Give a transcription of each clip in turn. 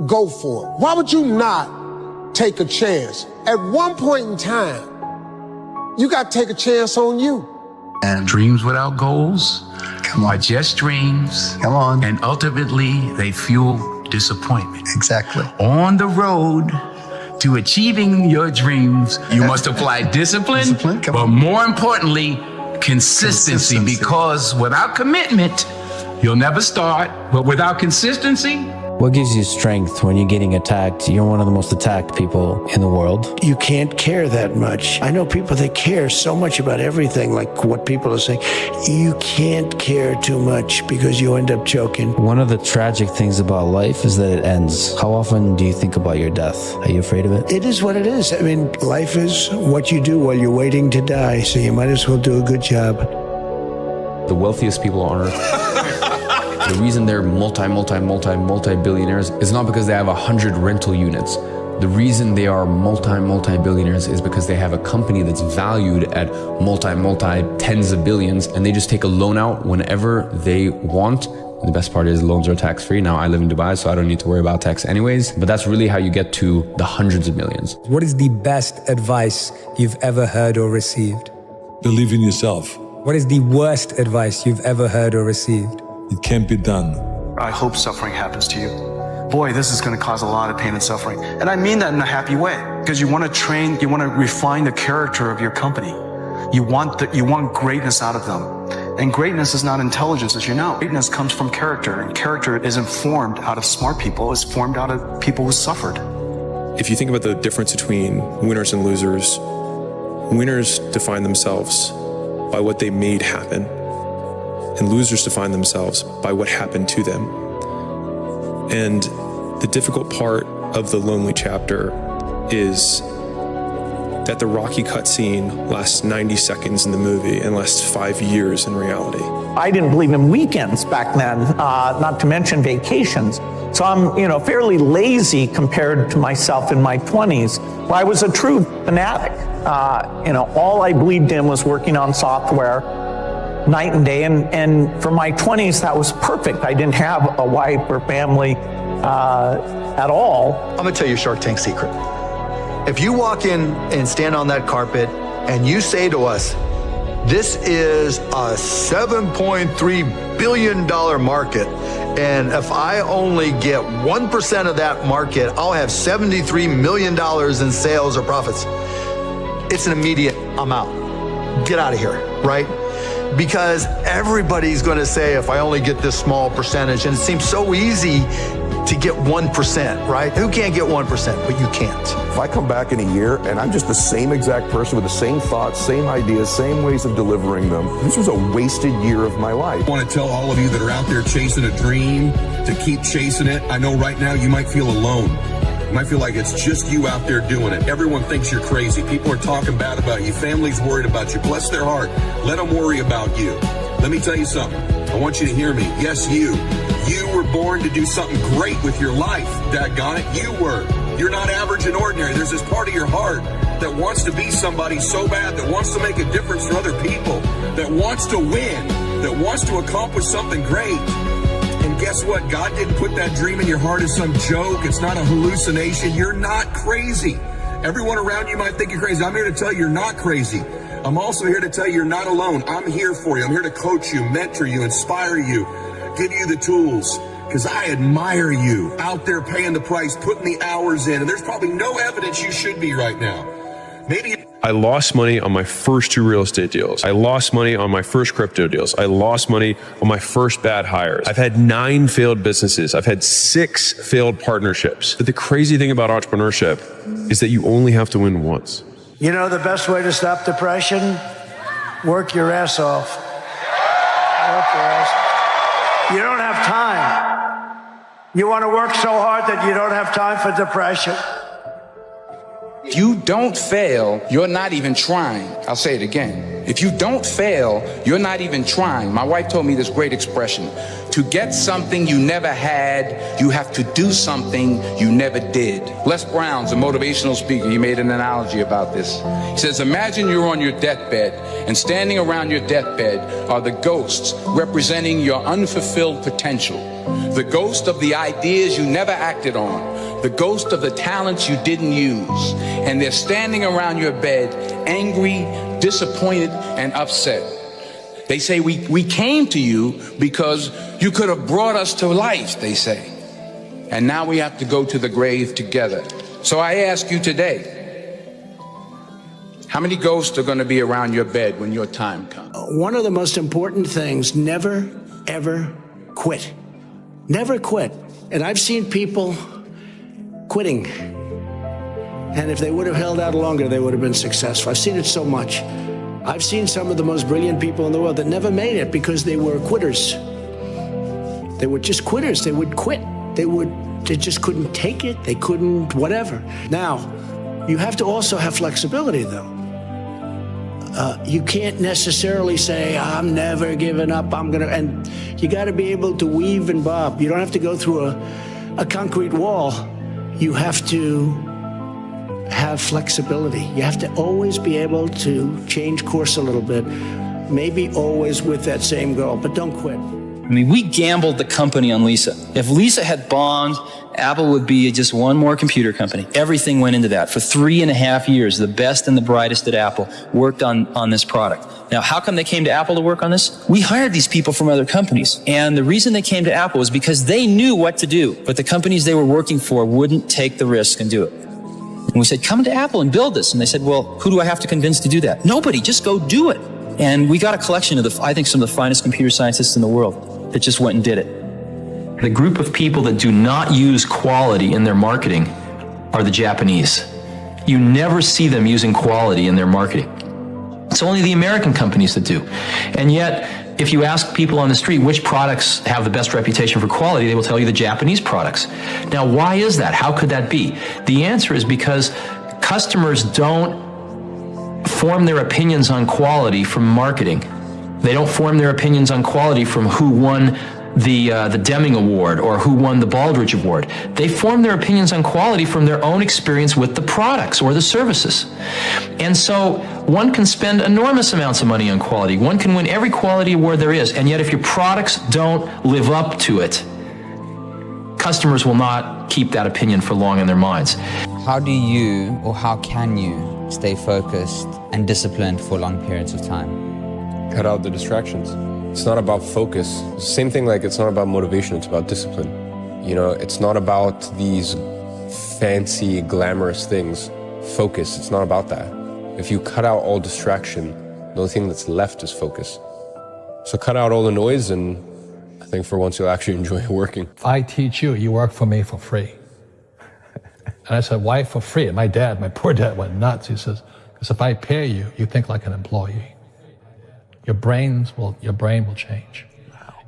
go for it? Why would you not take a chance? At one point in time, you got to take a chance on you. And dreams without goals are just dreams. Come on. And ultimately, they fuel disappointment. Exactly. On the road to achieving your dreams, you must apply discipline, but more importantly, consistency. Because without commitment, you'll never start. But without consistency, what gives you strength when you're getting attacked? You're one of the most attacked people in the world. You can't care that much. I know people that care so much about everything, like what people are saying. You can't care too much because you end up choking. One of the tragic things about life is that it ends. How often do you think about your death? Are you afraid of it? It is what it is. I mean, life is what you do while you're waiting to die, so you might as well do a good job. The wealthiest people on earth. The reason they're multi-billionaires is not because they have 100 rental units. The reason they are multi-billionaires is because they have a company that's valued at tens of billions, and they just take a loan out whenever they want. And the best part is loans are tax-free. Now I live in Dubai, so I don't need to worry about tax anyways, but that's really how you get to the hundreds of millions. What is the best advice you've ever heard or received? Believe in yourself. What is the worst advice you've ever heard or received? It can't be done. I hope suffering happens to you. Boy, this is going to cause a lot of pain and suffering. And I mean that in a happy way, because you want to train, you want to refine the character of your company. You want greatness out of them. And greatness is not intelligence, as you know. Greatness comes from character, and character isn't formed out of smart people, it's formed out of people who suffered. If you think about the difference between winners and losers, winners define themselves by what they made happen, and losers define themselves by what happened to them. And the difficult part of the lonely chapter is that the Rocky cutscene lasts 90 seconds in the movie and lasts 5 years in reality. I didn't believe in weekends back then, not to mention vacations. So I'm, fairly lazy compared to myself in my 20s, where I was a true fanatic. All I believed in was working on software night and day, and for my 20s, that was perfect. I didn't have a wife or family at all. I'm gonna tell you a Shark Tank secret. If you walk in and stand on that carpet and you say to us, this is a $7.3 billion market, and if I only get 1% of that market, I'll have $73 million in sales or profits. It's an immediate, I'm out. Get out of here, right? Because everybody's going to say, if I only get this small percentage, and it seems so easy to get 1%, right? Who can't get 1%? But you can't. If I come back in a year and I'm just the same exact person with the same thoughts, same ideas, same ways of delivering them, this was a wasted year of my life. I want to tell all of you that are out there chasing a dream to keep chasing it. I know right now you might feel alone. You might feel like it's just you out there doing it. Everyone thinks you're crazy. People are talking bad about you. Family's worried about you. Bless their heart. Let them worry about you. Let me tell you something. I want you to hear me. Yes, you. You were born to do something great with your life. Daggone it, you were. You're not average and ordinary. There's this part of your heart that wants to be somebody so bad, that wants to make a difference for other people, that wants to win, that wants to accomplish something great. And guess what? God didn't put that dream in your heart as some joke. It's not a hallucination. You're not crazy. Everyone around you might think you're crazy. I'm here to tell you you're not crazy. I'm also here to tell you you're not alone. I'm here for you. I'm here to coach you, mentor you, inspire you, give you the tools, because I admire you out there paying the price, putting the hours in, and there's probably no evidence you should be right now. Maybe I lost money on my first 2 real estate deals. I lost money on my first crypto deals. I lost money on my first bad hires. I've had 9 failed businesses. I've had 6 failed partnerships. But the crazy thing about entrepreneurship is that you only have to win once. You know the best way to stop depression? Work your ass off. Work your ass off. You don't have time. You want to work so hard that you don't have time for depression. if you don't fail, you're not even trying. I'll say it again. If you don't fail, you're not even trying. My wife told me this great expression. To get something you never had, you have to do something you never did. Les Brown's a motivational speaker. He made an analogy about this. He says, imagine you're on your deathbed, and standing around your deathbed are the ghosts representing your unfulfilled potential. The ghost of the ideas you never acted on. The ghost of the talents you didn't use. And they're standing around your bed, angry, disappointed, and upset. They say, we came to you because you could have brought us to life, they say. And now we have to go to the grave together. So I ask you today, how many ghosts are going to be around your bed when your time comes? One of the most important things, never, ever quit. Never quit. And I've seen people quitting. And if they would have held out longer, they would have been successful. I've seen it so much. I've seen some of the most brilliant people in the world that never made it because they were quitters. They were just quitters. They would quit. They just couldn't take it. They couldn't whatever. Now, you have to also have flexibility, though. You can't necessarily say, I'm never giving up, and you got to be able to weave and bob. You don't have to go through a concrete wall. You have to have flexibility. You have to always be able to change course a little bit, maybe always with that same goal, but don't quit. I mean, we gambled the company on Lisa. If Lisa had bombed, Apple would be just one more computer company. Everything went into that. For 3.5 years, the best and the brightest at Apple worked on this product. Now, how come they came to Apple to work on this? We hired these people from other companies. And the reason they came to Apple was because they knew what to do, but the companies they were working for wouldn't take the risk and do it. And we said, come to Apple and build this. And they said, well, who do I have to convince to do that? Nobody, just go do it. And we got a collection of I think some of the finest computer scientists in the world that just went and did it. The group of people that do not use quality in their marketing are the Japanese. You never see them using quality in their marketing. It's only the American companies that do. And yet, if you ask people on the street which products have the best reputation for quality, they will tell you the Japanese products. Now, why is that? How could that be? The answer is because customers don't form their opinions on quality from marketing. They don't form their opinions on quality from who won the Deming Award or who won the Baldrige Award. They form their opinions on quality from their own experience with the products or the services. And so one can spend enormous amounts of money on quality. One can win every quality award there is. And yet if your products don't live up to it, customers will not keep that opinion for long in their minds. How do you, or how can you, stay focused and disciplined for long periods of time? Cut out the distractions. It's not about focus. Same thing like it's not about motivation, it's about discipline. You know, it's not about these fancy, glamorous things. Focus, it's not about that. If you cut out all distraction, the only thing that's left is focus. So cut out all the noise, and I think for once you'll actually enjoy working. If I teach you, you work for me for free. And I said, why for free? And my poor dad went nuts. He says, because if I pay you, you think like an employee. Your brain will change.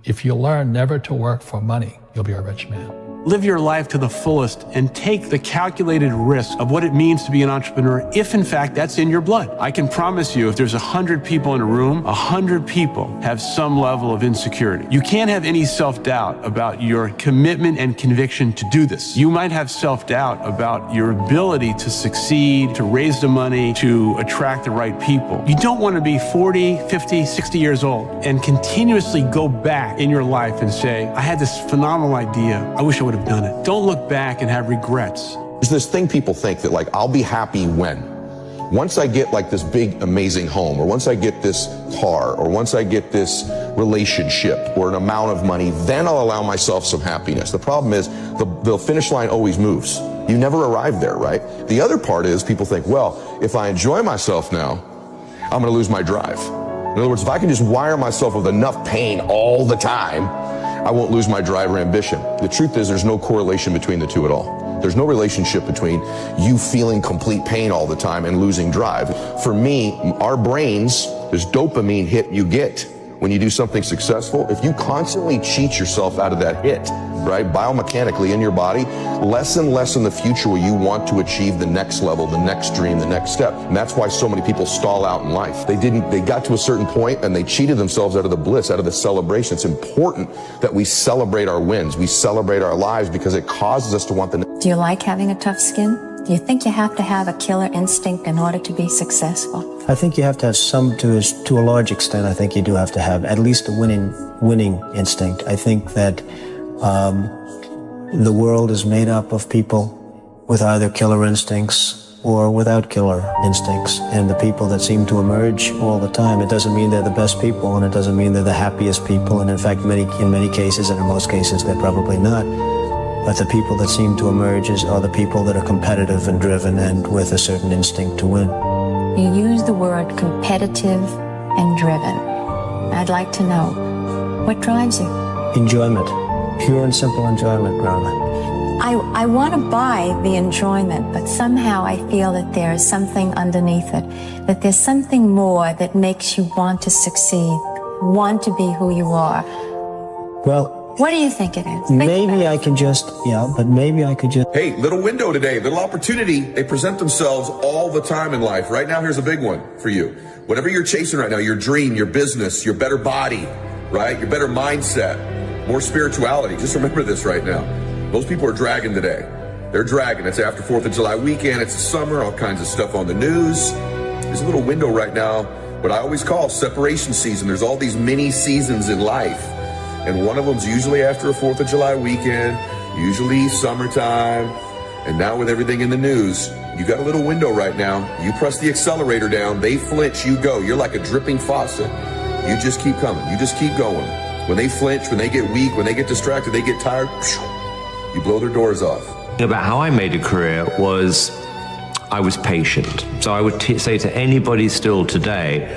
If you learn never to work for money, you'll be a rich man. Live your life to the fullest and take the calculated risk of what it means to be an entrepreneur, if in fact that's in your blood. I can promise you, if there's 100 people in a room, 100 people have some level of insecurity. You can't have any self-doubt about your commitment and conviction to do this. You might have self-doubt about your ability to succeed, to raise the money, to attract the right people. You don't want to be 40, 50, 60 years old and continuously go back in your life and say, I had this phenomenal idea. I wish I would have done it. Don't look back and have regrets. There's this thing people think that like, I'll be happy when? Once I get like this big, amazing home, or once I get this car, or once I get this relationship or an amount of money, then I'll allow myself some happiness. The problem is the finish line always moves. You never arrive there, right? The other part is people think, well, if I enjoy myself now, I'm gonna lose my drive. In other words, if I can just wire myself with enough pain all the time, I won't lose my drive or ambition. The truth is there's no correlation between the two at all. There's no relationship between you feeling complete pain all the time and losing drive. For me, our brains, this dopamine hit you get when you do something successful, if you constantly cheat yourself out of that hit, right, biomechanically in your body, less and less in the future will you want to achieve the next level, the next dream, the next step. And that's why so many people stall out in life. They got to a certain point and they cheated themselves out of the bliss, out of the celebration. It's important that we celebrate our wins. We celebrate our lives because it causes us to want the Do you like having a tough skin? Do you think you have to have a killer instinct in order to be successful? I think you have to have some, to a large extent, I think you do have to have at least a winning instinct. I think that the world is made up of people with either killer instincts or without killer instincts. And the people that seem to emerge all the time, it doesn't mean they're the best people and it doesn't mean they're the happiest people. And in fact, in many cases, and in most cases, they're probably not. But the people that seem to emerge are the people that are competitive and driven and with a certain instinct to win. You use the word competitive and driven. I'd like to know, what drives you? Enjoyment. Pure and simple enjoyment, Grandma. I want to buy the enjoyment, but somehow I feel that there is something underneath it, that there's something more that makes you want to succeed, want to be who you are. Well, what do you think it is? Maybe I can just, maybe I could just... Hey, little window today, little opportunity. They present themselves all the time in life. Right now, here's a big one for you. Whatever you're chasing right now, your dream, your business, your better body, right? Your better mindset, more spirituality. Just remember this right now. Most people are dragging today. They're dragging. It's after 4th of July weekend. It's the summer, all kinds of stuff on the news. There's a little window right now, what I always call separation season. There's all these mini seasons in life. And one of them's usually after a 4th of July weekend, usually summertime. And now with everything in the news, you got a little window right now. You press the accelerator down, they flinch, you go. You're like a dripping faucet. You just keep coming. You just keep going. When they flinch, when they get weak, when they get distracted, they get tired, you blow their doors off. About how I made a career was I was patient. So I would say to anybody still today,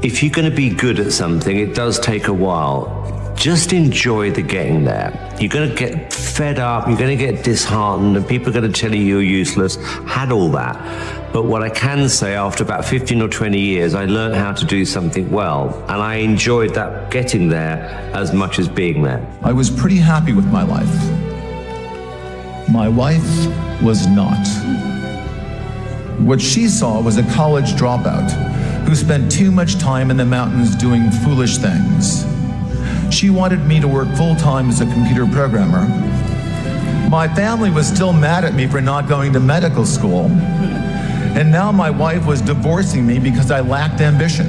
if you're going to be good at something, it does take a while. Just enjoy the getting there. You're going to get fed up, you're going to get disheartened, and people are going to tell you you're useless. Had all that. But what I can say, after about 15 or 20 years, I learned how to do something well. And I enjoyed that getting there as much as being there. I was pretty happy with my life. My wife was not. What she saw was a college dropout who spent too much time in the mountains doing foolish things. She wanted me to work full-time as a computer programmer. My family was still mad at me for not going to medical school. And now my wife was divorcing me because I lacked ambition.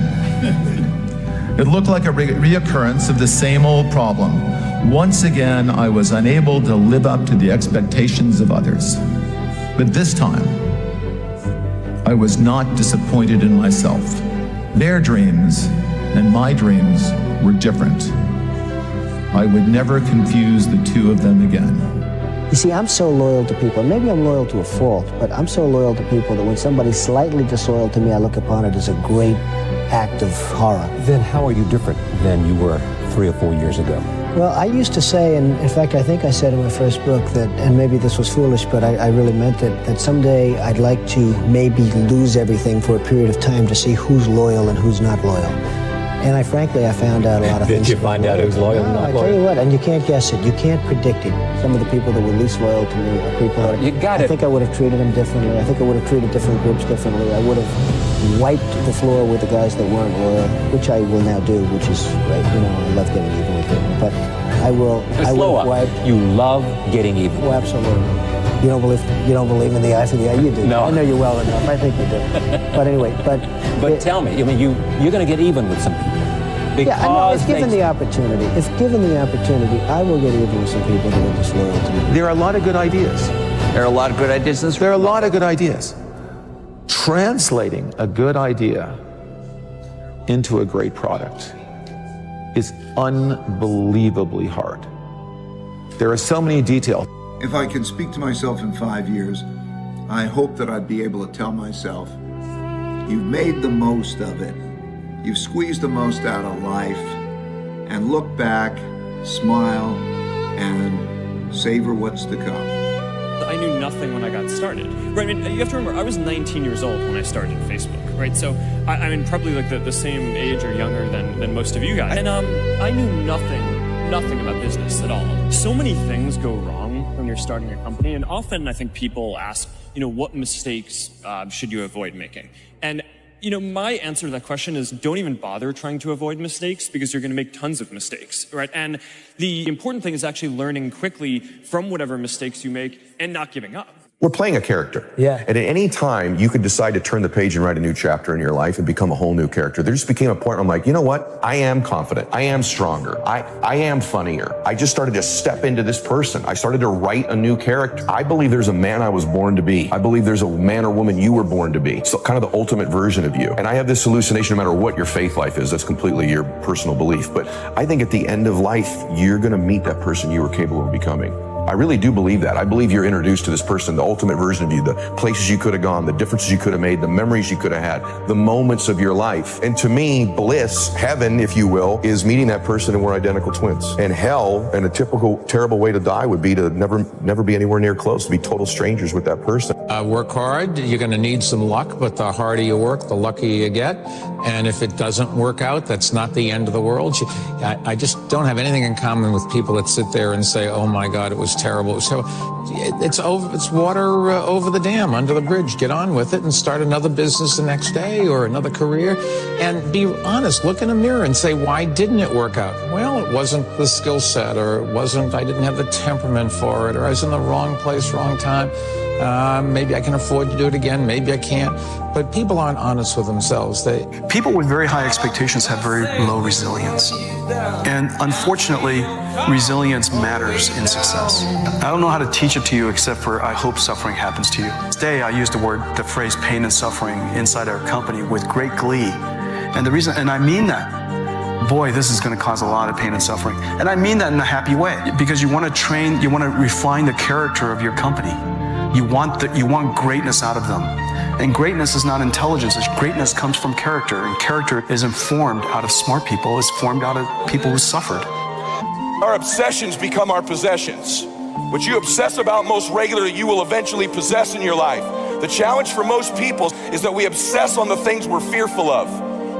It looked like a reoccurrence of the same old problem. Once again, I was unable to live up to the expectations of others. But this time, I was not disappointed in myself. Their dreams and my dreams were different. I would never confuse the two of them again. You see, I'm so loyal to people. Maybe I'm loyal to a fault, but I'm so loyal to people that when somebody's slightly disloyal to me, I look upon it as a great act of horror. Then how are you different than you were 3 or 4 years ago? Well, I used to say, and in fact, I think I said in my first book that, and maybe this was foolish, but I really meant it, that someday I'd like to maybe lose everything for a period of time to see who's loyal and who's not loyal. And I found out a lot of things. Did you find out who's loyal and not loyal? I tell you what, and you can't guess it. You can't predict it. Some of the people that were least loyal to me are people that I think I would have treated them differently. I think I would have treated different groups differently. I would have wiped the floor with the guys that weren't loyal, which I will now do, which is great. You know, I love getting even with people. But I will wipe. You love getting even. Oh, absolutely. You don't believe in the eye for the eye? You do. No. I know you well enough. I think you do. But anyway, But tell me, I mean, you're going to get even with some people. Yeah, I know, if given the opportunity, I will get even with some people that are disloyal to me. There are a lot of good ideas. There are a lot of good ideas. There are a lot of good ideas. Translating a good idea into a great product is unbelievably hard. There are so many details. If I can speak to myself in 5 years, I hope that I'd be able to tell myself, you've made the most of it. You've squeezed the most out of life, and look back, smile, and savor what's to come. I knew nothing when I got started. Right? I mean, you have to remember, I was 19 years old when I started Facebook, right? So, I mean, probably like the same age or younger than most of you guys. And I knew nothing about business at all. So many things go wrong when you're starting a company, and often I think people ask, what mistakes should you avoid making? And my answer to that question is don't even bother trying to avoid mistakes because you're going to make tons of mistakes, right? And the important thing is actually learning quickly from whatever mistakes you make and not giving up. We're playing a character. Yeah. And at any time, you could decide to turn the page and write a new chapter in your life and become a whole new character. There just became a point where I'm like, you know what? I am confident. I am stronger. I am funnier. I just started to step into this person. I started to write a new character. I believe there's a man I was born to be. I believe there's a man or woman you were born to be. So kind of the ultimate version of you. And I have this hallucination no matter what your faith life is. That's completely your personal belief. But I think at the end of life, you're going to meet that person you were capable of becoming. I really do believe that. I believe you're introduced to this person, the ultimate version of you, the places you could have gone, the differences you could have made, the memories you could have had, the moments of your life. And to me, bliss, heaven, if you will, is meeting that person and we're identical twins. And hell, and a typical terrible way to die would be to never be anywhere near close, to be total strangers with that person. Work hard. You're going to need some luck, but the harder you work, the luckier you get. And if it doesn't work out, that's not the end of the world. I just don't have anything in common with people that sit there and say, oh my God, it was terrible. So it's water over the dam, under the bridge. Get on with it and start another business the next day or another career. And be honest, look in a mirror and say, why didn't it work out? Well, it wasn't the skill set, or I didn't have the temperament for it, or I was in the wrong place, wrong time. Maybe I can afford to do it again, maybe I can't. But people aren't honest with themselves. People with very high expectations have very low resilience. And unfortunately, resilience matters in success. I don't know how to teach it to you except for I hope suffering happens to you. Today, I use the phrase pain and suffering inside our company with great glee. And I mean that. Boy, this is going to cause a lot of pain and suffering. And I mean that in a happy way, because you want to refine the character of your company. You want greatness out of them. And greatness is not intelligence. Greatness comes from character. And character is informed out of smart people. It's formed out of people who suffered. Our obsessions become our possessions. What you obsess about most regularly, you will eventually possess in your life. The challenge for most people is that we obsess on the things we're fearful of,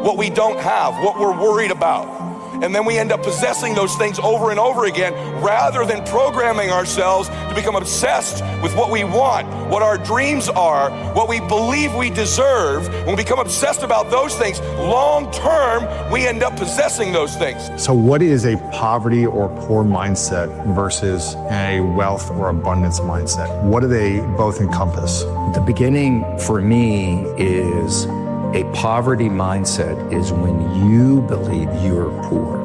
what we don't have, what we're worried about. And then we end up possessing those things over and over again, rather than programming ourselves to become obsessed with what we want, what our dreams are, what we believe we deserve. When we become obsessed about those things, long term, we end up possessing those things. So what is a poverty or poor mindset versus a wealth or abundance mindset? What do they both encompass? The beginning for me is a poverty mindset is when you believe you're poor,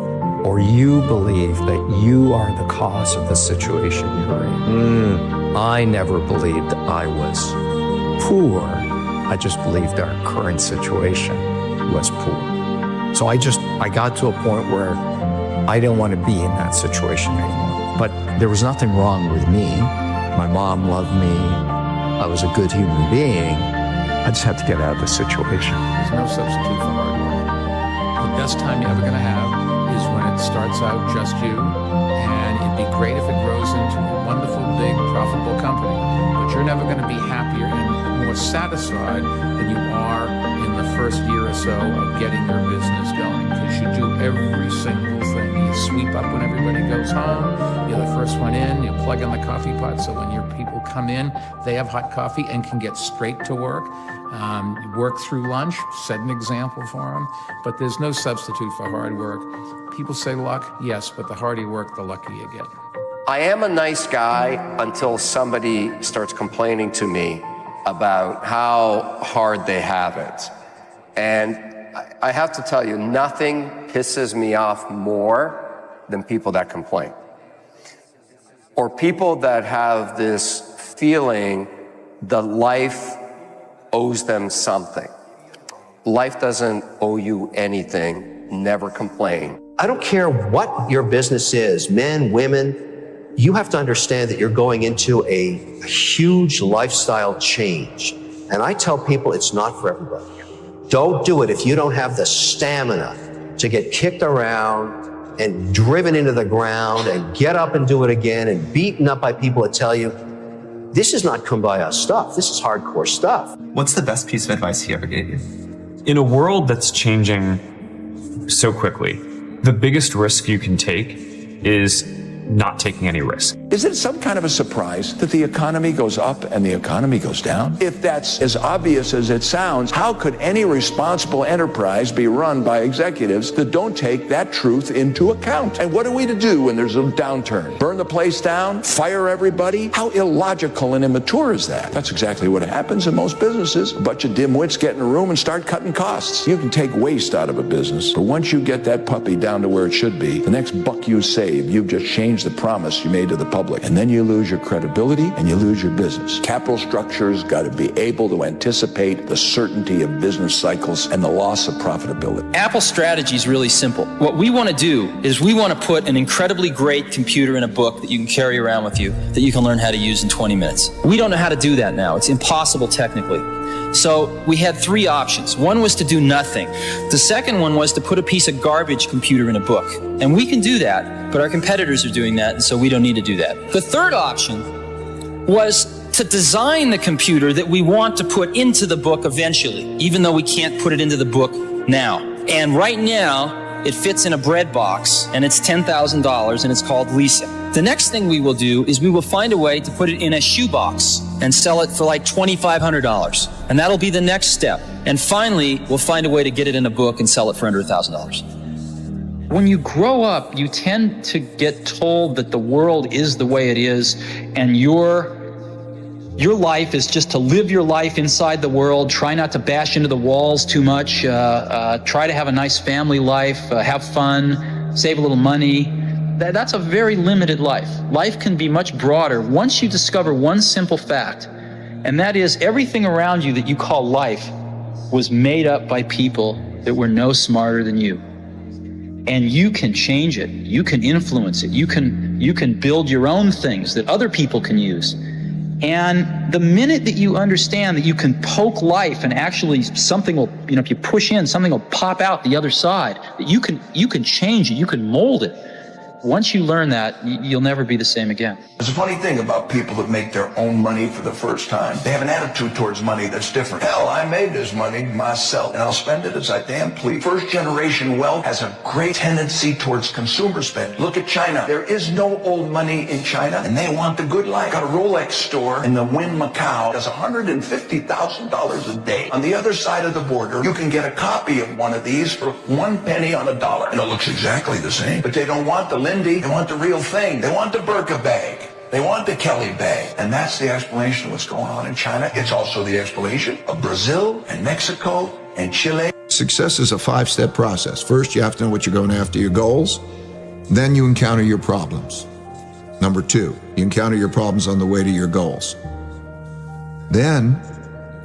or you believe that you are the cause of the situation you're in. I never believed I was poor. I just believed our current situation was poor. So I got to a point where I didn't want to be in that situation anymore. But there was nothing wrong with me. My mom loved me. I was a good human being. I just had to get out of the situation. There's no substitute for hard work. The best time you're ever going to have is when it starts out just you, and it'd be great if it grows into a wonderful, big, profitable company. But you're never going to be happier and more satisfied than you are in the first year or so of getting your business going, because you do every single thing. You sweep up when everybody goes home. You're the first one in. You plug in the coffee pot, so when your people come in, they have hot coffee and can get straight to work. You work through lunch, set an example for them, but there's no substitute for hard work. People say luck, yes, but the harder you work, the luckier you get. I am a nice guy until somebody starts complaining to me about how hard they have it. And I have to tell you, nothing pisses me off more than people that complain. Or people that have this feeling that life owes them something. Life doesn't owe you anything. Never complain. I don't care what your business is, men, women, you have to understand that you're going into a huge lifestyle change. And I tell people it's not for everybody. Don't do it if you don't have the stamina to get kicked around and driven into the ground and get up and do it again and beaten up by people that tell you, This is not kumbaya stuff. This is hardcore stuff. What's the best piece of advice he ever gave you? In a world that's changing so quickly, the biggest risk you can take is not taking any risk. Is it some kind of a surprise that the economy goes up and the economy goes down? If that's as obvious as it sounds, how could any responsible enterprise be run by executives that don't take that truth into account? And what are we to do when there's a downturn? Burn the place down? Fire everybody? How illogical and immature is that? That's exactly what happens in most businesses. A bunch of dimwits get in a room and start cutting costs. You can take waste out of a business, but once you get that puppy down to where it should be, the next buck you save, you've just changed the promise you made to the public. And then you lose your credibility and you lose your business. Capital structures got to be able to anticipate the certainty of business cycles and the loss of profitability. Apple's strategy is really simple. What we want to do is we want to put an incredibly great computer in a book that you can carry around with you, that you can learn how to use in 20 minutes. We don't know how to do that now. It's impossible technically. So we had three options. One was to do nothing. The second one was to put a piece of garbage computer in a book. And we can do that, but our competitors are doing that, and so we don't need to do that. The third option was to design the computer that we want to put into the book eventually, even though we can't put it into the book now. And right now, it fits in a bread box, and it's $10,000, and it's called Lisa. The next thing we will do is we will find a way to put it in a shoebox and sell it for like $2,500. And that'll be the next step. And finally, we'll find a way to get it in a book and sell it for under $1,000. When you grow up, you tend to get told that the world is the way it is, and your life is just to live your life inside the world, try not to bash into the walls too much, try to have a nice family life, have fun, save a little money. That's a very limited life. Life can be much broader once you discover one simple fact, and that is everything around you that you call life was made up by people that were no smarter than you. And you can change it. You can influence it. You can build your own things that other people can use. And the minute that you understand that you can poke life and actually something will, if you push in, something will pop out the other side, that you can change it, you can mold it. Once you learn that, you'll never be the same again. There's a funny thing about people that make their own money for the first time. They have an attitude towards money that's different. Hell, I made this money myself, and I'll spend it as I damn please. First generation wealth has a great tendency towards consumer spend. Look at China. There is no old money in China, and they want the good life. Got a Rolex store in the Wynn, Macau, does $150,000 a day. On the other side of the border, you can get a copy of one of these for 1 penny on a dollar, and it looks exactly the same. But they don't want the Lindy, they want the real thing. They want the Birka bag. They want the Kelly bag. And that's the explanation of what's going on in China. It's also the explanation of Brazil and Mexico and Chile. Success is a 5-step process. First, you have to know what you're going after, your goals. Then you encounter your problems. Number 2, you encounter your problems on the way to your goals. Then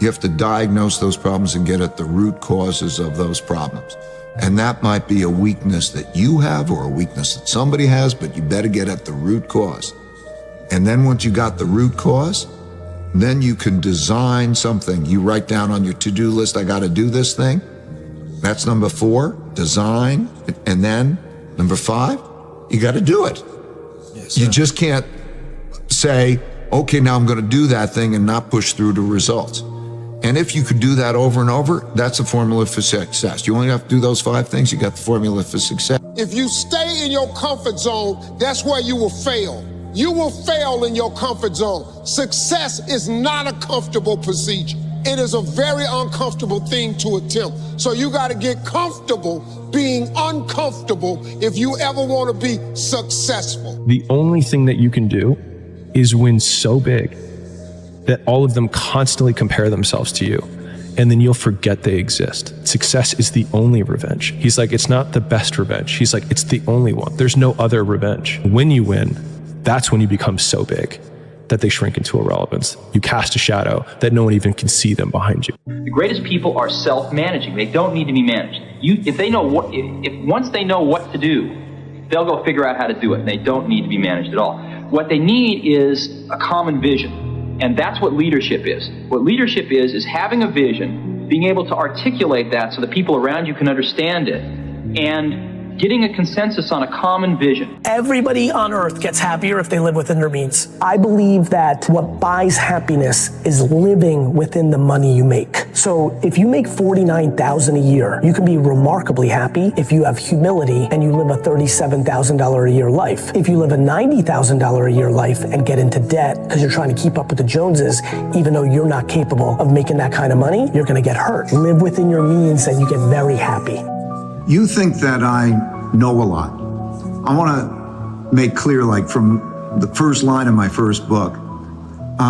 you have to diagnose those problems and get at the root causes of those problems. And that might be a weakness that you have or a weakness that somebody has, but you better get at the root cause. And then once you got the root cause, then you can design something. You write down on your to-do list, I got to do this thing. That's number 4, design. And then number 5, you got to do it. Yes, you just can't say, okay, now I'm going to do that thing and not push through to results. And if you could do that over and over, that's a formula for success. You only have to do those 5 things, you got the formula for success. If you stay in your comfort zone, that's where you will fail. You will fail in your comfort zone. Success is not a comfortable procedure. It is a very uncomfortable thing to attempt. So you got to get comfortable being uncomfortable if you ever want to be successful. The only thing that you can do is win so big that all of them constantly compare themselves to you, and then you'll forget they exist. Success is the only revenge. He's like, it's not the best revenge. He's like, it's the only one. There's no other revenge. When you win, that's when you become so big that they shrink into irrelevance. You cast a shadow that no one even can see them behind you. The greatest people are self-managing. They don't need to be managed. Once they know what to do, they'll go figure out how to do it. They don't need to be managed at all. What they need is a common vision. And that's what leadership is. What leadership is having a vision, being able to articulate that so the people around you can understand it, and getting a consensus on a common vision. Everybody on earth gets happier if they live within their means. I believe that what buys happiness is living within the money you make. So if you make $49,000 a year, you can be remarkably happy if you have humility and you live a $37,000 a year life. If you live a $90,000 a year life and get into debt because you're trying to keep up with the Joneses, even though you're not capable of making that kind of money, you're gonna get hurt. Live within your means and you get very happy. You think that I know a lot. I want to make clear, like from the first line of my first book,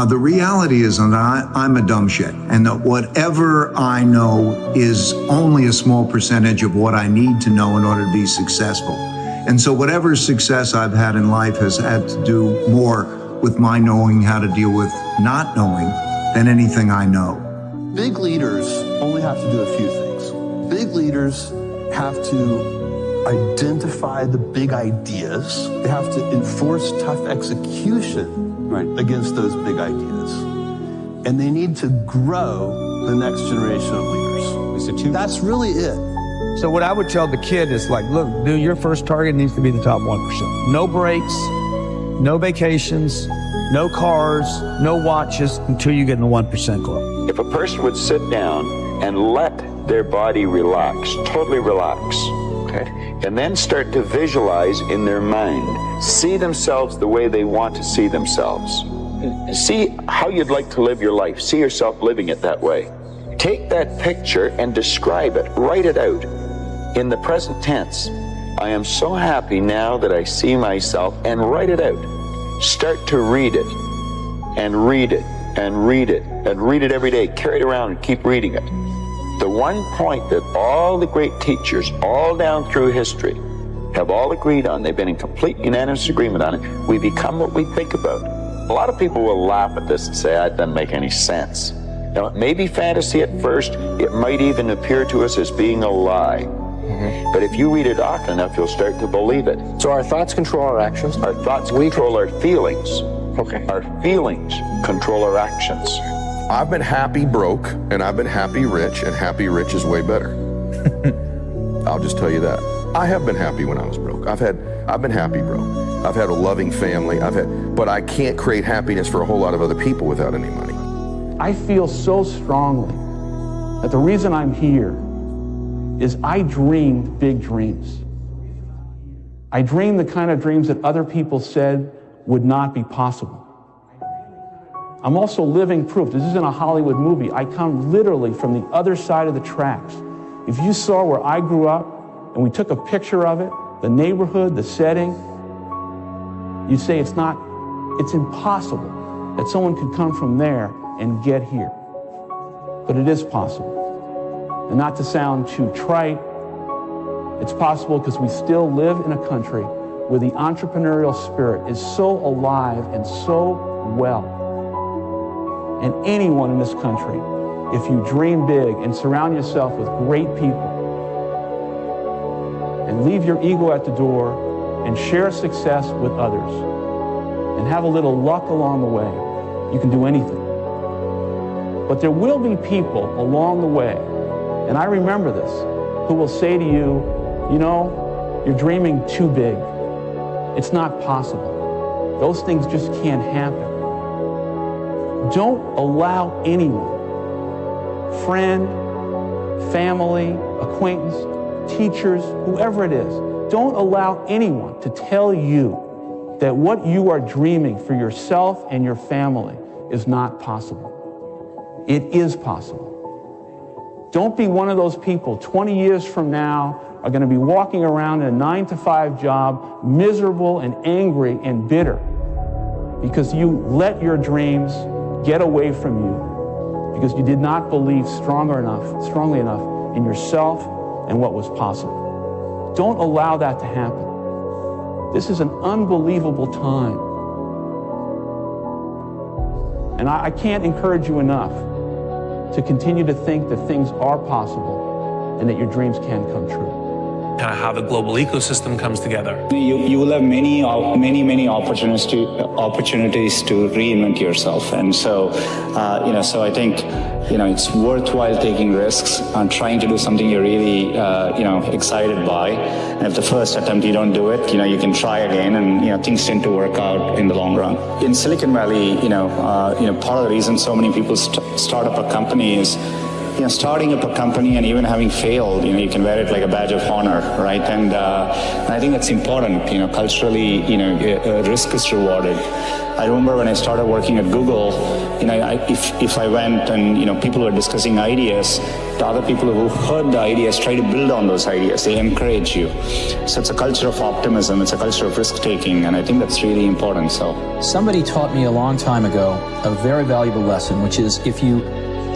the reality is that I'm a dumb shit, and that whatever I know is only a small percentage of what I need to know in order to be successful. And so whatever success I've had in life has had to do more with my knowing how to deal with not knowing than anything I know. Big leaders only have to do a few things. Big leaders have to identify the big ideas. They have to enforce tough execution against those big ideas. And they need to grow the next generation of leaders. That's really it. So what I would tell the kid is like, look, dude, your first target needs to be the top 1%. No breaks, no vacations, no cars, no watches until you get in the 1% club. If a person would sit down and let their body relax, totally relax, okay, and then start to visualize in their mind, see themselves the way they want to see themselves. See how you'd like to live your life. See yourself living it that way. Take that picture and describe it. Write it out in the present tense. I am so happy now that I see myself, and write it out. Start to read it and read it and read it and read it every day. Carry it around and keep reading it. The one point that all the great teachers all down through history have all agreed on, they've been in complete unanimous agreement on it, we become what we think about. A lot of people will laugh at this and say, that doesn't make any sense. Now, it may be fantasy at first, it might even appear to us as being a lie. But if you read it often enough, you'll start to believe it. So our thoughts control our actions? Our thoughts control our feelings. Okay. Our feelings control our actions. I've been happy broke, and I've been happy rich, and happy rich is way better. I'll just tell you that. I have been happy when I was broke. I've been happy broke. I've had a loving family. But I can't create happiness for a whole lot of other people without any money. I feel so strongly that the reason I'm here is I dreamed big dreams. I dreamed the kind of dreams that other people said would not be possible. I'm also living proof. This isn't a Hollywood movie. I come literally from the other side of the tracks. If you saw where I grew up and we took a picture of it, the neighborhood, the setting, you'd say it's impossible that someone could come from there and get here. But it is possible. And not to sound too trite, it's possible because we still live in a country where the entrepreneurial spirit is so alive and so well. And anyone in this country, if you dream big and surround yourself with great people and leave your ego at the door and share success with others and have a little luck along the way, you can do anything. But there will be people along the way, and I remember this, who will say to you, you know, you're dreaming too big. It's not possible. Those things just can't happen. Don't allow anyone, friend, family, acquaintance, teachers, whoever it is, don't allow anyone to tell you that what you are dreaming for yourself and your family is not possible. It is possible. Don't be one of those people 20 years from now are going to be walking around in a 9-to-5 job, miserable and angry and bitter because you let your dreams get away from you because you did not believe strongly enough in yourself and what was possible. Don't allow that to happen. This is an unbelievable time. And I can't encourage you enough to continue to think that things are possible and that your dreams can come true. Kind of how the global ecosystem comes together. You will have many opportunities to reinvent yourself, and so so I think it's worthwhile taking risks and trying to do something you're really, excited by. And if the first attempt you don't do it, you can try again, and things tend to work out in the long run. In Silicon Valley, part of the reason so many people start up a company is, starting up a company and even having failed, you can wear it like a badge of honor, right? And I think that's important. Culturally, risk is rewarded. I remember when I started working at Google, if I went and people were discussing ideas, the other people who heard the ideas try to build on those ideas. They encourage you. So it's a culture of optimism. It's a culture of risk taking, and I think that's really important. So somebody taught me a long time ago a very valuable lesson, which is if you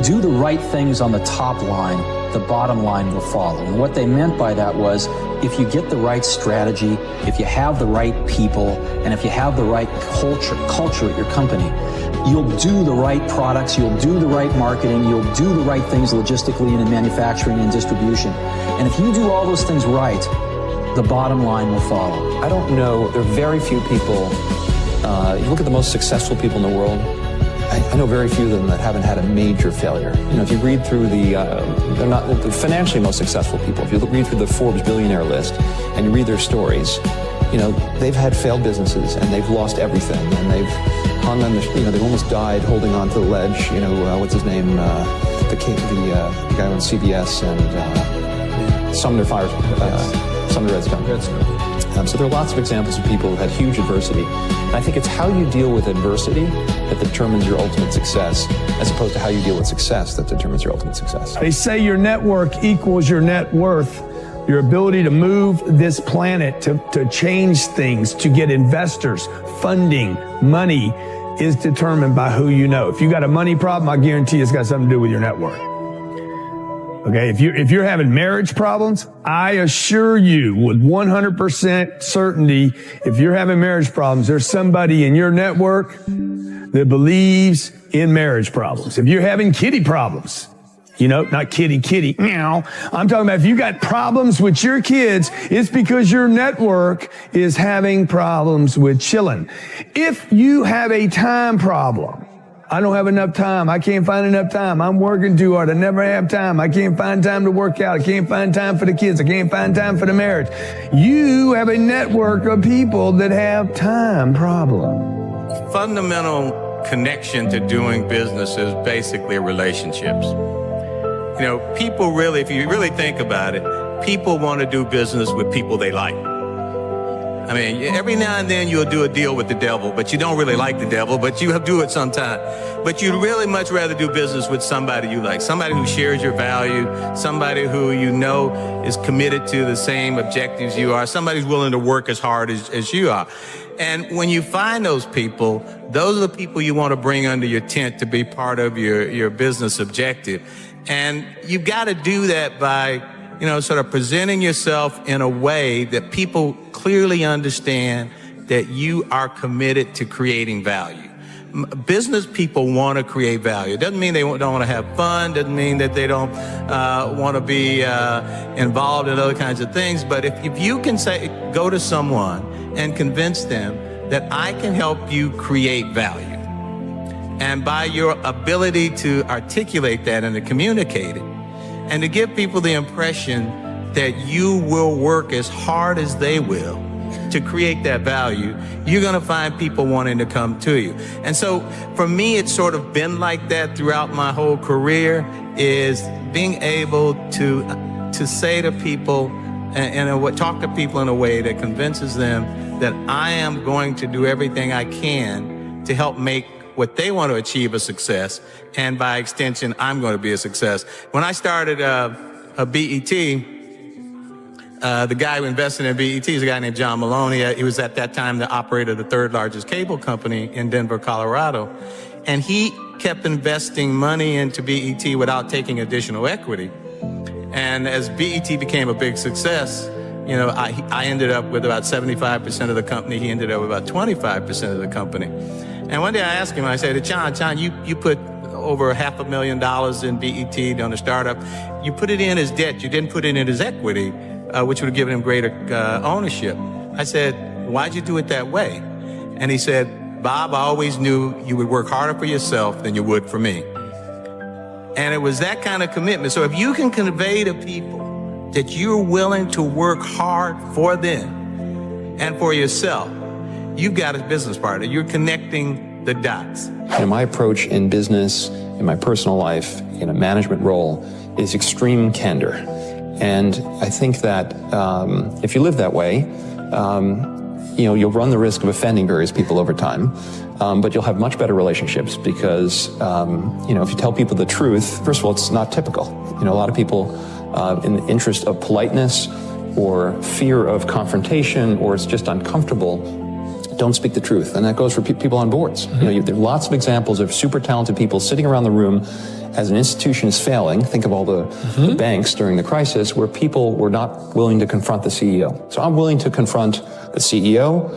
do the right things on the top line, the bottom line will follow. And what they meant by that was, if you get the right strategy, if you have the right people, and if you have the right culture at your company, you'll do the right products, you'll do the right marketing, you'll do the right things logistically and in manufacturing and distribution. And if you do all those things right, the bottom line will follow. I don't know, there are very few people, you look at the most successful people in the world, I know very few of them that haven't had a major failure. If you read through they're not the financially most successful people. If you read through the Forbes billionaire list and you read their stories, they've had failed businesses and they've lost everything and they've hung on they've almost died holding on to the ledge. What's his name? The guy on CBS and Sumner Redstone. So there are lots of examples of people who had huge adversity. And I think it's how you deal with adversity that determines your ultimate success, as opposed to how you deal with success that determines your ultimate success. They say your network equals your net worth. Your ability to move this planet, to change things, to get investors, funding, money, is determined by who you know. If you got a money problem, I guarantee it's got something to do with your network. Okay, if you're having marriage problems, I assure you with 100% certainty, if you're having marriage problems, there's somebody in your network that believes in marriage problems. If you're having kitty problems, not kitty, meow. I'm talking about if you got problems with your kids, it's because your network is having problems with chilling. If you have a time problem, I don't have enough time. I can't find enough time. I'm working too hard. I never have time. I can't find time to work out. I can't find time for the kids. I can't find time for the marriage. You have a network of people that have time problems. Fundamental connection to doing business is basically relationships. People really, if you really think about it, people want to do business with people they like. I mean, every now and then you'll do a deal with the devil, but you don't really like the devil, but you do it sometime. But you'd really much rather do business with somebody you like, somebody who shares your value, somebody who is committed to the same objectives you are, somebody who's willing to work as hard as you are. And when you find those people, those are the people you want to bring under your tent to be part of your business objective. And you've got to do that by sort of presenting yourself in a way that people clearly understand that you are committed to creating value. Business people want to create value. It doesn't mean they don't want to have fun. Doesn't mean that they don't want to be involved in other kinds of things. But if you can go to someone and convince them that I can help you create value, and by your ability to articulate that and to communicate it, and to give people the impression that you will work as hard as they will to create that value, you're going to find people wanting to come to you. And so for me, it's sort of been like that throughout my whole career, is being able to say to people and talk to people in a way that convinces them that I am going to do everything I can to help make what they want to achieve a success, and by extension, I'm going to be a success. When I started BET, the guy who invested in BET is a guy named John Maloney. He was at that time the operator of the third largest cable company in Denver, Colorado. And he kept investing money into BET without taking additional equity. And as BET became a big success, I ended up with about 75% of the company. He ended up with about 25% of the company. And one day I asked him, I said, John, you put over $500,000 in BET on a startup. You put it in as debt. You didn't put it in as equity, which would have given him greater ownership. I said, why'd you do it that way? And he said, Bob, I always knew you would work harder for yourself than you would for me. And it was that kind of commitment. So if you can convey to people that you're willing to work hard for them and for yourself, you've got a business partner. You're connecting the dots. And my approach in business, in my personal life, in a management role, is extreme candor. And I think that if you live that way, you'll run the risk of offending various people over time, but you'll have much better relationships because, if you tell people the truth, first of all, it's not typical. A lot of people, in the interest of politeness or fear of confrontation, or it's just uncomfortable, don't speak the truth. And that goes for people on boards. Mm-hmm. There are lots of examples of super talented people sitting around the room as an institution is failing. Think of all the banks during the crisis where people were not willing to confront the CEO. So I'm willing to confront the CEO,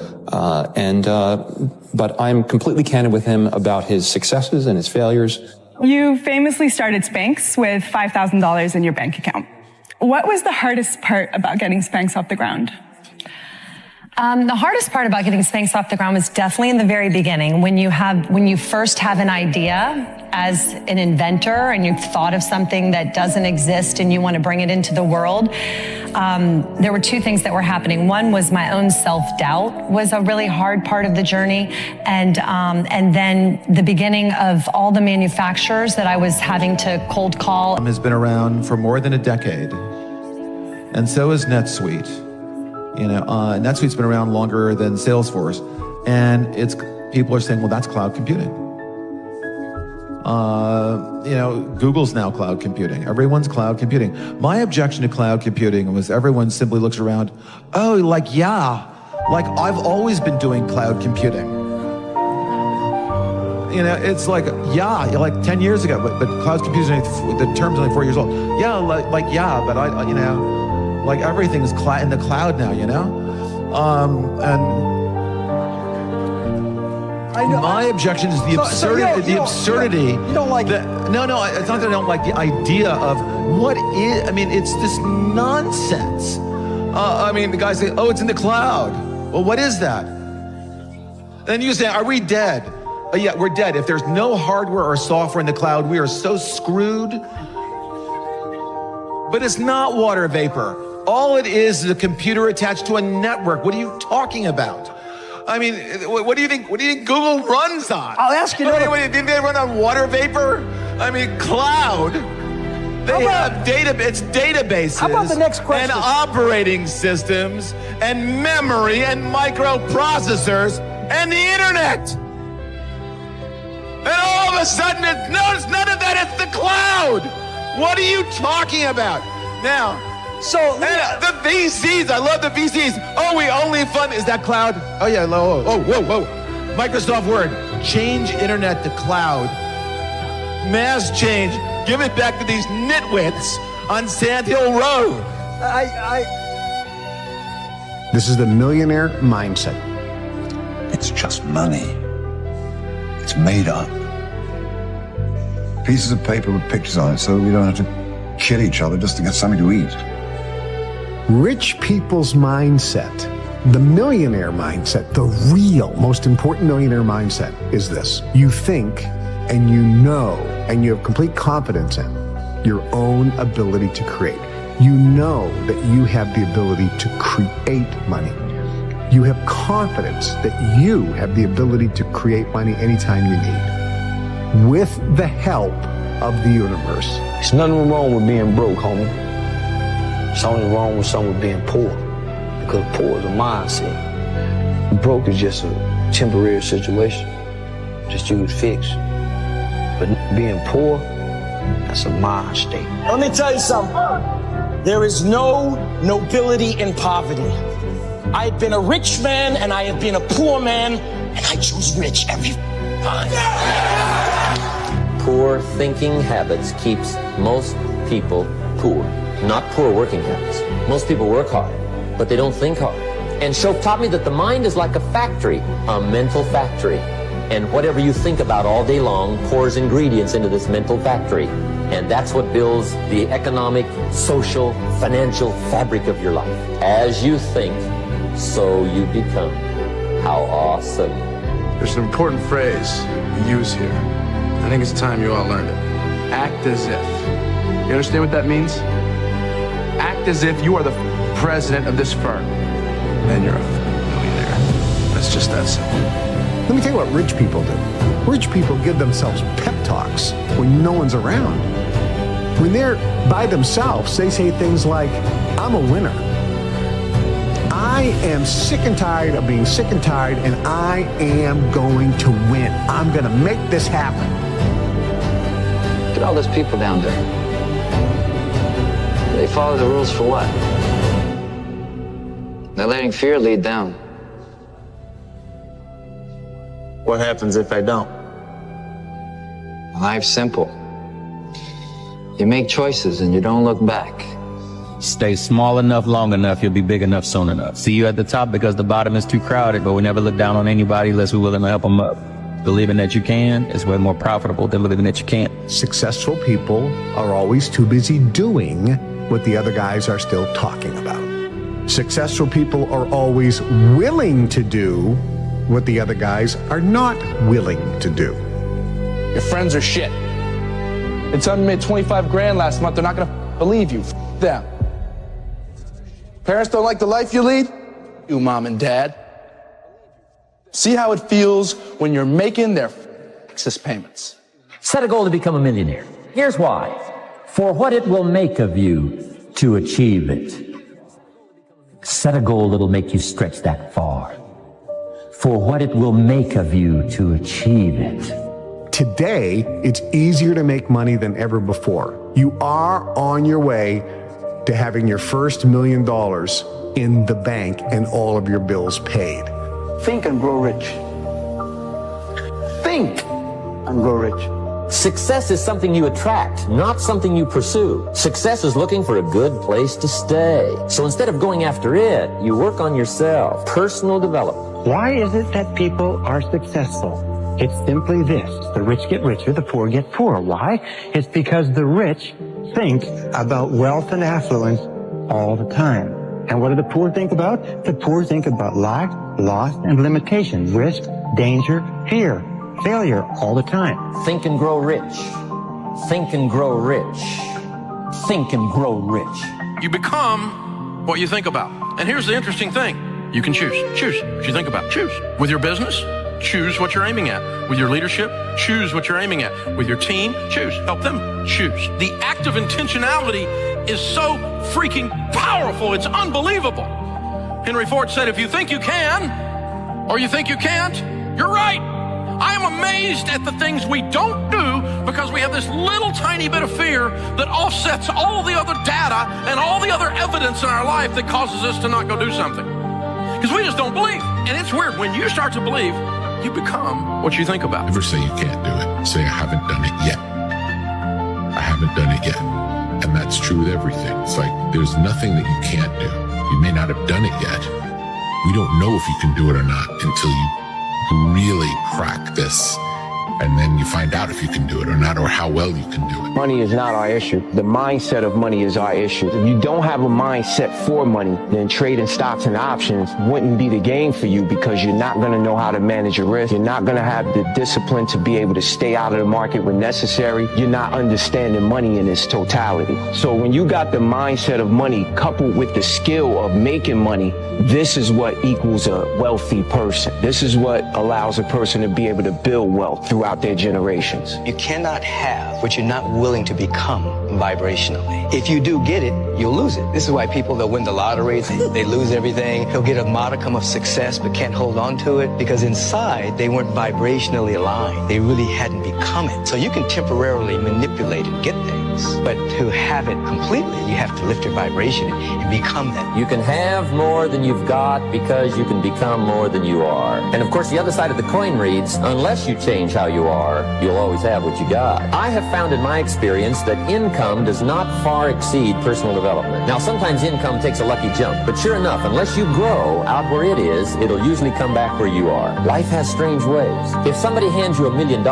but I'm completely candid with him about his successes and his failures. You famously started Spanx with $5,000 in your bank account. What was the hardest part about getting Spanx off the ground? The hardest part about getting Spanx off the ground was definitely in the very beginning, when you first have an idea as an inventor and you've thought of something that doesn't exist and you want to bring it into the world. There were two things that were happening. One was my own self-doubt was a really hard part of the journey, and then the beginning of all the manufacturers that I was having to cold call. Has been around for more than a decade, and so is NetSuite. NetSuite's been around longer than Salesforce, and people are saying, well, that's cloud computing. Google's now cloud computing. Everyone's cloud computing. My objection to cloud computing was everyone simply looks around, like I've always been doing cloud computing. It's like 10 years ago, but cloud computing, the term's only 4 years old. But everything is in the cloud now, My objection is the absurdity. You don't like that? No, it's not that I don't like the idea of it's this nonsense. The guys say, it's in the cloud. Well, what is that? Then you say, are we dead? Yeah, we're dead. If there's no hardware or software in the cloud, we are so screwed. But it's not water vapor. All it is a computer attached to a network. What are you talking about? What do you think Google runs on? I'll ask you. Do you think they run on water vapor? Cloud. They have databases. How about the next question? And operating systems and memory and microprocessors and the internet. And all of a sudden, none of that. It's the cloud. What are you talking about? Now, the VCs, I love the VCs. We only fund, is that cloud? Whoa. Microsoft Word, change internet to cloud. Mass change, give it back to these nitwits on Sand Hill Road. This is the millionaire mindset. It's just money. It's made up. Pieces of paper with pictures on it so we don't have to kill each other just to get something to eat. Rich people's mindset, the millionaire mindset, the real, most important millionaire mindset is this. You think and you know and you have complete confidence in your own ability to create. You know that you have the ability to create money. You have confidence that you have the ability to create money anytime you need. With the help of the universe. There's nothing wrong with being broke, homie. It's only wrong with someone being poor. Because poor is a mindset. Broke is just a temporary situation. Just you would fix. But being poor, that's a mind state. Let me tell you something. There is no nobility in poverty. I've been a rich man and I have been a poor man, and I choose rich every time. Poor thinking habits keeps most people poor. Not poor working habits. Most people work hard, but they don't think hard. And Shope taught me that the mind is like a factory, a mental factory. And whatever you think about all day long pours ingredients into this mental factory. And that's what builds the economic, social, financial fabric of your life. As you think, so you become. How awesome. There's an important phrase you use here. I think it's time you all learned it. Act as if. You understand what that means? Act as if you are the president of this firm. Then you're a millionaire. It's just that simple. Let me tell you what rich people do. Rich people give themselves pep talks when no one's around. When they're by themselves, they say things like, I'm a winner. I am sick and tired of being sick and tired, and I am going to win. I'm going to make this happen. Look at all those people down there. They follow the rules for what? They're letting fear lead them. What happens if I don't? Life's simple. You make choices and you don't look back. Stay small enough, long enough, you'll be big enough soon enough. See you at the top because the bottom is too crowded, but we never look down on anybody unless we're willing to help them up. Believing that you can is way more profitable than believing that you can't. Successful people are always too busy doing what the other guys are still talking about. Successful people are always willing to do what the other guys are not willing to do. Your friends are shit. They tell me you made 25 grand last month. They're not gonna believe you. F them. Parents don't like the life you lead? You, mom and dad. See how it feels when you're making their excess payments. Set a goal to become a millionaire. Here's why. For what it will make of you to achieve it. Set a goal that'll make you stretch that far. For what it will make of you to achieve it. Today, it's easier to make money than ever before. You are on your way to having your first $1 million in the bank and all of your bills paid. Think and grow rich. Think and grow rich. Success is something you attract, not something you pursue. Success is looking for a good place to stay. So instead of going after it, you work on yourself. Personal development. Why is it that people are successful? It's simply this. The rich get richer, the poor get poorer. Why? It's because the rich think about wealth and affluence all the time. And what do the poor think about? The poor think about lack, loss, and limitation, risk, danger, fear, failure all the time. Think and grow rich. Think and grow rich. Think and grow rich. You become what you think about. And here's the interesting thing. You can choose. Choose what you think about. Choose. With your business, choose what you're aiming at. With your leadership, choose what you're aiming at. With your team, choose. Help them choose. The act of intentionality is so freaking powerful. It's unbelievable. Henry Ford said, if you think you can, or you think you can't, you're right. I am amazed at the things we don't do because we have this little tiny bit of fear that offsets all the other data and all the other evidence in our life that causes us to not go do something. Because we just don't believe. And it's weird. When you start to believe, you become what you think about. Never say you can't do it. Say, I haven't done it yet. I haven't done it yet. And that's true with everything. It's like, there's nothing that you can't do. You may not have done it yet. We don't know if you can do it or not until you really practice. And then you find out if you can do it or not, or how well you can do it. Money is not our issue. The mindset of money is our issue. If you don't have a mindset for money, then trading stocks and options wouldn't be the game for you because you're not going to know how to manage your risk. You're not going to have the discipline to be able to stay out of the market when necessary. You're not understanding money in its totality. So when you got the mindset of money coupled with the skill of making money, this is what equals a wealthy person. This is what allows a person to be able to build wealth throughout their generations. You cannot have what you're not willing to become vibrationally. If you do get it, you'll lose it. This is why people that win the lottery, they lose everything. They'll get a modicum of success but can't hold on to it because inside they weren't vibrationally aligned. They really hadn't become it. So you can temporarily manipulate and get things, but to have it completely, you have to lift your vibration and become that. You can have more than you've got because you can become more than you are. And of course, the other side of the coin reads, unless you change how you are, you'll always have what you got. I have found in my experience that income does not far exceed personal development. Now, sometimes income takes a lucky jump, but sure enough, unless you grow out where it is, it'll usually come back where you are. Life has strange ways. If somebody hands you $1 million,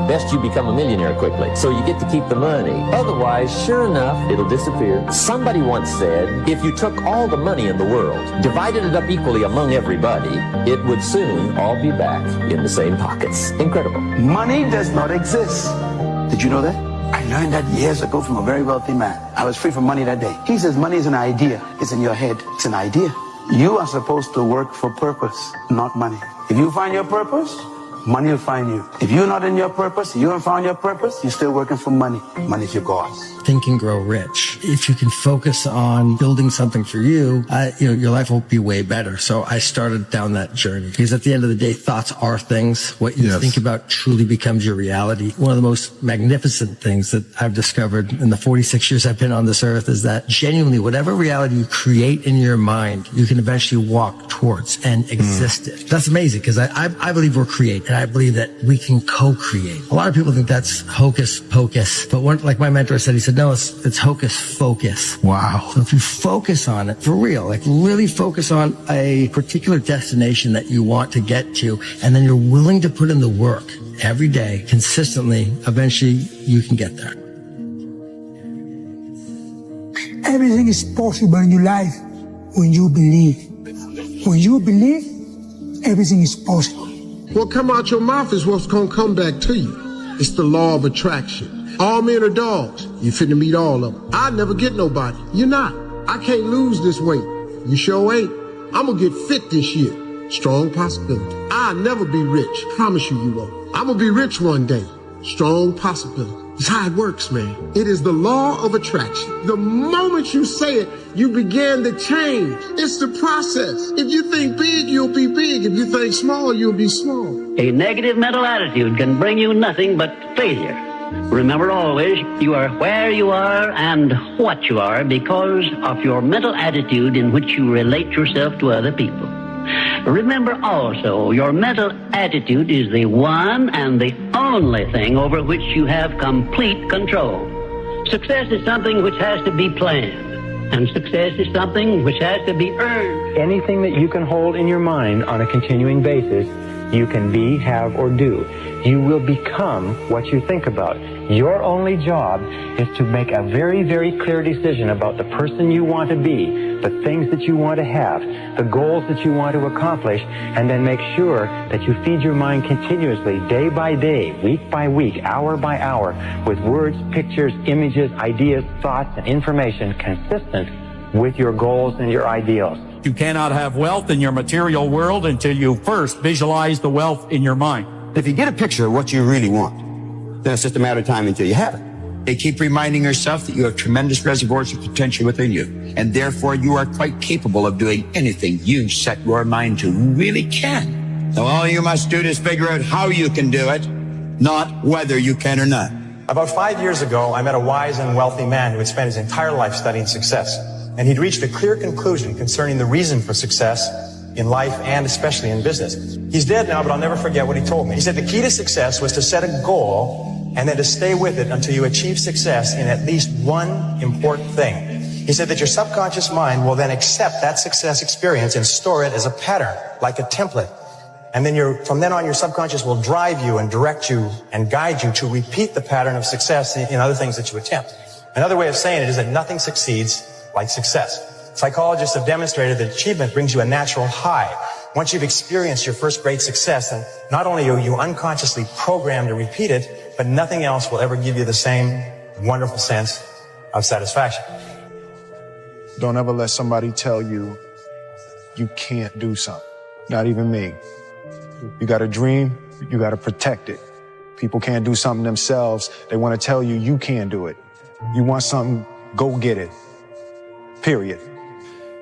best you become a millionaire quickly, so you get to keep the money. Otherwise, sure enough, it'll disappear. Somebody once said, if you took all the money in the world, divided it up equally among everybody, it would soon all be back in the same pockets. Incredible. Money does not exist. Did you know that? I learned that years ago from a very wealthy man. I was free from money that day. He says money is an idea. It's in your head. It's an idea. You are supposed to work for purpose, not money. If you find your purpose, money will find you. If you're not in your purpose, you haven't found your purpose, you're still working for money. Money's your boss. Think and grow rich. If you can focus on building something for you, your life will be way better. So I started down that journey because at the end of the day, thoughts are things. What you think about truly becomes your reality. One of the most magnificent things that I've discovered in the 46 years I've been on this earth is that genuinely whatever reality you create in your mind, you can eventually walk towards and exist it. That's amazing because I believe we're creative and I believe that we can co-create. A lot of people think that's hocus pocus, but like my mentor said, he said, no, it's hocus focus. Wow. So if you focus on it for real, like really focus on a particular destination that you want to get to, and then you're willing to put in the work every day, consistently, eventually you can get there. Everything is possible in your life when you believe. When you believe, everything is possible. What come out your mouth is what's gonna come back to you. It's the law of attraction. All men are dogs. You finna meet all of them. I never get nobody. You're not. I can't lose this weight. You sure ain't. I'm gonna get fit this year. Strong possibility. I'll never be rich. Promise you won't. I'm gonna be rich one day. Strong possibility. It's how it works, man. It is the law of attraction. The moment you say it, you begin to change. It's the process. If you think big, you'll be big. If you think small, you'll be small. A negative mental attitude can bring you nothing but failure. Remember always, you are where you are and what you are because of your mental attitude in which you relate yourself to other people. Remember also, your mental attitude is the one and the only thing over which you have complete control. Success is something which has to be planned, and success is something which has to be earned. Anything that you can hold in your mind on a continuing basis, you can be, have, or do. You will become what you think about. Your only job is to make a very, very clear decision about the person you want to be, the things that you want to have, the goals that you want to accomplish, and then make sure that you feed your mind continuously, day by day, week by week, hour by hour, with words, pictures, images, ideas, thoughts, and information consistent with your goals and your ideals. You cannot have wealth in your material world until you first visualize the wealth in your mind. If you get a picture of what you really want, then it's just a matter of time until you have it. They keep reminding yourself that you have tremendous reservoirs of potential within you, and therefore you are quite capable of doing anything you set your mind to. You really can. So all you must do is figure out how you can do it, not whether you can or not. About 5 years ago, I met a wise and wealthy man who had spent his entire life studying success. And he'd reached a clear conclusion concerning the reason for success in life and especially in business. He's dead now, but I'll never forget what he told me. He said the key to success was to set a goal and then to stay with it until you achieve success in at least one important thing. He said that your subconscious mind will then accept that success experience and store it as a pattern, like a template. And then from then on, your subconscious will drive you and direct you and guide you to repeat the pattern of success in other things that you attempt. Another way of saying it is that nothing succeeds like success. Psychologists have demonstrated that achievement brings you a natural high. Once you've experienced your first great success, then not only are you unconsciously programmed to repeat it, but nothing else will ever give you the same wonderful sense of satisfaction. Don't ever let somebody tell you you can't do something. Not even me. You got a dream, you got to protect it. People can't do something themselves. They want to tell you you can't do it. You want something, go get it. Period.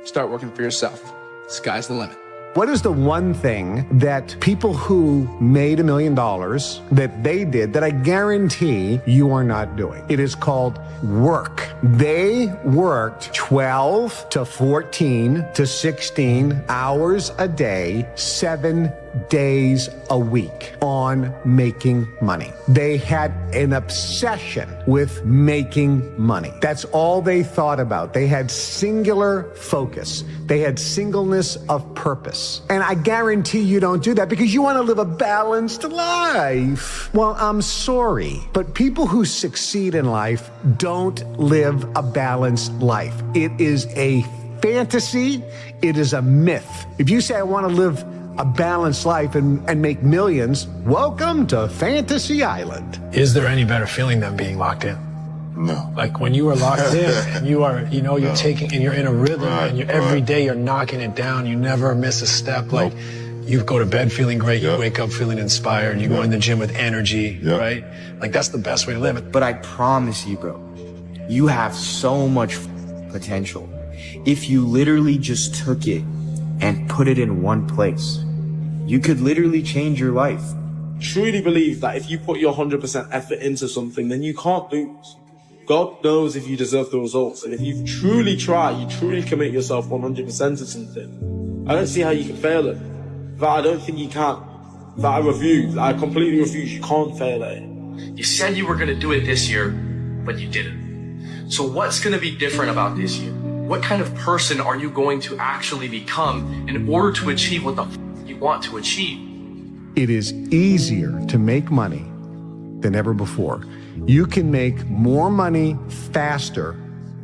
Start working for yourself. Sky's the limit. What is the one thing that people who made $1 million that they did that I guarantee you are not doing? It is called work. They worked 12 to 14 to 16 hours a day, 7 days a week on making money. They had an obsession with making money. That's all they thought about. They had singular focus. They had singleness of purpose. And I guarantee you don't do that because you want to live a balanced life. Well, I'm sorry, but people who succeed in life don't live a balanced life. It is a fantasy. It is a myth. If you say, I want to live a balanced life and make millions, welcome to Fantasy Island. Is there any better feeling than being locked in? No. Like when you are locked in and you are, you know, you're taking and you're in a rhythm and you're every day you're knocking it down. You never miss a step. Like you go to bed feeling great. You wake up feeling inspired. You go in the gym with energy, right? Like that's the best way to live it. But I promise you, bro, you have so much potential. If you literally just took it and put it in one place, you could literally change your life. Truly believe that if you put your 100% effort into something, then you can't lose. God knows if you deserve the results. And if you truly try, you truly commit yourself 100% to something, I don't see how you can fail it. That I don't think you can. That I completely refuse. You can't fail at it. You said you were going to do it this year, but you didn't. So what's going to be different about this year? What kind of person are you going to actually become in order to achieve what the you want to achieve? It is easier to make money than ever before. You can make more money faster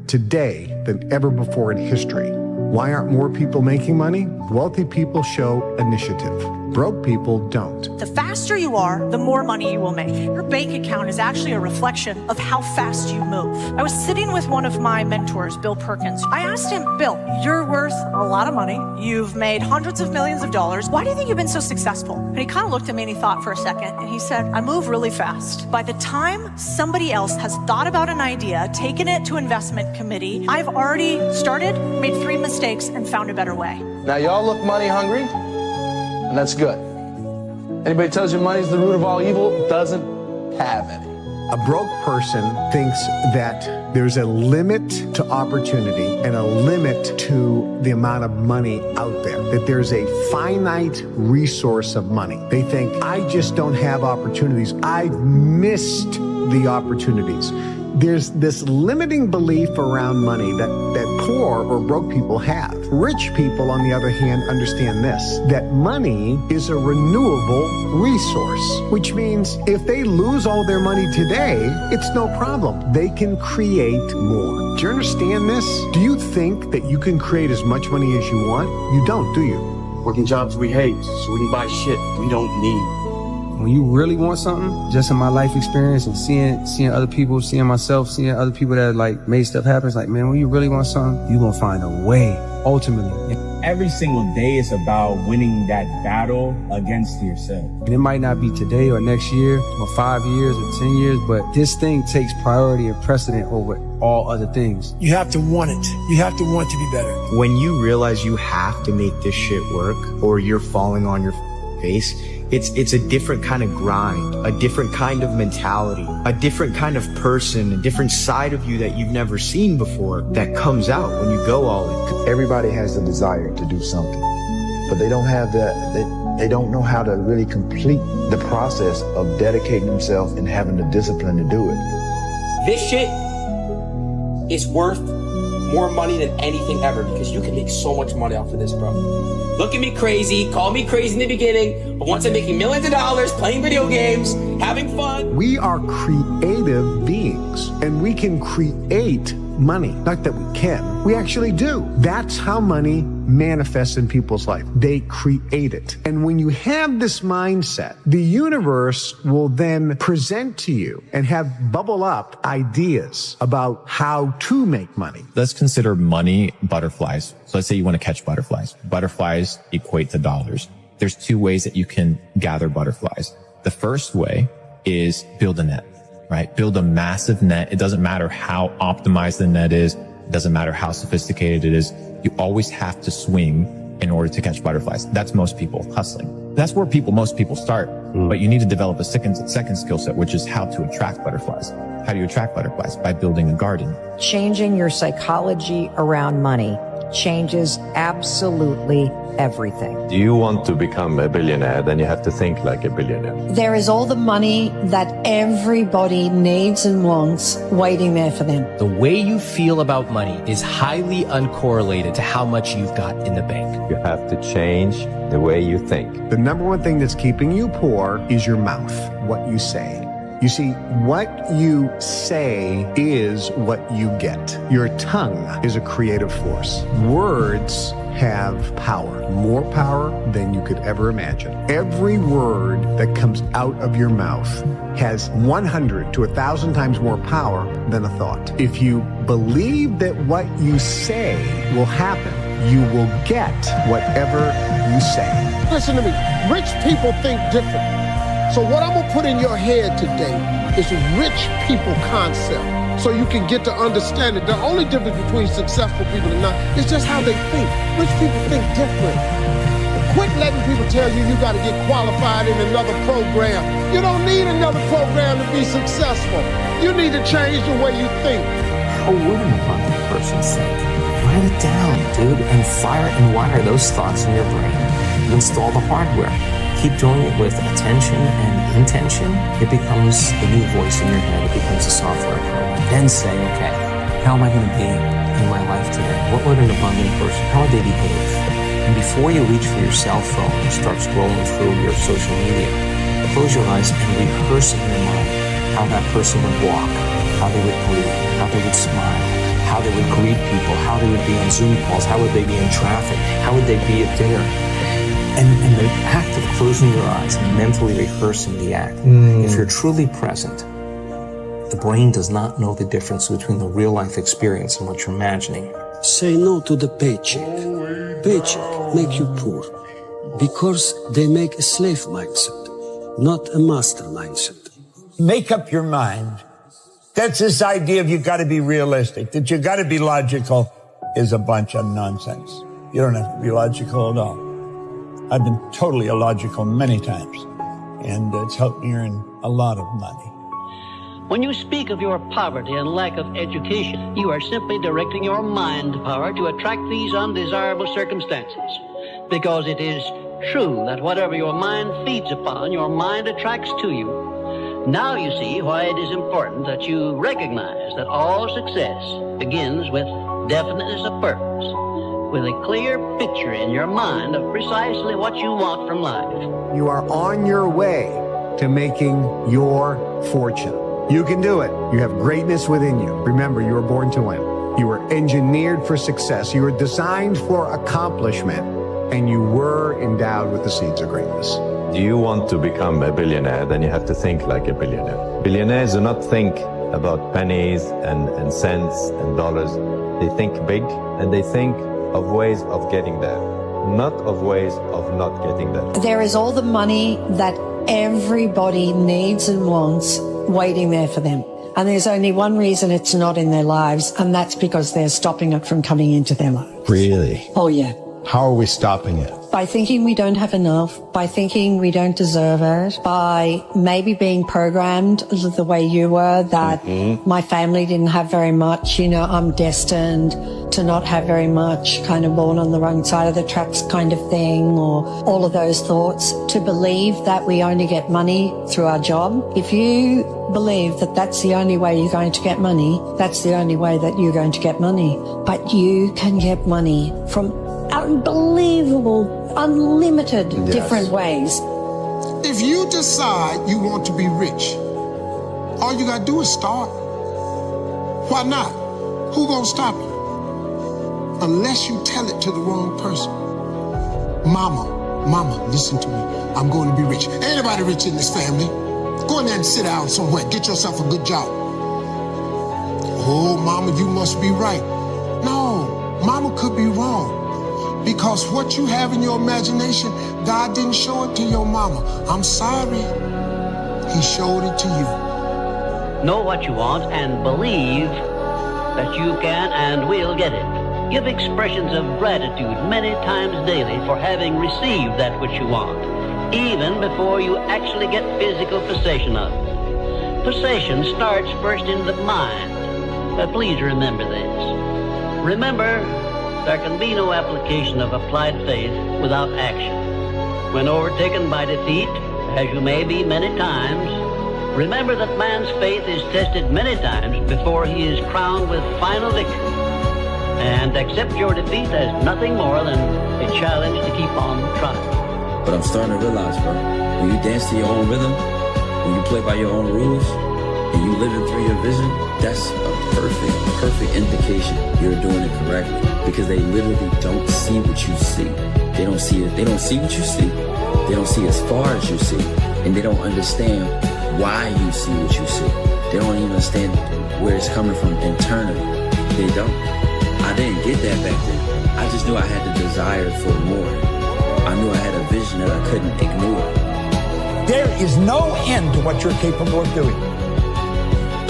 today than ever before in history. Why aren't more people making money? Wealthy people show initiative. Broke people don't. The faster you are, the more money you will make. Your bank account is actually a reflection of how fast you move. I was sitting with one of my mentors, Bill Perkins. I asked him, Bill, you're worth a lot of money. You've made hundreds of millions of dollars. Why do you think you've been so successful? And he kind of looked at me and he thought for a second. And he said, I move really fast. By the time somebody else has thought about an idea, taken it to investment committee, I've already started, made 3 mistakes, and found a better way. Now, y'all look money hungry, and that's good. Anybody tells you money's the root of all evil doesn't have any. A broke person thinks that there's a limit to opportunity and a limit to the amount of money out there, that there's a finite resource of money. They think, I just don't have opportunities. I've missed the opportunities. There's this limiting belief around money that poor or broke people have. Rich people, on the other hand, understand this, that money is a renewable resource, which means if they lose all their money today, it's no problem. They can create more. Do you understand this? Do you think that you can create as much money as you want? You don't, do you? Working jobs we hate, so we can buy shit we don't need. When you really want something, just in my life experience and seeing other people, seeing myself, seeing other people that like made stuff happen, it's like, man, when you really want something, you're gonna find a way, ultimately. Every single day is about winning that battle against yourself. And it might not be today or next year or 5 years or 10 years, but this thing takes priority and precedent over all other things. You have to want it. You have to want to be better. When you realize you have to make this shit work or you're falling on your face, it's a different kind of grind, a different kind of mentality, a different kind of person, a different side of you that you've never seen before that comes out when you go all in. Everybody has the desire to do something, but they don't have they don't know how to really complete the process of dedicating themselves and having the discipline to do it. This shit is worth more money than anything ever because you can make so much money off of this, bro. Look at me crazy, call me crazy in the beginning, but once I'm making millions of dollars, playing video games, having fun. We are creative beings, and we can create money. Not that we can, we actually do. That's how money manifests in people's life. They create it. And when you have this mindset, the universe will then present to you and have bubble up ideas about how to make money. Let's consider money butterflies. So let's say you want to catch butterflies. Butterflies equate to dollars. There's 2 ways that you can gather butterflies. The first way is build a net, right? Build a massive net. It doesn't matter how optimized the net is. It doesn't matter how sophisticated it is. You always have to swing in order to catch butterflies. That's most people hustling. That's where most people start. But you need to develop a second skill set, which is how to attract butterflies. How do you attract butterflies? By building a garden. Changing your psychology around money changes absolutely everything. Do you want to become a billionaire? Then you have to think like a billionaire. There is all the money that everybody needs and wants waiting there for them. The way you feel about money is highly uncorrelated to how much you've got in the bank. You have to change the way you think. The number one thing that's keeping you poor is your mouth, what you say. You see, what you say is what you get. Your tongue is a creative force. Words have power, more power than you could ever imagine. Every word that comes out of your mouth has 100 to 1,000 times more power than a thought. If you believe that what you say will happen, you will get whatever you say. Listen to me. Rich people think different. So what I'm going to put in your head today is a rich people concept so you can get to understand it. The only difference between successful people and not is just how they think. Rich people think different. Quit letting people tell you you got to get qualified in another program. You don't need another program to be successful. You need to change the way you think. How would an abundant person think? Write it down, dude, and fire and wire those thoughts in your brain. Install the hardware. Keep doing it with attention and intention. It becomes a new voice in your head. It becomes a software program. Then say, okay, how am I going to be in my life today? What would an abundant person, how would they behave? And before you reach for your cell phone and start scrolling through your social media, close your eyes and rehearse in your mind how that person would walk, how they would breathe, how they would smile, how they would greet people, how they would be on Zoom calls, how would they be in traffic, how would they be at dinner. And the act of closing your eyes and mentally rehearsing the act, if you're truly present, the brain does not know the difference between the real life experience and what you're imagining. Say no to the paycheck. Paycheck make you poor because they make a slave mindset, not a master mindset. Make up your mind. That's this idea of you got to be realistic, that you got to be logical is a bunch of nonsense. You don't have to be logical at all. I've been totally illogical many times, and it's helped me earn a lot of money. When you speak of your poverty and lack of education, you are simply directing your mind power to attract these undesirable circumstances. Because it is true that whatever your mind feeds upon, your mind attracts to you. Now you see why it is important that you recognize that all success begins with definiteness of purpose, with a clear picture in your mind of precisely what you want from life. You are on your way to making your fortune. You can do it. You have greatness within you. Remember, you were born to win. You were engineered for success. You were designed for accomplishment, and you were endowed with the seeds of greatness. Do you want to become a billionaire? Then you have to think like a billionaire. Billionaires do not think about pennies and cents and dollars. They think big, and they think of ways of getting there, not of ways of not getting there. There is all the money that everybody needs and wants waiting there for them. And there's only one reason it's not in their lives, and that's because they're stopping it from coming into their lives. Really? Oh, yeah. How are we stopping it? By thinking we don't have enough, by thinking we don't deserve it, by maybe being programmed the way you were, that my family didn't have very much, you know, I'm destined to not have very much, kind of born on the wrong side of the tracks kind of thing, or all of those thoughts, to believe that we only get money through our job. If you believe that that's the only way you're going to get money, that's the only way that you're going to get money. But you can get money from unbelievable, unlimited different ways. If you decide you want to be rich, all you gotta do is start. Why not? Who gonna stop you? Unless you tell it to the wrong person. Mama, listen to me. I'm going to be rich. Ain't anybody rich in this family. Go in there and sit down somewhere. Get yourself a good job. Oh, mama, you must be right. No, mama could be wrong. Because what you have in your imagination, God didn't show it to your mama. I'm sorry. He showed it to you. Know what you want and believe that you can and will get it. Give expressions of gratitude many times daily for having received that which you want, even before you actually get physical possession of it. Possession starts first in the mind, but please remember this. Remember, there can be no application of applied faith without action. When overtaken by defeat, as you may be many times, remember that man's faith is tested many times before he is crowned with final victory. And accept your defeat as nothing more than a challenge to keep on trying. But I'm starting to realize, bro, when you dance to your own rhythm, when you play by your own rules, and you live it through your vision, that's a perfect indication you're doing it correctly, because they literally don't see what you see. They don't see it. They don't see what you see. They don't see as far as you see, and they don't understand why you see what you see. They don't even understand where it's coming from internally. They don't. I didn't get that back then. I just knew I had the desire for more. I knew I had a vision that I couldn't ignore. There is no end to what you're capable of doing.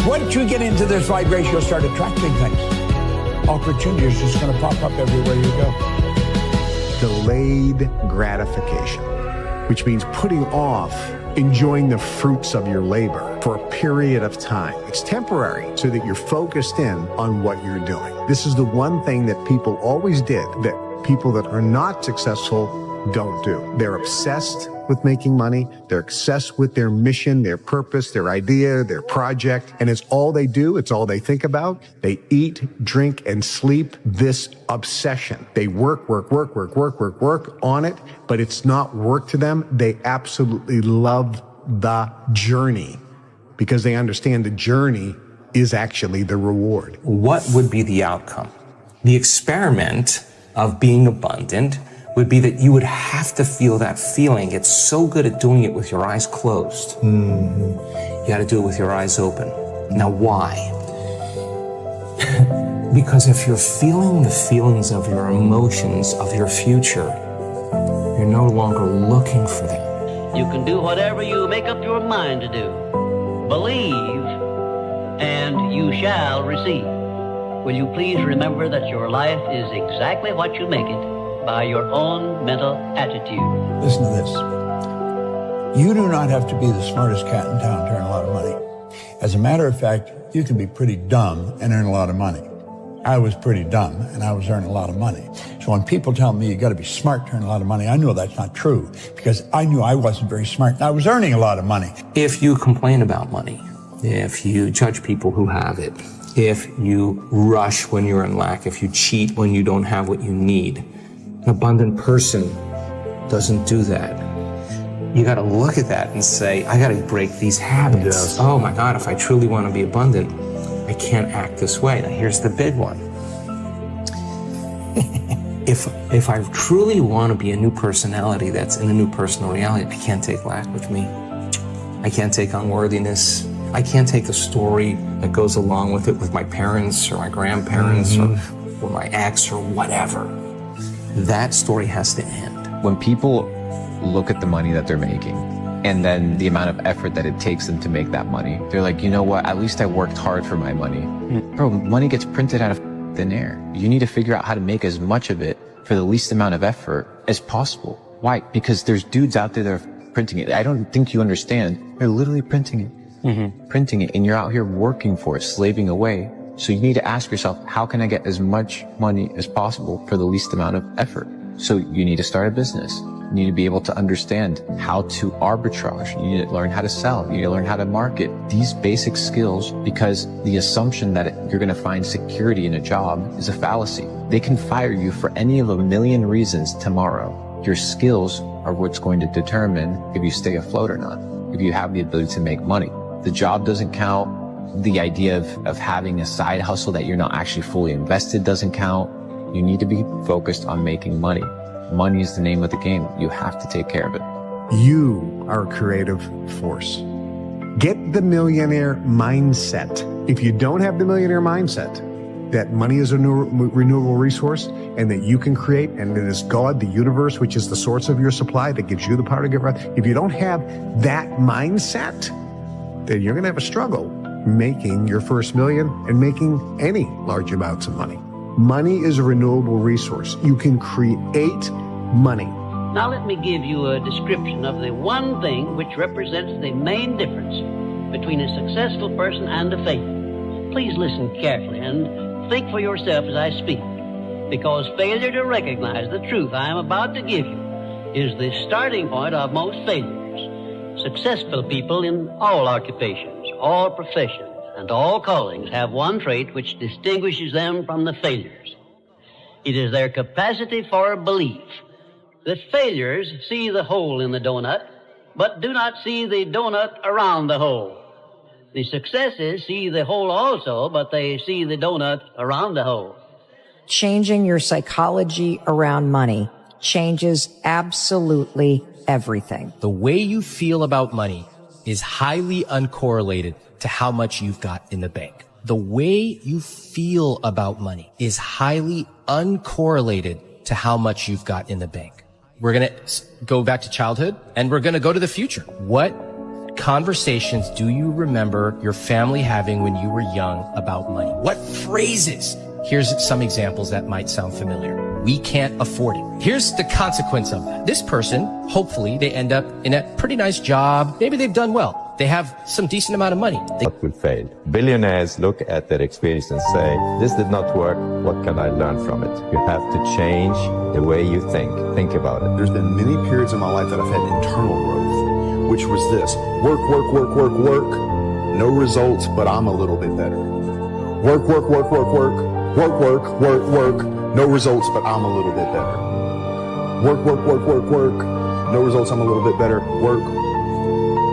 Once you get into this vibration, you'll start attracting things. Opportunity is just going to pop up everywhere you go. Delayed gratification, which means putting off enjoying the fruits of your labor for a period of time. It's temporary so that you're focused in on what you're doing. This is the one thing that people always did that people that are not successful don't do. They're obsessed with making money. They're obsessed with their mission, their purpose, their idea, their project. And it's all they do. It's all they think about. They eat, drink, and sleep this obsession. They work on it, but it's not work to them. They absolutely love the journey because they understand the journey is actually the reward. What would be the outcome? The experiment of being abundant would be that you would have to feel that feeling. Get so good at doing it with your eyes closed. You got to do it with your eyes open. Now, why? Because if you're feeling the feelings of your emotions, of your future, you're no longer looking for them. You can do whatever you make up your mind to do. Believe, and you shall receive. Will you please remember that your life is exactly what you make it by your own mental attitude. Listen to this. You do not have to be the smartest cat in town to earn a lot of money. As a matter of fact, you can be pretty dumb and earn a lot of money. I was pretty dumb and I was earning a lot of money. So when people tell me you got to be smart to earn a lot of money, I know that's not true because I knew I wasn't very smart and I was earning a lot of money. If you complain about money, if you judge people who have it, if you rush when you're in lack, if you cheat when you don't have what you need, an abundant person doesn't do that. You got to look at that and say, I got to break these habits. Yes. Oh my God, if I truly want to be abundant, I can't act this way. Now here's the big one. If I truly want to be a new personality that's in a new personal reality, I can't take lack with me. I can't take unworthiness. I can't take the story that goes along with it with my parents or my grandparents or my ex or whatever. That story has to end. When people look at the money that they're making and then the amount of effort that it takes them to make that money, they're like, you know what, at least I worked hard for my money. Bro, money gets printed out of thin air. You need to figure out how to make as much of it for the least amount of effort as possible. Why? Because there's dudes out there that are printing it. I don't think you understand. They're literally printing it. Printing it, and you're out here working for it, slaving away. So you need to ask yourself, how can I get as much money as possible for the least amount of effort? So you need to start a business. You need to be able to understand how to arbitrage. You need to learn how to sell. You need to learn how to market. These basic skills, because the assumption that you're going to find security in a job is a fallacy. They can fire you for any of a million reasons tomorrow. Your skills are what's going to determine if you stay afloat or not, if you have the ability to make money. The job doesn't count. The idea of having a side hustle that you're not actually fully invested doesn't count. You need to be focused on making money. Money is the name of the game. You have to take care of it. You are a creative force. Get the millionaire mindset. If you don't have the millionaire mindset, that money is a renewable resource and that you can create, and it is God, the universe, which is the source of your supply that gives you the power to get right. If you don't have that mindset, then you're going to have a struggle making your first million and making any large amounts of money. Money is a renewable resource. You can create money. Now let me give you a description of the one thing which represents the main difference between a successful person and a failure. Please listen carefully and think for yourself as I speak, because failure to recognize the truth I am about to give you is the starting point of most failures. Successful people in all occupations, all professions, and all callings have one trait which distinguishes them from the failures. It is their capacity for belief. The failures see the hole in the donut, but do not see the donut around the hole. The successes see the hole also, but they see the donut around the hole. Changing your psychology around money changes absolutely everything. The way you feel about money is highly uncorrelated to how much you've got in the bank. The way you feel about money is highly uncorrelated to how much you've got in the bank. We're going to go back to childhood and we're going to go to the future. What conversations do you remember your family having when you were young about money? What phrases? Here's some examples that might sound familiar. We can't afford it. Here's the consequence of that. This person, hopefully, they end up in a pretty nice job. Maybe they've done well. They have some decent amount of money. What will fail? Billionaires look at their experience and say, this did not work. What can I learn from it? You have to change the way you think. Think about it. There's been many periods in my life that I've had internal growth, which was this: work, work, work, work, work, no results, but I'm a little bit better. Work, work, work, work, work, work, work, work, work, no results, but I'm a little bit better. Work, work, work, work, work, no results, I'm a little bit better. Work,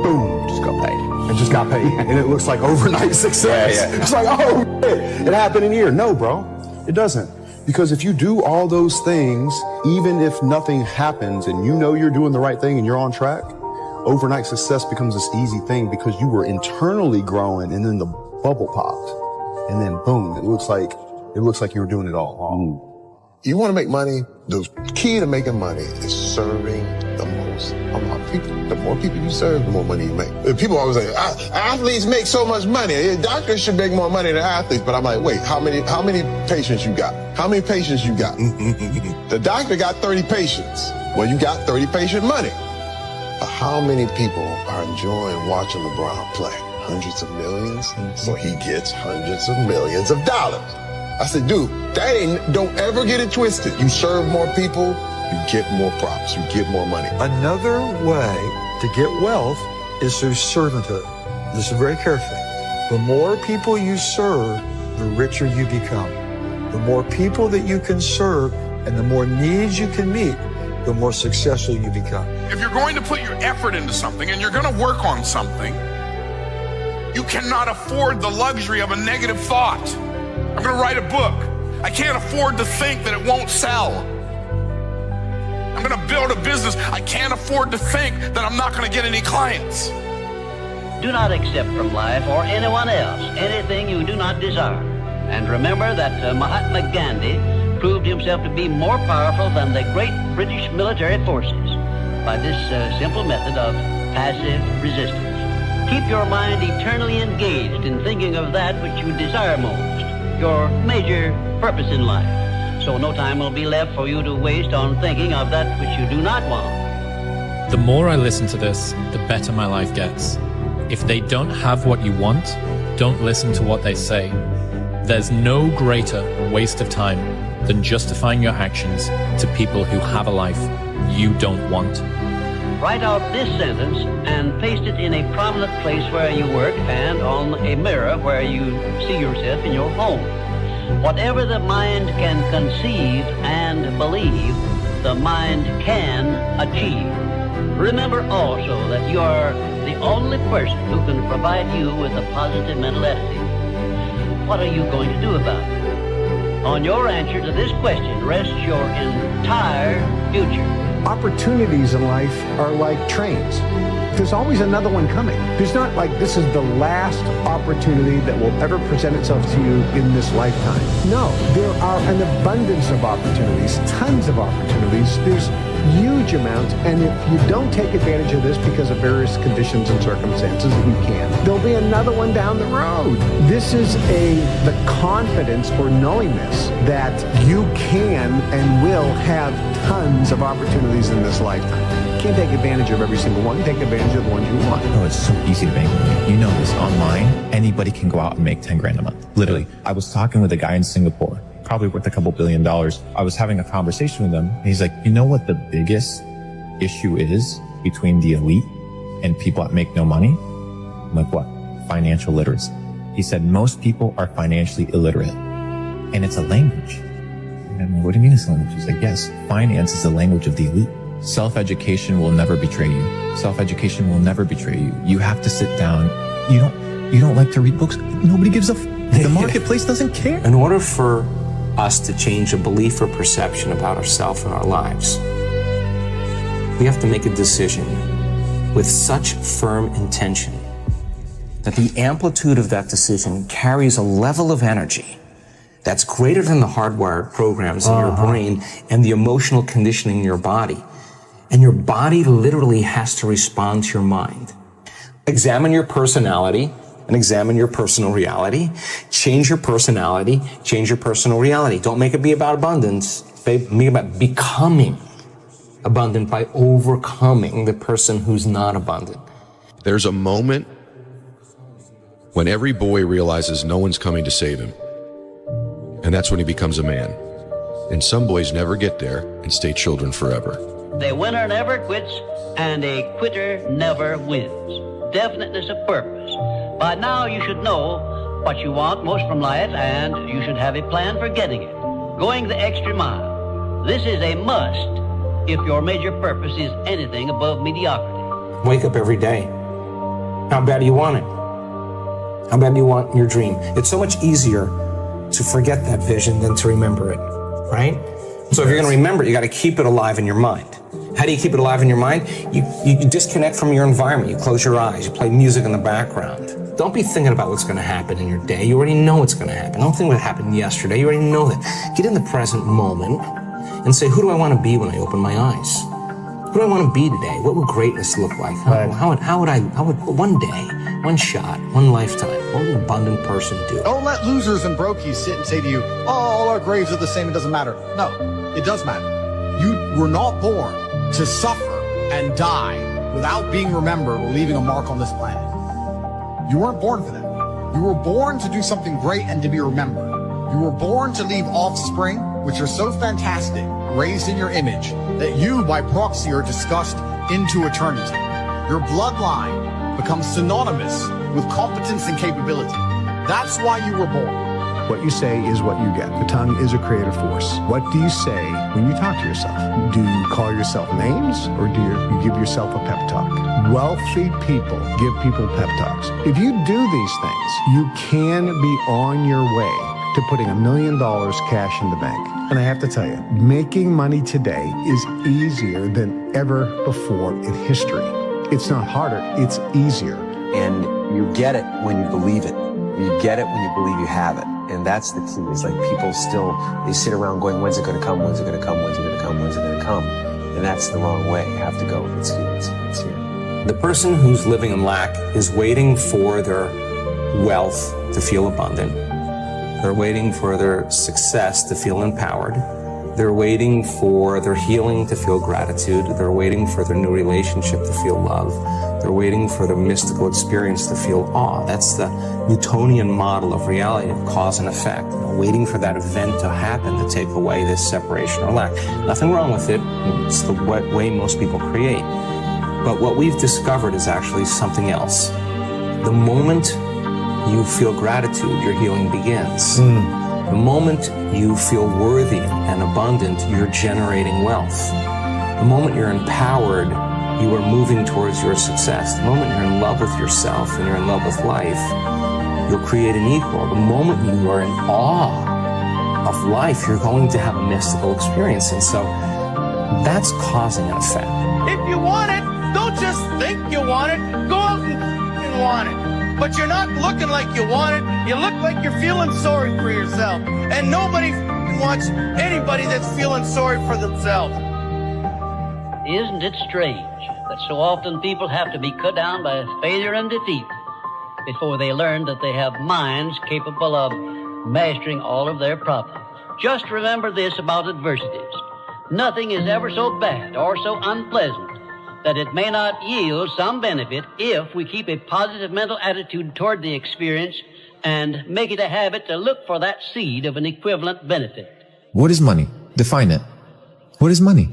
boom, just got paid. And just got paid. And it looks like overnight success. Yeah. It's like, oh, shit, it happened in a year. No, bro, it doesn't. Because if you do all those things, even if nothing happens and you know you're doing the right thing and you're on track, overnight success becomes this easy thing because you were internally growing and then the bubble popped. And then boom, it looks like you were doing it all wrong. You want to make money, the key to making money is serving the most amount of people. The more people you serve, the more money you make. People always say, athletes make so much money. Doctors should make more money than athletes. But I'm like, wait, how many patients you got? How many patients you got? The doctor got 30 patients. Well, you got 30 patient money. But how many people are enjoying watching LeBron play? Hundreds of millions. So he gets hundreds of millions of dollars. I said, dude, don't ever get it twisted. You serve more people, you get more props, you get more money. Another way to get wealth is through servanthood. Listen very carefully. The more people you serve, the richer you become. The more people that you can serve and the more needs you can meet, the more successful you become. If you're going to put your effort into something and you're going to work on something, you cannot afford the luxury of a negative thought. I'm going to write a book. I can't afford to think that it won't sell. I'm going to build a business. I can't afford to think that I'm not going to get any clients. Do not accept from life or anyone else anything you do not desire. And remember that Mahatma Gandhi proved himself to be more powerful than the great British military forces by this simple method of passive resistance. Keep your mind eternally engaged in thinking of that which you desire most, your major purpose in life, so no time will be left for you to waste on thinking of that which you do not want. The more I listen to this, the better my life gets. If they don't have what you want, don't listen to what they say. There's no greater waste of time than justifying your actions to people who have a life you don't want. Write out this sentence and paste it in a prominent place where you work and on a mirror where you see yourself in your home. Whatever the mind can conceive and believe, the mind can achieve. Remember also that you are the only person who can provide you with a positive mental attitude. What are you going to do about it? On your answer to this question rests your entire future. Opportunities in life are like trains. There's always another one coming. There's not like this is the last opportunity that will ever present itself to you in this lifetime. No, there are an abundance of opportunities, tons of opportunities. There's huge amounts, and if you don't take advantage of this because of various conditions and circumstances, we can. There'll be another one down the road. This is the confidence or knowingness that you can and will have tons of opportunities in this lifetime. You can't take advantage of every single one. Take advantage of the ones you want. Oh, it's so easy to make money. You know this. Online, anybody can go out and make 10 grand a month. Literally. I was talking with a guy in Singapore, probably worth a couple $1 billion. I was having a conversation with him, and he's like, you know what the biggest issue is between the elite and people that make no money? I'm like, what? Financial literacy. He said, most people are financially illiterate, and it's a language. And I'm like, what do you mean it's a language? He's like, yes, finance is the language of the elite. Self-education will never betray you. Self-education will never betray you. You have to sit down. You don't like to read books? Nobody gives a the marketplace doesn't care. In order for us to change a belief or perception about ourselves and our lives, we have to make a decision with such firm intention that the amplitude of that decision carries a level of energy that's greater than the hardwired programs in your brain and the emotional conditioning in your body. And your body literally has to respond to your mind. Examine your personality and examine your personal reality. Change your personality, change your personal reality. Don't make it be about abundance. Make it about becoming abundant by overcoming the person who's not abundant. There's a moment when every boy realizes no one's coming to save him. And that's when he becomes a man. And some boys never get there and stay children forever. The winner never quits, and a quitter never wins. Definiteness of purpose. By now you should know what you want most from life, and you should have a plan for getting it. Going the extra mile. This is a must if your major purpose is anything above mediocrity. Wake up every day. How bad do you want it? How bad do you want your dream? It's so much easier to forget that vision than to remember it, right? So if you're going to remember it, you got to keep it alive in your mind. How do you keep it alive in your mind? You disconnect from your environment. You close your eyes. You play music in the background. Don't be thinking about what's going to happen in your day. You already know what's going to happen. Don't think what happened yesterday. You already know that. Get in the present moment and say, who do I want to be when I open my eyes? Who do I want to be today? What would greatness look like? How would one day, one shot, one lifetime, what would an abundant person do? Don't let losers and brokies sit and say to you, oh, all our graves are the same, it doesn't matter. No, it does matter. You were not born to suffer and die without being remembered or leaving a mark on this planet. You weren't born for that. You were born to do something great and to be remembered. You were born to leave offspring, which are so fantastic, raised in your image, that you, by proxy, are discussed into eternity. Your bloodline becomes synonymous with competence and capability. That's why you were born. What you say is what you get. The tongue is a creative force. What do you say when you talk to yourself? Do you call yourself names, or do you give yourself a pep talk? Wealthy people give people pep talks. If you do these things, you can be on your way to putting $1 million cash in the bank. And I have to tell you, making money today is easier than ever before in history. It's not harder, it's easier. And you get it when you believe it. You get it when you believe you have it. And that's the key. It's like people still, they sit around going, when's it going to come? When's it going to come? When's it going to come? When's it going to come? And that's the wrong way. You have to go. It's here. It's here. The person who's living in lack is waiting for their wealth to feel abundant. They're waiting for their success to feel empowered. They're waiting for their healing to feel gratitude. They're waiting for their new relationship to feel love. They're waiting for their mystical experience to feel awe. That's the Newtonian model of reality, of cause and effect. Waiting for that event to happen to take away this separation or lack. Nothing wrong with it. It's the way most people create. But what we've discovered is actually something else. The moment you feel gratitude, your healing begins. The moment you feel worthy and abundant, you're generating wealth. The moment you're empowered, you are moving towards your success. The moment you're in love with yourself and you're in love with life, you'll create an equal. The moment you are in awe of life, you're going to have a mystical experience. And so that's causing an effect. If you want it, don't just think you want it. Go out and want it. But you're not looking like you want it. You look like you're feeling sorry for yourself. And nobody wants anybody that's feeling sorry for themselves. Isn't it strange that so often people have to be cut down by failure and defeat before they learn that they have minds capable of mastering all of their problems? Just remember this about adversities. Nothing is ever so bad or so unpleasant that it may not yield some benefit if we keep a positive mental attitude toward the experience and make it a habit to look for that seed of an equivalent benefit. What is money? Define it. What is money?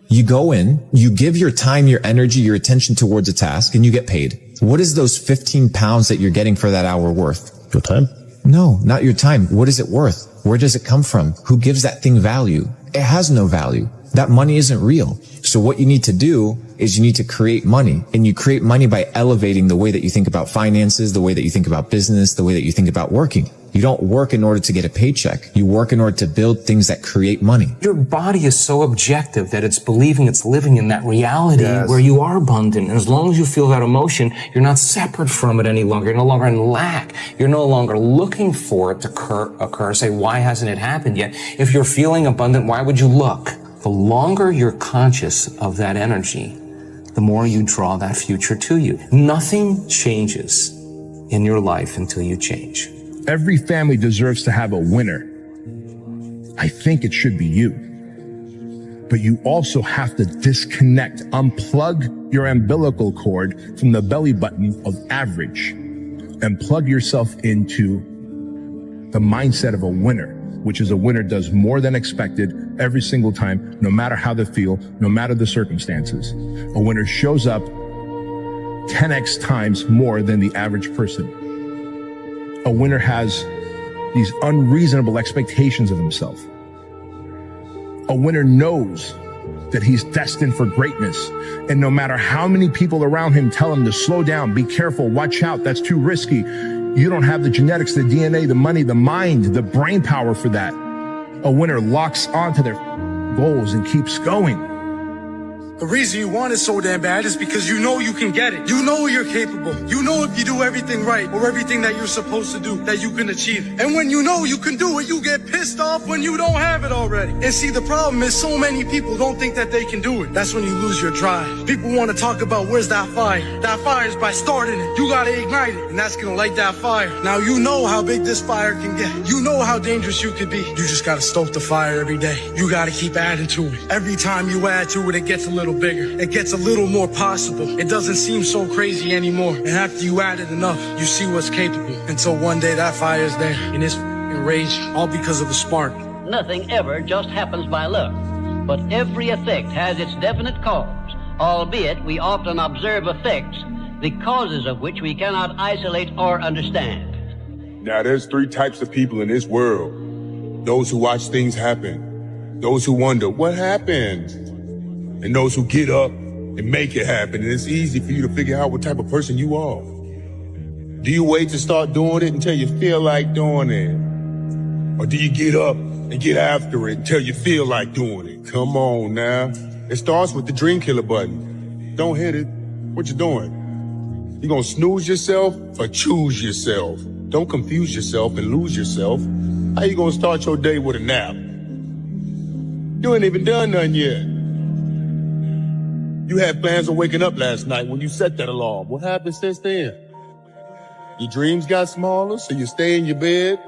You go in, you give your time, your energy, your attention towards a task, and you get paid. What is those 15 pounds that you're getting for that hour worth? Your time? No, not your time. What is it worth? Where does it come from? Who gives that thing value? It has no value. That money isn't real. So what you need to do is you need to create money, and you create money by elevating the way that you think about finances, the way that you think about business, the way that you think about working. You don't work in order to get a paycheck. You work in order to build things that create money. Your body is so objective that it's believing it's living in that reality where you are abundant. And as long as you feel that emotion, you're not separate from it any longer. You're no longer in lack. You're no longer looking for it to occur. Say, why hasn't it happened yet? If you're feeling abundant, why would you look? The longer you're conscious of that energy, the more you draw that future to you. Nothing changes in your life until you change. Every family deserves to have a winner. I think it should be you. But you also have to disconnect, unplug your umbilical cord from the belly button of average and plug yourself into the mindset of a winner, which is a winner does more than expected every single time, no matter how they feel, no matter the circumstances. A winner shows up 10x times more than the average person. A winner has these unreasonable expectations of himself. A winner knows that he's destined for greatness. And no matter how many people around him tell him to slow down, be careful, watch out, that's too risky, you don't have the genetics, the DNA, the money, the mind, the brain power for that. A winner locks onto their goals and keeps going. The reason you want it so damn bad is because you know you can get it. You know you're capable. You know if you do everything right or everything that you're supposed to do, that you can achieve it. And when you know you can do it, you get pissed off when you don't have it already. And see, the problem is so many people don't think that they can do it. That's when you lose your drive. People want to talk about where's that fire. That fire is by starting it. You got to ignite it, and that's going to light that fire. Now you know how big this fire can get. You know how dangerous you could be. You just got to stoke the fire every day. You got to keep adding to it. Every time you add to it, it gets a little bigger. It gets a little more possible. It doesn't seem so crazy anymore. And after you add it enough, you see what's capable. Until one day that fire is there and it's rage, all because of a spark. Nothing ever just happens by luck, but every effect has its definite cause, albeit we often observe effects, the causes of which we cannot isolate or understand. Now there's three types of people in this world. Those who watch things happen, those who wonder what happened, and those who get up and make it happen. And it's easy for you to figure out what type of person you are. Do you wait to start doing it until you feel like doing it? Or do you get up and get after it until you feel like doing it? Come on now. It starts with the dream killer button. Don't hit it. What you doing? You gonna snooze yourself or choose yourself? Don't confuse yourself and lose yourself. How you gonna start your day with a nap? You ain't even done nothing yet. You had plans on waking up last night when you set that alarm. What happened since then? Your dreams got smaller, so you stay in your bed.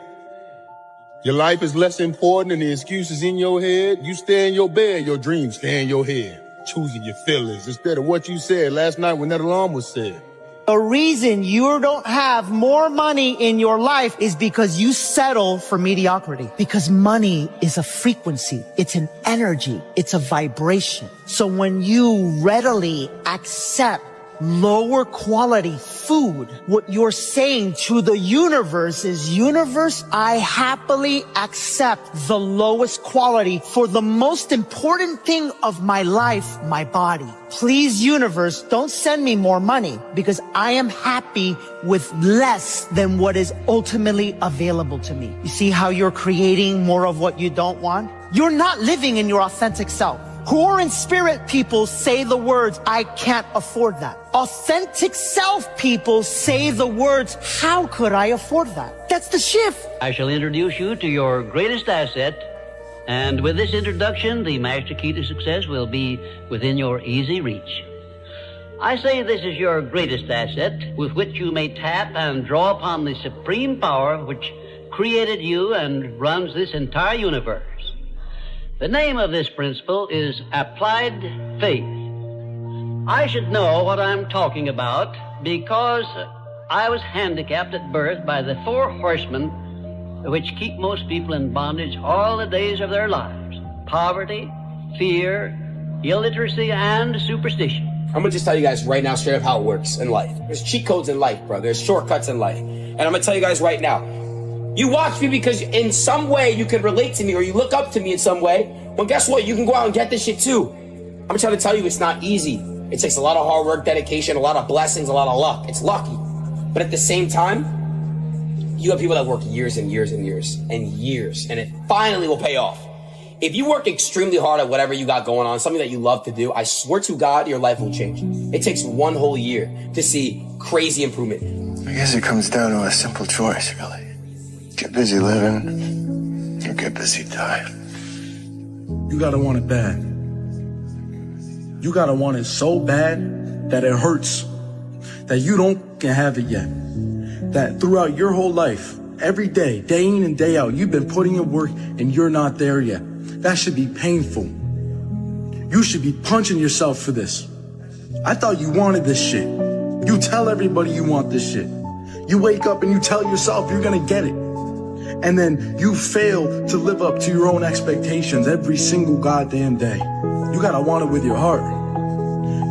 Your life is less important than the excuses in your head. You stay in your bed, your dreams stay in your head. Choosing your feelings instead of what you said last night when that alarm was set. The reason you don't have more money in your life is because you settle for mediocrity. Because money is a frequency. It's an energy. It's a vibration. So when you readily accept lower quality food, what you're saying to the universe is, universe, I happily accept the lowest quality for the most important thing of my life, my body. Please, universe, don't send me more money because I am happy with less than what is ultimately available to me. You see how you're creating more of what you don't want? You're not living in your authentic self. Poor in spirit people say the words, I can't afford that. Authentic self people say the words, how could I afford that? That's the shift. I shall introduce you to your greatest asset, and with this introduction, the master key to success will be within your easy reach. I say this is your greatest asset with which you may tap and draw upon the supreme power which created you and runs this entire universe. The name of this principle is applied faith. I should know what I'm talking about because I was handicapped at birth by the four horsemen which keep most people in bondage all the days of their lives: poverty, fear, illiteracy, and superstition. I'm gonna just tell you guys right now straight up how it works in life. There's cheat codes in life, bro. There's shortcuts in life. And I'm gonna tell you guys right now, you watch me because in some way you can relate to me or you look up to me in some way. Well, guess what? You can go out and get this shit too. I'm trying to tell you it's not easy. It takes a lot of hard work, dedication, a lot of blessings, a lot of luck. It's lucky. But at the same time, you have people that work years and years and years and years, and it finally will pay off. If you work extremely hard at whatever you got going on, something that you love to do, I swear to God, your life will change. It takes one whole year to see crazy improvement. I guess it comes down to a simple choice, really. Get busy living or get busy dying. You gotta want it bad. You gotta want it so bad that it hurts. That you don't can have it yet. That throughout your whole life, every day, day in and day out, you've been putting in work and you're not there yet. That should be painful. You should be punching yourself for this. I thought you wanted this shit. You tell everybody you want this shit. You wake up and you tell yourself you're gonna get it. And then you fail to live up to your own expectations every single goddamn day. You gotta want it with your heart.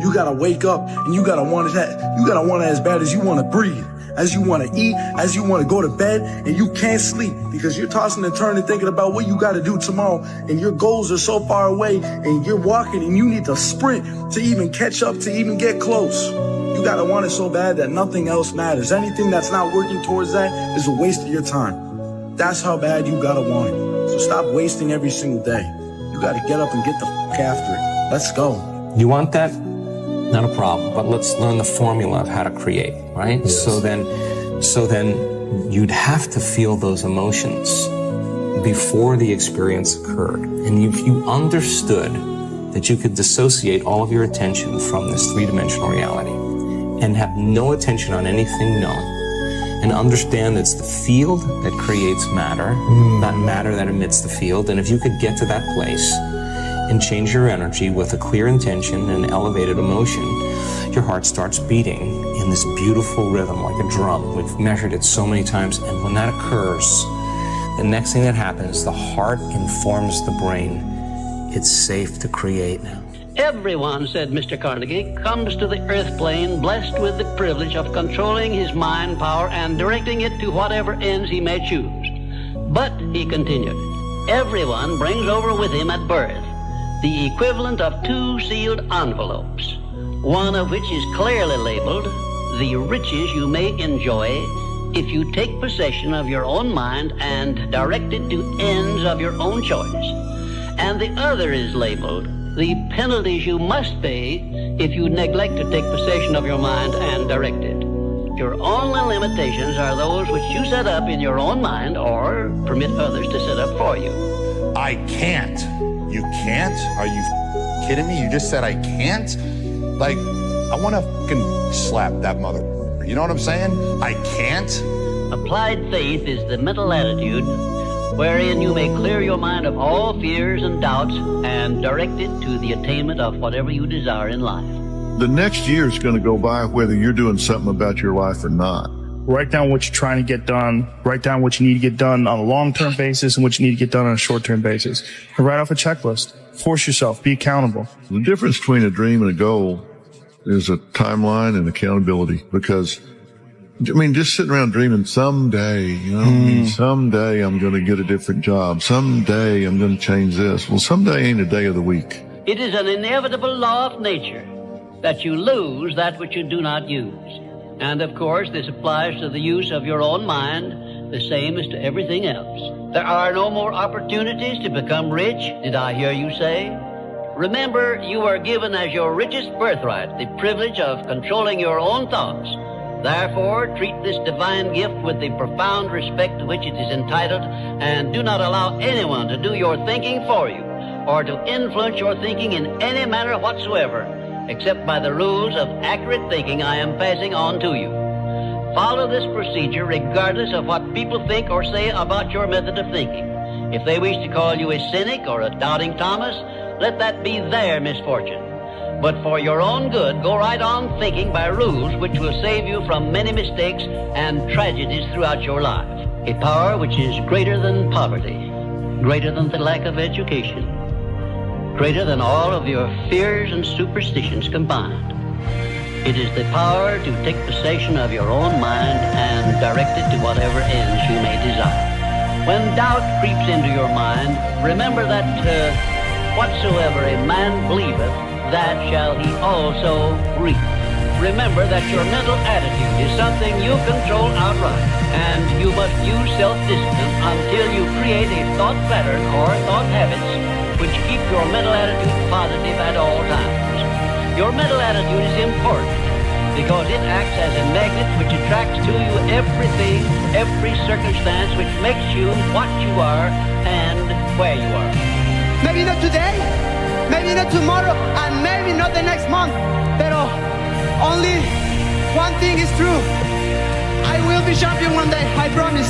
You gotta wake up and you gotta want it. You gotta want it as bad as you wanna breathe, as you wanna eat, as you wanna go to bed, and you can't sleep because you're tossing and turning thinking about what you gotta do tomorrow, and your goals are so far away, and you're walking and you need to sprint to even catch up, to even get close. You gotta want it so bad that nothing else matters. Anything that's not working towards that is a waste of your time. That's how bad you gotta want it. So stop wasting every single day. You gotta get up and get the fuck after it. Let's go. You want that? Not a problem, but let's learn the formula of how to create, right? Yes. So then you'd have to feel those emotions before the experience occurred. And if you understood that you could dissociate all of your attention from this three-dimensional reality and have no attention on anything known, and understand it's the field that creates matter, not matter that emits the field. And if you could get to that place and change your energy with a clear intention and elevated emotion, your heart starts beating in this beautiful rhythm like a drum. We've measured it so many times. And when that occurs, the next thing that happens, the heart informs the brain, it's safe to create now. Everyone, said Mr. Carnegie, comes to the earth plane blessed with the privilege of controlling his mind power and directing it to whatever ends he may choose. But, he continued, everyone brings over with him at birth the equivalent of 2 sealed envelopes, one of which is clearly labeled, the riches you may enjoy if you take possession of your own mind and direct it to ends of your own choice. And the other is labeled, the penalties you must pay if you neglect to take possession of your mind and direct it. Your only limitations are those which you set up in your own mind or permit others to set up for you. I can't. You can't? Are you kidding me? You just said I can't? Like, I want to fucking slap that mother. You know what I'm saying? I can't? Applied faith is the mental attitude wherein you may clear your mind of all fears and doubts and direct it to the attainment of whatever you desire in life. The next year is going to go by whether you're doing something about your life or not. Write down what you're trying to get done. Write down what you need to get done on a long-term basis and what you need to get done on a short-term basis. And write off a checklist. Force yourself. Be accountable. The difference between a dream and a goal is a timeline and accountability, because I mean, just sitting around dreaming someday, you know, someday I'm going to get a different job. Someday I'm going to change this. Well, someday ain't a day of the week. It is an inevitable law of nature that you lose that which you do not use. And of course, this applies to the use of your own mind, the same as to everything else. There are no more opportunities to become rich, did I hear you say? Remember, you are given as your richest birthright the privilege of controlling your own thoughts. Therefore, treat this divine gift with the profound respect to which it is entitled, and do not allow anyone to do your thinking for you, or to influence your thinking in any manner whatsoever, except by the rules of accurate thinking I am passing on to you. Follow this procedure regardless of what people think or say about your method of thinking. If they wish to call you a cynic or a doubting Thomas, let that be their misfortune. But for your own good, go right on thinking by rules which will save you from many mistakes and tragedies throughout your life. A power which is greater than poverty, greater than the lack of education, greater than all of your fears and superstitions combined. It is the power to take possession of your own mind and direct it to whatever ends you may desire. When doubt creeps into your mind, remember that whatsoever a man believeth, that shall he also reap. Remember that your mental attitude is something you control outright, and you must use self-discipline until you create a thought pattern or thought habits which keep your mental attitude positive at all times. Your mental attitude is important because it acts as a magnet which attracts to you everything, every circumstance which makes you what you are and where you are. Maybe not today, maybe not tomorrow, and maybe not the next month, pero only one thing is true. I will be champion one day, I promise.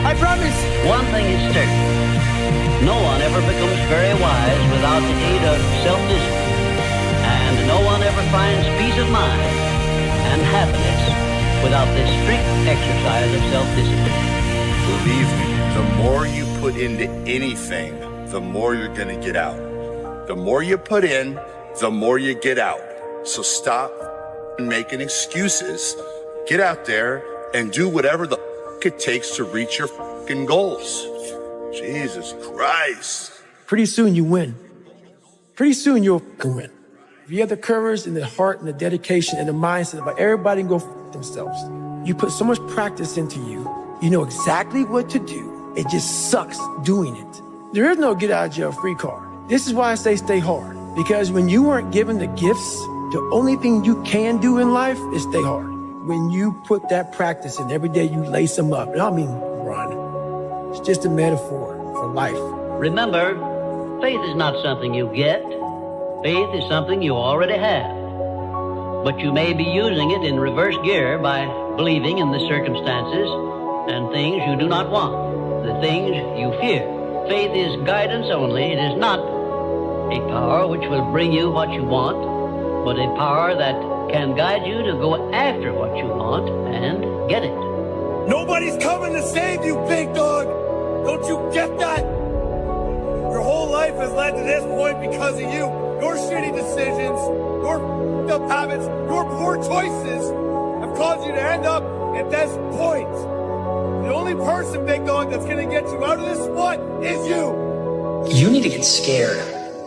I promise. One thing is certain. No one ever becomes very wise without the aid of self-discipline. And no one ever finds peace of mind and happiness without this strict exercise of self-discipline. Believe me, the more you put into anything, the more you're going to get out. The more you put in, the more you get out. So stop making excuses. Get out there and do whatever the it takes to reach your fucking goals. Jesus Christ. Pretty soon you win. Pretty soon you'll win. If you have the courage and the heart and the dedication and the mindset about everybody can go themselves, you put so much practice into you, you know exactly what to do. It just sucks doing it. There is no get out of jail free card. This is why I say stay hard. Because when you weren't given the gifts, the only thing you can do in life is stay hard. When you put that practice in, every day you lace them up. And I don't mean run. It's just a metaphor for life. Remember, faith is not something you get. Faith is something you already have. But you may be using it in reverse gear by believing in the circumstances and things you do not want, the things you fear. Faith is guidance only. It is not a power which will bring you what you want, but a power that can guide you to go after what you want and get it. Nobody's coming to save you, big dog. Don't you get that? Your whole life has led to this point because of you. Your shitty decisions, your f***ed up habits, your poor choices have caused you to end up at this point. The only person, big dog, that's going to get you out of this spot is you. You need to get scared.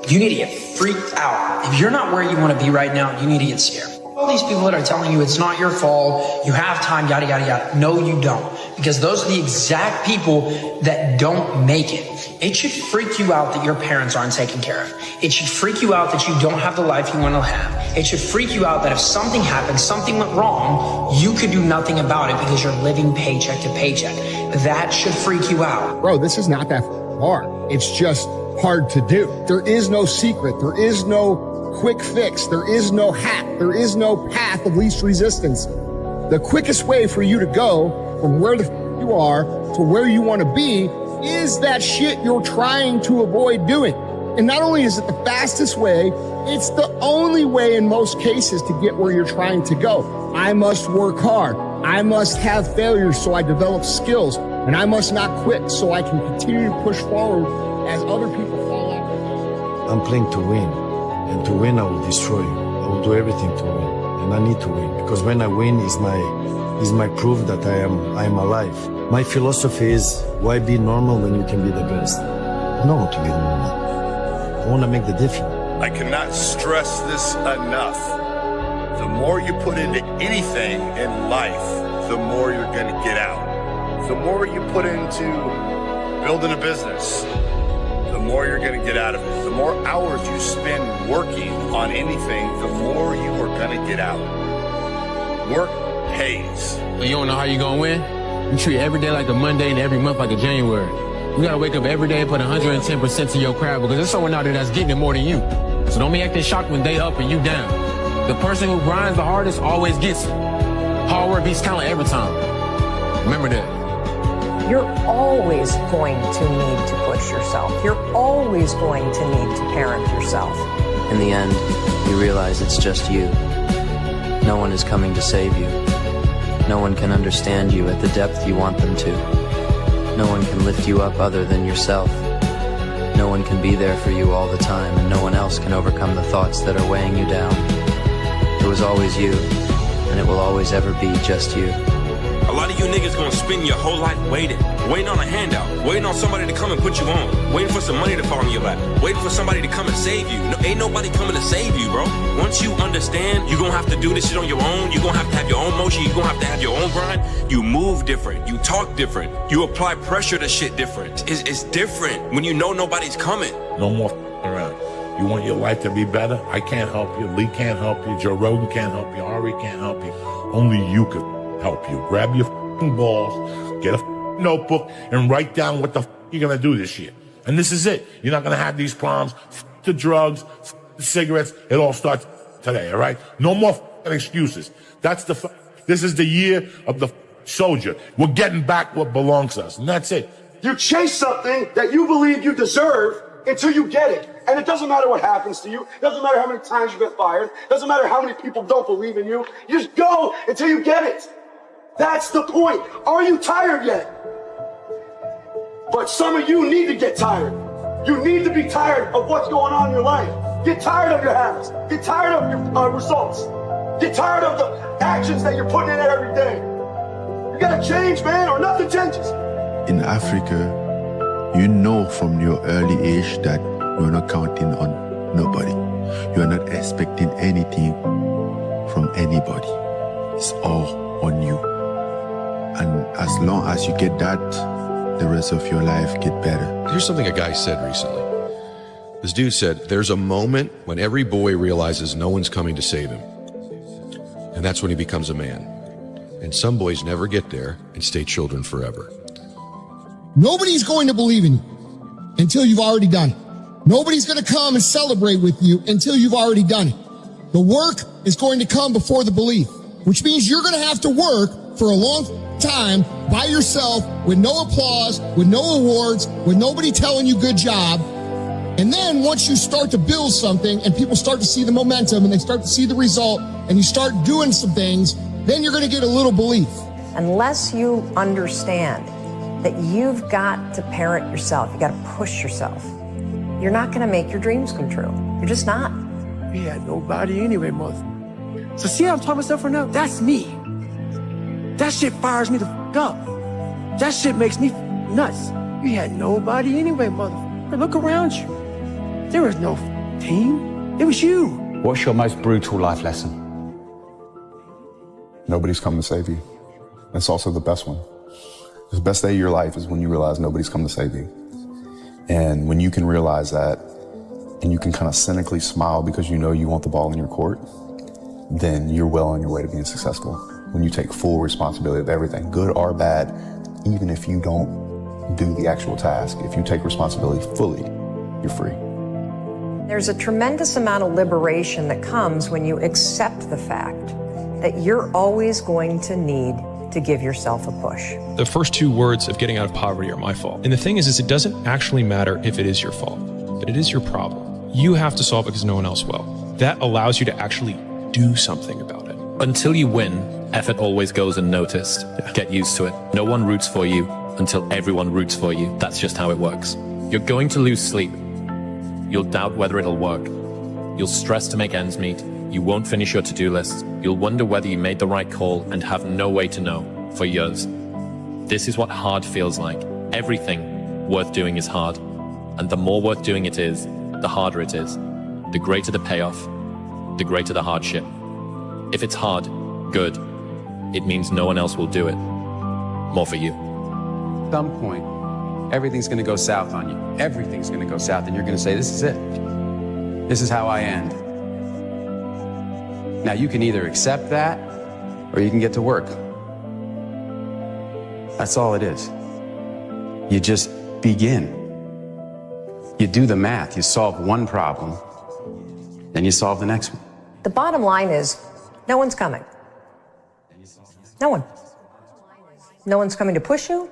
You need to get freaked out. If you're not where you want to be right now, you need to get scared. All these people that are telling you it's not your fault, you have time, yada, yada, yada. No, you don't. Because those are the exact people that don't make it. It should freak you out that your parents aren't taken care of. It should freak you out that you don't have the life you want to have. It should freak you out that if something happened, something went wrong, you could do nothing about it because you're living paycheck to paycheck. That should freak you out. Bro, this is not that hard. It's just hard to do. There is no secret. There is no quick fix. There is no hack. There is no path of least resistance. The quickest way for you to go from where you are to where you want to be is that shit you're trying to avoid doing. And not only is it the fastest way, it's the only way in most cases to get where you're trying to go. I must work hard. I must have failures so I develop skills. And I must not quit so I can continue to push forward as other people fall out. I'm playing to win. And to win, I will destroy you. I will do everything to win. And I need to win. Because when I win is my proof that I am alive. My philosophy is, why be normal when you can be the best? I don't want to be normal. I want to make the difference. I cannot stress this enough. The more you put into anything in life, the more you're going to get out. The more you put into building a business, the more you're going to get out of it. The more hours you spend working on anything, the more you are going to get out. Work pays. When you don't know how you're going to win, you treat every day like a Monday and every month like a January. You got to wake up every day and put 110% to your craft because there's someone out there that's getting it more than you. So don't be acting shocked when they up and you down. The person who grinds the hardest always gets it. Hard work beats talent every time. Remember that. You're always going to need to push yourself. You're always going to need to parent yourself. In the end, you realize it's just you. No one is coming to save you. No one can understand you at the depth you want them to. No one can lift you up other than yourself. No one can be there for you all the time, and no one else can overcome the thoughts that are weighing you down. It was always you, and it will always ever be just you. I lot of you niggas gonna spend your whole life waiting on a handout, waiting on somebody to come and put you on, waiting for some money to fall in your lap, waiting for somebody to come and save you. No, ain't nobody coming to save you, bro. Once you understand, you're gonna have to do this shit on your own. You're gonna have your own motion. You're gonna have to have your own grind. You move different. You talk different. You apply pressure to shit different. It's different when you know nobody's coming. No more around. You want your life to be better? I can't help you. Lee can't help you. Joe Rogan can't help you. Ari can't help you. Only you can help you. Grab your balls, get a notebook, and write down what the you're gonna do this year. And this is it. You're not gonna have these problems. The drugs, the cigarettes. It all starts today. All right. No more excuses. This is the year of the soldier. We're getting back what belongs to us, and that's it. You chase something that you believe you deserve until you get it. And it doesn't matter what happens to you. It doesn't matter how many times you get fired. It doesn't matter how many people don't believe in you. You just go until you get it. That's the point. Are you tired yet? But some of you need to get tired. You need to be tired of what's going on in your life. Get tired of your habits. Get tired of your results. Get tired of the actions that you're putting in every day. You gotta change, man, or nothing changes. In Africa, you know from your early age that you're not counting on nobody. You're not expecting anything from anybody. It's all on you. And as long as you get that, the rest of your life get better. Here's something a guy said recently. This dude said, there's a moment when every boy realizes no one's coming to save him. And that's when he becomes a man. And some boys never get there and stay children forever. Nobody's going to believe in you until you've already done it. Nobody's going to come and celebrate with you until you've already done it. The work is going to come before the belief, which means you're going to have to work for a long time by yourself with no applause, with no awards, with nobody telling you good job. And then once you start to build something and people start to see the momentum and they start to see the result and you start doing some things, then you're going to get a little belief. Unless you understand that you've got to parent yourself, you got to push yourself, you're not going to make your dreams come true. You're just not. We had nobody anyway, mother. So see how I'm talking myself right now? That's me. That shit fires me the fuck up. That shit makes me nuts. We had nobody anyway, mother. Look around you. There was no team. It was you. What's your most brutal life lesson? Nobody's coming to save you. That's also the best one. The best day of your life is when you realize nobody's coming to save you. And when you can realize that and you can kind of cynically smile because you know you want the ball in your court, then you're well on your way to being successful. When you take full responsibility of everything, good or bad, even if you don't do the actual task, if you take responsibility fully, you're free. There's a tremendous amount of liberation that comes when you accept the fact that you're always going to need to give yourself a push. The first two words of getting out of poverty are my fault. And the thing is it doesn't actually matter if it is your fault, but it is your problem. You have to solve it because no one else will. That allows you to actually do something about it. Until you win, effort always goes unnoticed. Get used to it. No one roots for you until everyone roots for you. That's just how it works. You're going to lose sleep. You'll doubt whether it'll work. You'll stress to make ends meet. You won't finish your to-do list. You'll wonder whether you made the right call and have no way to know for years. This is what hard feels like. Everything worth doing is hard. And the more worth doing it is, the harder it is. The greater the payoff, the greater the hardship. If it's hard, good. It means no one else will do it. More for you. At some point, everything's going to go south on you. Everything's going to go south, and you're going to say, this is it. This is how I end. Now, you can either accept that, or you can get to work. That's all it is. You just begin. You do the math. You solve one problem, then you solve the next one. The bottom line is, no one's coming. No one. No one's coming to push you.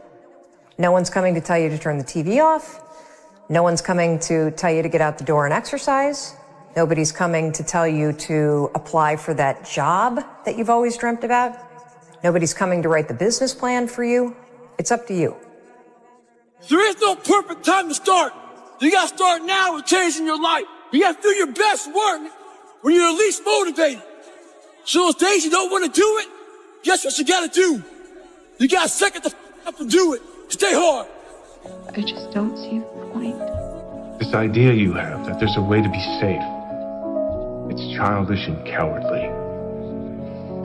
No one's coming to tell you to turn the TV off. No one's coming to tell you to get out the door and exercise. Nobody's coming to tell you to apply for that job that you've always dreamt about. Nobody's coming to write the business plan for you. It's up to you. There is no perfect time to start. You got to start now with changing your life. You got to do your best work when you're at least motivated. So those days you don't want to do it, guess what you got to do? You got to second the up and do it. Stay hard. I just don't see the point. This idea you have that there's a way to be safe, it's childish and cowardly.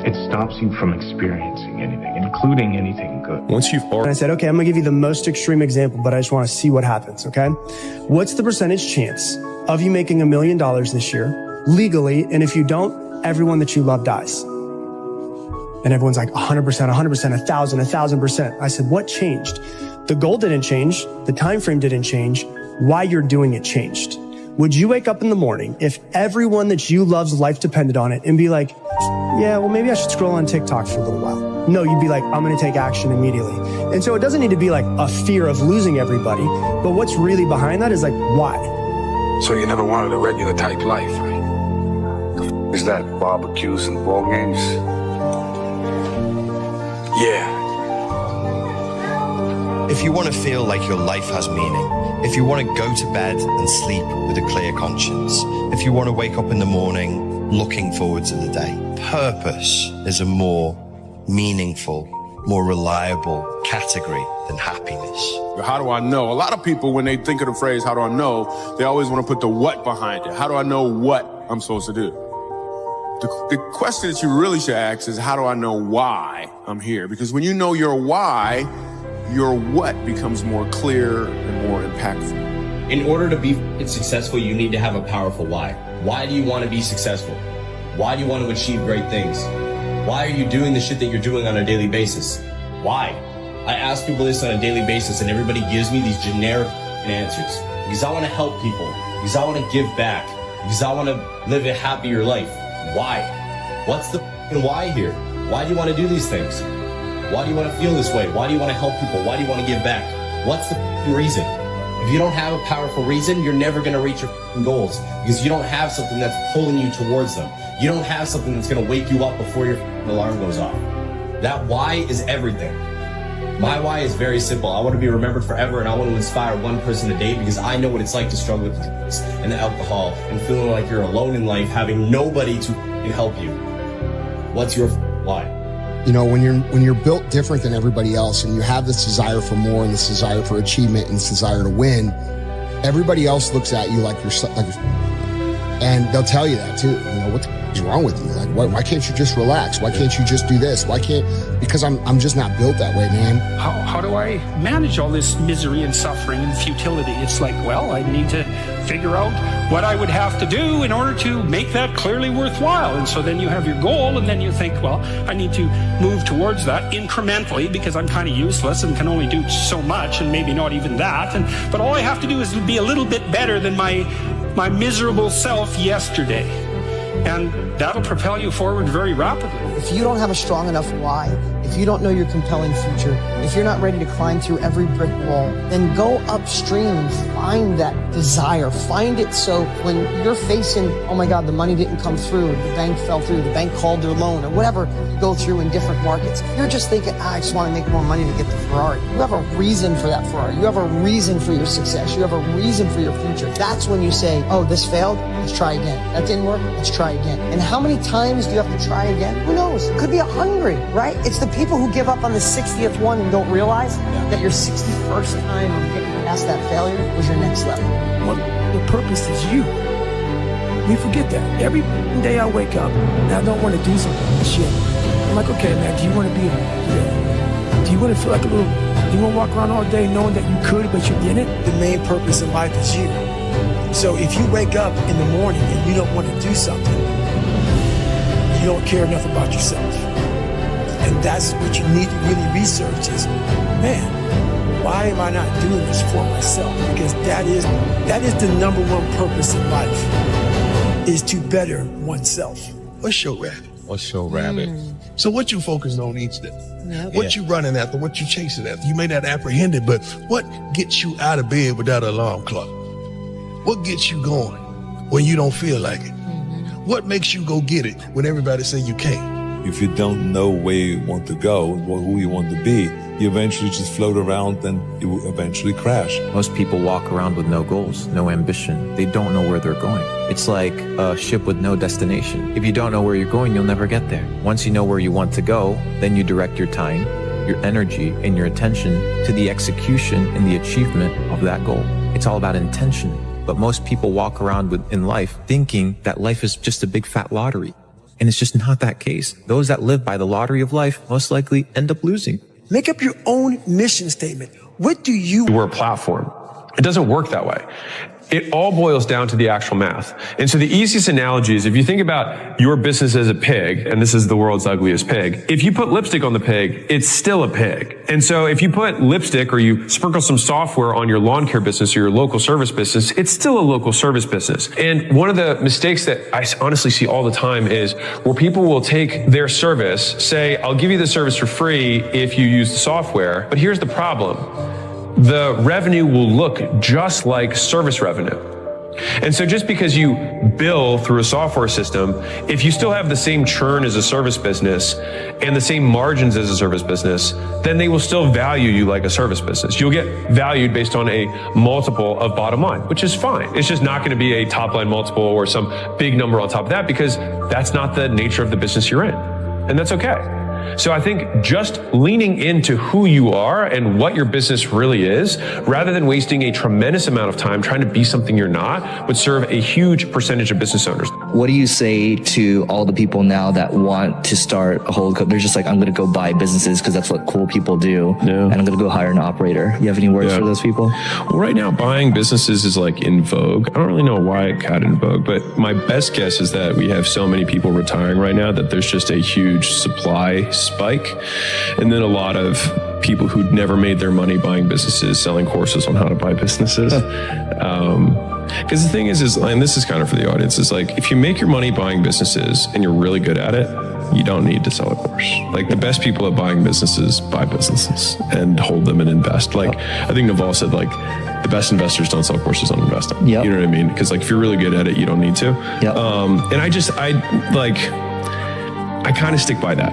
It stops you from experiencing anything, including anything good. Once you've And I said, okay, I'm gonna give you the most extreme example, but I just want to see what happens, okay? What's the percentage chance of you making $1 million this year legally? And if you don't, everyone that you love dies. And everyone's like 100%, 100%, 1,000%. I said, what changed? The goal didn't change. The time frame didn't change. Why you're doing it changed. Would you wake up in the morning if everyone that you love's life depended on it and be like, yeah, well, maybe I should scroll on TikTok for a little while? No, you'd be like, I'm going to take action immediately. And so it doesn't need to be like a fear of losing everybody, but what's really behind that is like, why? So you never wanted a regular type life, right? Is that barbecues and ball games? Yeah. If you want to feel like your life has meaning, if you want to go to bed and sleep with a clear conscience, if you want to wake up in the morning looking forward to the day, purpose is a more meaningful, more reliable category than happiness. How do I know? A lot of people, when they think of the phrase, how do I know, they always want to put the what behind it. How do I know what I'm supposed to do? The question that you really should ask is, how do I know why I'm here? Because when you know your why, your what becomes more clear and more impactful. In order to be successful, you need to have a powerful why. Why do you want to be successful? Why do you want to achieve great things? Why are you doing the shit that you're doing on a daily basis? Why? I ask people this on a daily basis and everybody gives me these generic answers. Because I want to help people. Because I want to give back. Because I want to live a happier life. Why? What's the why here? Why do you want to do these things? Why do you want to feel this way? Why do you want to help people? Why do you want to give back? What's the reason? If you don't have a powerful reason, you're never going to reach your goals because you don't have something that's pulling you towards them. You don't have something that's going to wake you up before your alarm goes off. That why is everything. My why is very simple. I want to be remembered forever and I want to inspire one person a day because I know what it's like to struggle with drugs and the alcohol and feeling like you're alone in life, having nobody to help you. What's your why? You know, when you're built different than everybody else and you have this desire for more and this desire for achievement and this desire to win, everybody else looks at you like you're and they'll tell you that too. You know, what the is wrong with you? Like, why can't you just relax? Why can't you just do this? Because I'm just not built that way, man. How do I manage all this misery and suffering and futility? It's like, well, I need to figure out what I would have to do in order to make that clearly worthwhile. And so then you have your goal and then you think, well, I need to move towards that incrementally because I'm kind of useless and can only do so much and maybe not even that. But all I have to do is be a little bit better than my miserable self yesterday. And that'll propel you forward very rapidly. If you don't have a strong enough why, if you don't know your compelling future, if you're not ready to climb through every brick wall, then go upstream and find that desire. Find it so when you're facing, oh my God, the money didn't come through, the bank fell through, the bank called their loan, or whatever you go through in different markets. You're just thinking, I just want to make more money to get the Ferrari. You have a reason for that Ferrari. You have a reason for your success. You have a reason for your future. That's when you say, oh, this failed, let's try again. That didn't work, let's try again. And how many times do you have to try again? Who knows? It could be 100, right? It's the people who give up on the 60th one and don't realize that your 61st time of getting past that failure was your next level. Well, the purpose is you. We forget that. Every day I wake up and I don't want to do something. Shit. I'm like, okay, man, do you want to be do you want to feel like a little, do you want to walk around all day knowing that you could, but you didn't? The main purpose in life is you. So if you wake up in the morning and you don't want to do something, you don't care enough about yourself. And that's what you need to really research is, man, why am I not doing this for myself? Because that is the number one purpose in life, is to better oneself. What's your rabbit? So what you focusing on each day? What you running after? What you chasing after? You may not apprehend it, but what gets you out of bed without an alarm clock? What gets you going when you don't feel like it? What makes you go get it when everybody say you can't? If you don't know where you want to go, who you want to be, you eventually just float around and you will eventually crash. Most people walk around with no goals, no ambition. They don't know where they're going. It's like a ship with no destination. If you don't know where you're going, you'll never get there. Once you know where you want to go, then you direct your time, your energy, and your attention to the execution and the achievement of that goal. It's all about intention. But most people walk around in life thinking that life is just a big fat lottery. And it's just not that case. Those that live by the lottery of life most likely end up losing. Make up your own mission statement. What do you... We're a platform. It doesn't work that way. It all boils down to the actual math. And so the easiest analogy is if you think about your business as a pig, and this is the world's ugliest pig, if you put lipstick on the pig, it's still a pig. And so if you put lipstick or you sprinkle some software on your lawn care business or your local service business, it's still a local service business. And one of the mistakes that I honestly see all the time is where people will take their service, say, I'll give you the service for free if you use the software, but here's the problem. The revenue will look just like service revenue. And so just because you bill through a software system, if you still have the same churn as a service business and the same margins as a service business, then they will still value you like a service business. You'll get valued based on a multiple of bottom line, which is fine. It's just not going to be a top line multiple or some big number on top of that because that's not the nature of the business you're in. And that's okay. So I think just leaning into who you are and what your business really is, rather than wasting a tremendous amount of time trying to be something you're not, would serve a huge percentage of business owners. What do you say to all the people now that want to start a whole company? They're just like, I'm going to go buy businesses because that's what cool people do. Yeah. And I'm going to go hire an operator. You have any words for those people? Well, right now, buying businesses is like in vogue. I don't really know why it got in vogue, but my best guess is that we have so many people retiring right now that there's just a huge supply spike. And then a lot of people who'd never made their money buying businesses selling courses on how to buy businesses. Because the thing is, and this is kind of for the audience, is like, if you make your money buying businesses and you're really good at it, you don't need to sell a course. Like the best people at buying businesses buy businesses and hold them and invest. Like I think Naval said, like the best investors don't sell courses, don't invest in. Yep. You know what I mean? Because like if you're really good at it, you don't need to. Yep. And I kind of stick by that.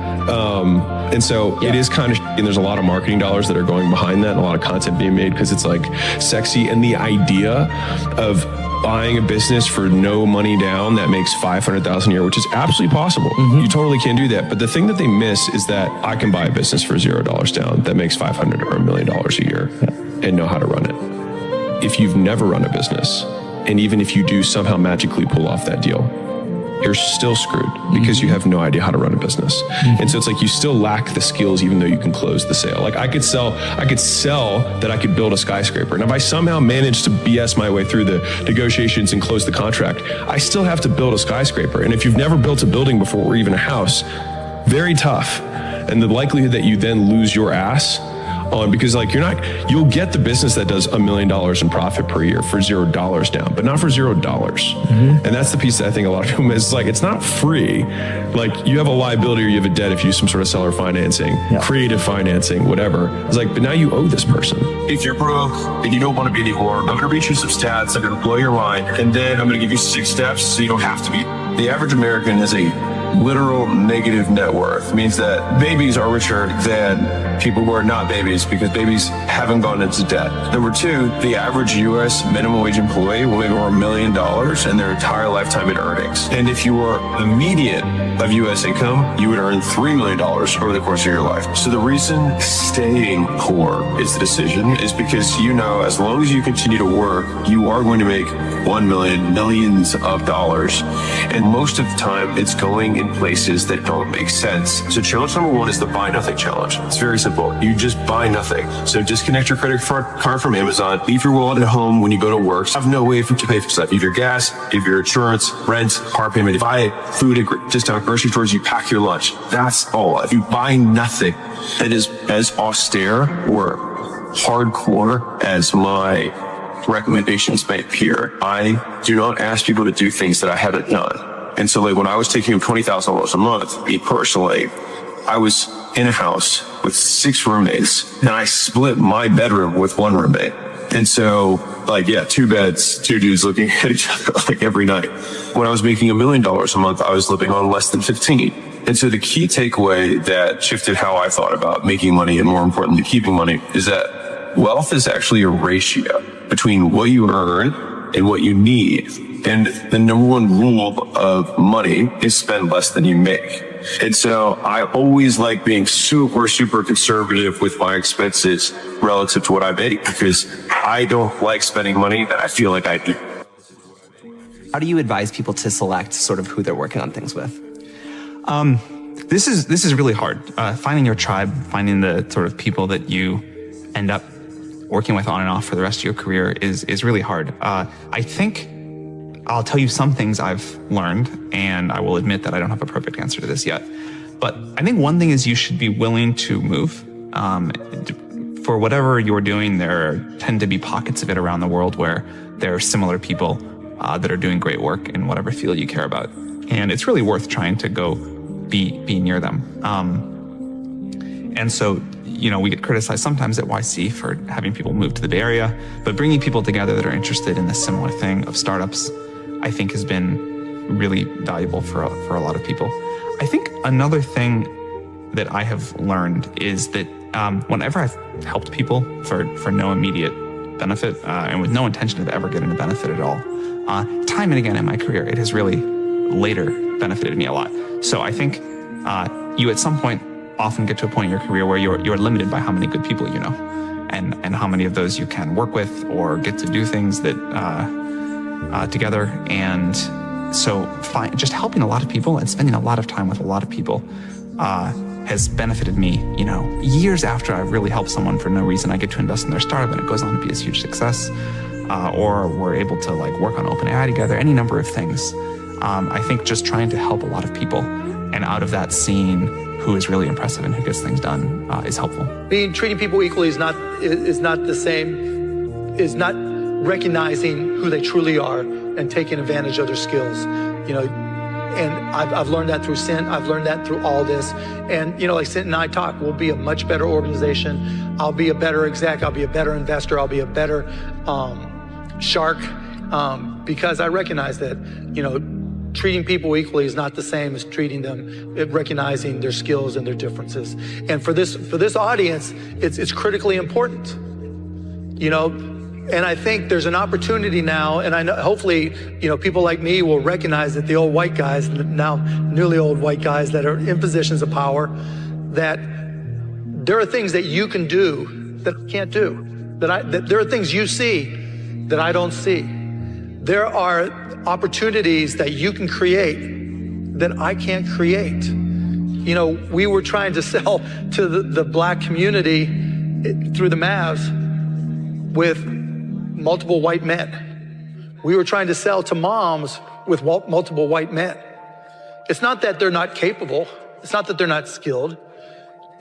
And so it is kind of, and there's a lot of marketing dollars that are going behind that and a lot of content being made because it's like sexy. And the idea of buying a business for no money down that makes $500,000 a year, which is absolutely possible. Mm-hmm. You totally can do that. But the thing that they miss is that I can buy a business for $0 down that makes $500 or $1 million a year and know how to run it. If you've never run a business, and even if you do somehow magically pull off that deal, you're still screwed because you have no idea how to run a business. Mm-hmm. And so it's like you still lack the skills even though you can close the sale. Like I could sell that I could build a skyscraper. And if I somehow manage to BS my way through the negotiations and close the contract, I still have to build a skyscraper. And if you've never built a building before or even a house, very tough. And the likelihood that you then lose your ass on, because like you'll get the business that does $1 million in profit per year for $0 down, but not for $0. Mm-hmm. And that's the piece that I think a lot of people miss. It's like, it's not free. Like you have a liability or you have a debt if you use some sort of seller financing, creative financing, whatever. It's like, but now you owe this person. If you're broke and you don't want to be anymore, I'm going to read you some stats. I'm going to blow your mind. And then I'm going to give you 6 steps so you don't have to be. The average American is a literal negative net worth. It means that babies are richer than people who are not babies because babies haven't gone into debt. Number 2, the average U.S. minimum wage employee will make over $1 million in their entire lifetime in earnings. And if you were the median of U.S. income, you would earn $3 million over the course of your life. So the reason staying poor is the decision is because you know as long as you continue to work, you are going to make $1 million, millions of dollars. And most of the time, it's going in places that don't make sense. So challenge number 1 is the buy nothing challenge. It's very simple. You just buy nothing. So disconnect your credit card from Amazon, leave your wallet at home when you go to work, have no way to pay for stuff. You have your gas, you have your insurance, rent, car payment, buy food at discount grocery stores, you pack your lunch. That's all. If you buy nothing that is as austere or hardcore as my recommendations may appear, I do not ask people to do things that I haven't done. And so like when I was taking home $20,000 a month, me personally, I was in a house with 6 roommates and I split my bedroom with 1 roommate. And so like, 2 beds, 2 dudes looking at each other like every night. When I was making $1 million a month, I was living on less than 15. And so the key takeaway that shifted how I thought about making money and more importantly, keeping money is that wealth is actually a ratio between what you earn and what you need. And the number 1 rule of money is spend less than you make. And so I always like being super, super conservative with my expenses relative to what I make, because I don't like spending money that I feel like I do. How do you advise people to select sort of who they're working on things with? This is really hard. Finding your tribe, finding the sort of people that you end up working with on and off for the rest of your career is really hard. I think I'll tell you some things I've learned, and I will admit that I don't have a perfect answer to this yet. But I think one thing is you should be willing to move. For whatever you're doing, there tend to be pockets of it around the world where there are similar people that are doing great work in whatever field you care about. And it's really worth trying to go be near them. And so, you know, we get criticized sometimes at YC for having people move to the Bay Area, but bringing people together that are interested in this similar thing of startups, I think has been really valuable for a lot of people. I think another thing that I have learned is that whenever I've helped people for no immediate benefit and with no intention of ever getting a benefit at all, time and again in my career, it has really later benefited me a lot. So I think you at some point often get to a point in your career where you're limited by how many good people you know, and how many of those you can work with or get to do things that together. And so just helping a lot of people and spending a lot of time with a lot of people has benefited me, you know, years after I've really helped someone for no reason. I get to invest in their startup and it goes on to be this huge success. Or we're able to like work on OpenAI together, any number of things. I think just trying to help a lot of people and out of that seeing who is really impressive and who gets things done is helpful. Treating people equally is not the same, is not recognizing who they truly are and taking advantage of their skills, you know. And I've learned that through Cent. I've learned that through all this. And, you know, like Cent and I talk, we'll be a much better organization. I'll be a better exec. I'll be a better investor. I'll be a better shark because I recognize that, you know, treating people equally is not the same as treating them, recognizing their skills and their differences. And for this audience, it's critically important, you know. And I think there's an opportunity now, and I know hopefully, you know, people like me will recognize that the old white guys, now nearly old white guys that are in positions of power, that there are things that you can do that I can't do, that there are things you see that I don't see. There are opportunities that you can create that I can't create. You know, we were trying to sell to the black community through the Mavs with multiple white men. We were trying to sell to moms with multiple white men. It's not that they're not capable. It's not that they're not skilled.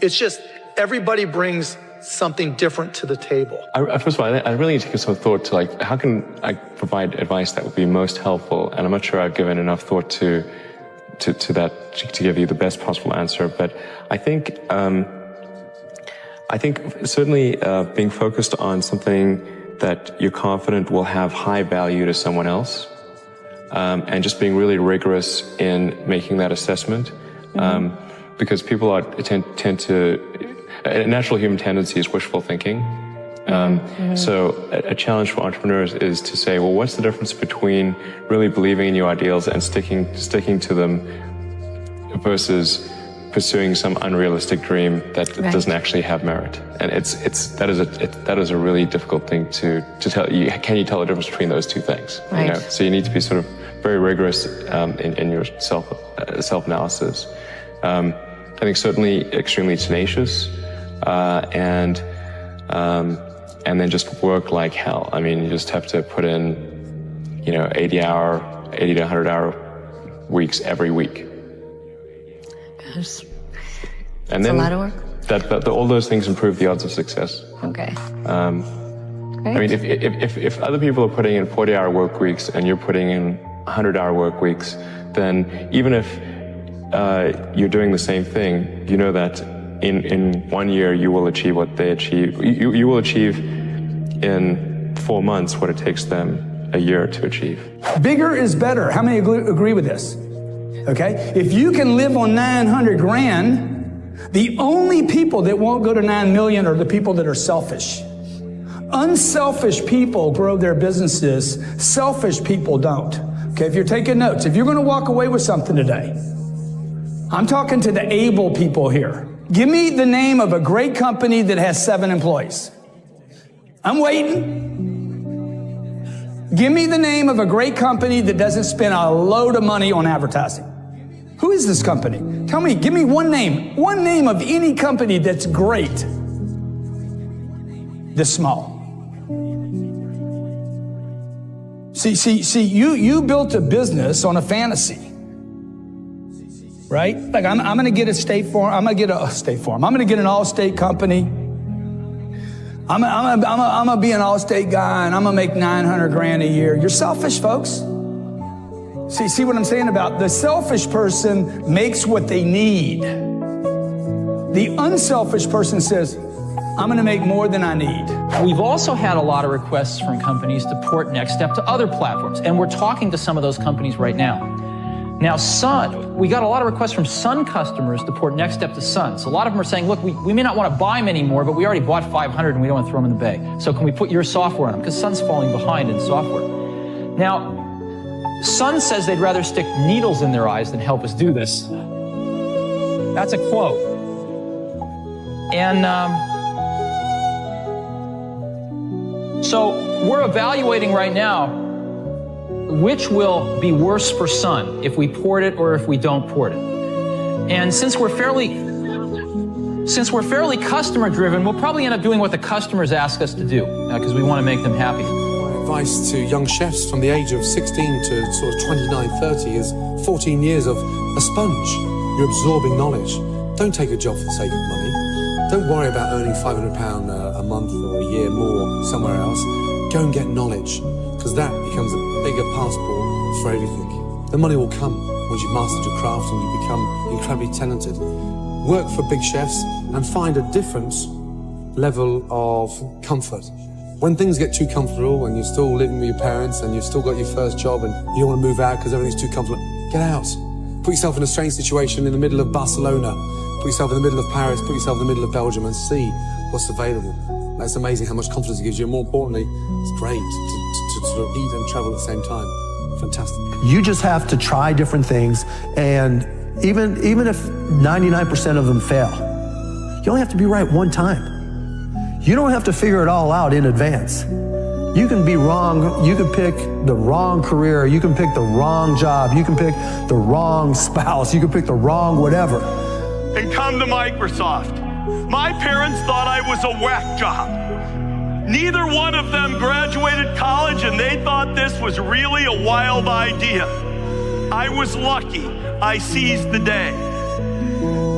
It's just everybody brings something different to the table. First of all, I really need to give some thought to like, how can I provide advice that would be most helpful? And I'm not sure I've given enough thought to that to give you the best possible answer. But I think certainly being focused on something that you're confident will have high value to someone else, and just being really rigorous in making that assessment, because people tend to. A natural human tendency is wishful thinking. So a challenge for entrepreneurs is to say, well, what's the difference between really believing in your ideals and sticking to them versus pursuing some unrealistic dream that doesn't actually have merit? And that is a really difficult thing to tell you. Can you tell the difference between those two things? Right. You know? So you need to be sort of very rigorous in your self-analysis. I think certainly extremely tenacious. And then just work like hell. I mean, you just have to put in, you know, 80 to 100 hour weeks every week. Gosh. And It's then a lot of work. all those things improve the odds of success. Okay. I mean, if other people are putting in 40-hour work weeks and you're putting in 100-hour work weeks, then even if you're doing the same thing, you know that in 1 year you will achieve what they achieve. You will achieve in 4 months what it takes them a year to achieve. Bigger is better. How many agree with this? Okay? If you can live on 900 grand, the only people that won't go to 9 million are the people that are selfish. Unselfish people grow their businesses. Selfish people don't. Okay, if you're taking notes, if you're going to walk away with something today, I'm talking to the able people here. Give me the name of a great company that has 7 employees. I'm waiting. Give me the name of a great company that doesn't spend a load of money on advertising. Who is this company? Tell me, give me one name of any company that's great, this small. See, you built a business on a fantasy, right? Like I'm gonna get a State Farm, I'm gonna get an Allstate company. I'm gonna be an Allstate guy and I'm gonna make $900,000 a year. You're selfish, folks. See what I'm saying about the selfish person makes what they need. The unselfish person says, I'm going to make more than I need. We've also had a lot of requests from companies to port Next Step to other platforms, and we're talking to some of those companies right now. Now, Sun, we got a lot of requests from Sun customers to port Next Step to Sun. So a lot of them are saying, look, we may not want to buy them anymore, but we already bought 500 and we don't want to throw them in the bay. So can we put your software on them? Because Sun's falling behind in software. Now, Sun says they'd rather stick needles in their eyes than help us do this. That's a quote. And so we're evaluating right now which will be worse for Sun, if we port it or if we don't port it. And since we're fairly customer driven, we'll probably end up doing what the customers ask us to do, because we want to make them happy. Advice to young chefs from the age of 16 to sort of 29, 30 is 14 years of a sponge. You're absorbing knowledge. Don't take a job for the sake of money. Don't worry about earning £500 a month or a year more somewhere else. Go and get knowledge, because that becomes a bigger passport for everything. The money will come once you've mastered your craft and you become incredibly talented. Work for big chefs and find a different level of comfort. When things get too comfortable and you're still living with your parents and you've still got your first job and you don't want to move out because everything's too comfortable, get out. Put yourself in a strange situation in the middle of Barcelona. Put yourself in the middle of Paris. Put yourself in the middle of Belgium and see what's available. That's amazing how much confidence it gives you. And more importantly, it's great to sort of eat and travel at the same time. Fantastic. You just have to try different things, and even if 99% of them fail, you only have to be right one time. You don't have to figure it all out in advance. You can be wrong, you can pick the wrong career, you can pick the wrong job, you can pick the wrong spouse, you can pick the wrong whatever. And come to Microsoft. My parents thought I was a whack job. Neither one of them graduated college and they thought this was really a wild idea. I was lucky. I seized the day.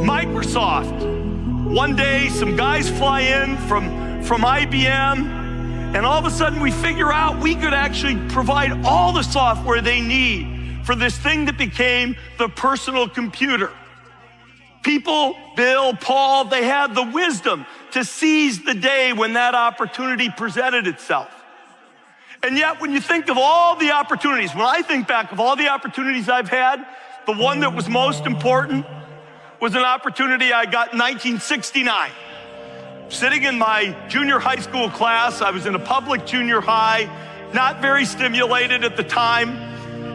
Microsoft. One day, some guys fly in from IBM, and all of a sudden we figure out we could actually provide all the software they need for this thing that became the personal computer. People, Bill, Paul, they had the wisdom to seize the day when that opportunity presented itself. And yet, when you think of all the opportunities, when I think back of all the opportunities I've had, the one that was most important was an opportunity I got in 1969. Sitting in my junior high school class, I was in a public junior high, not very stimulated at the time,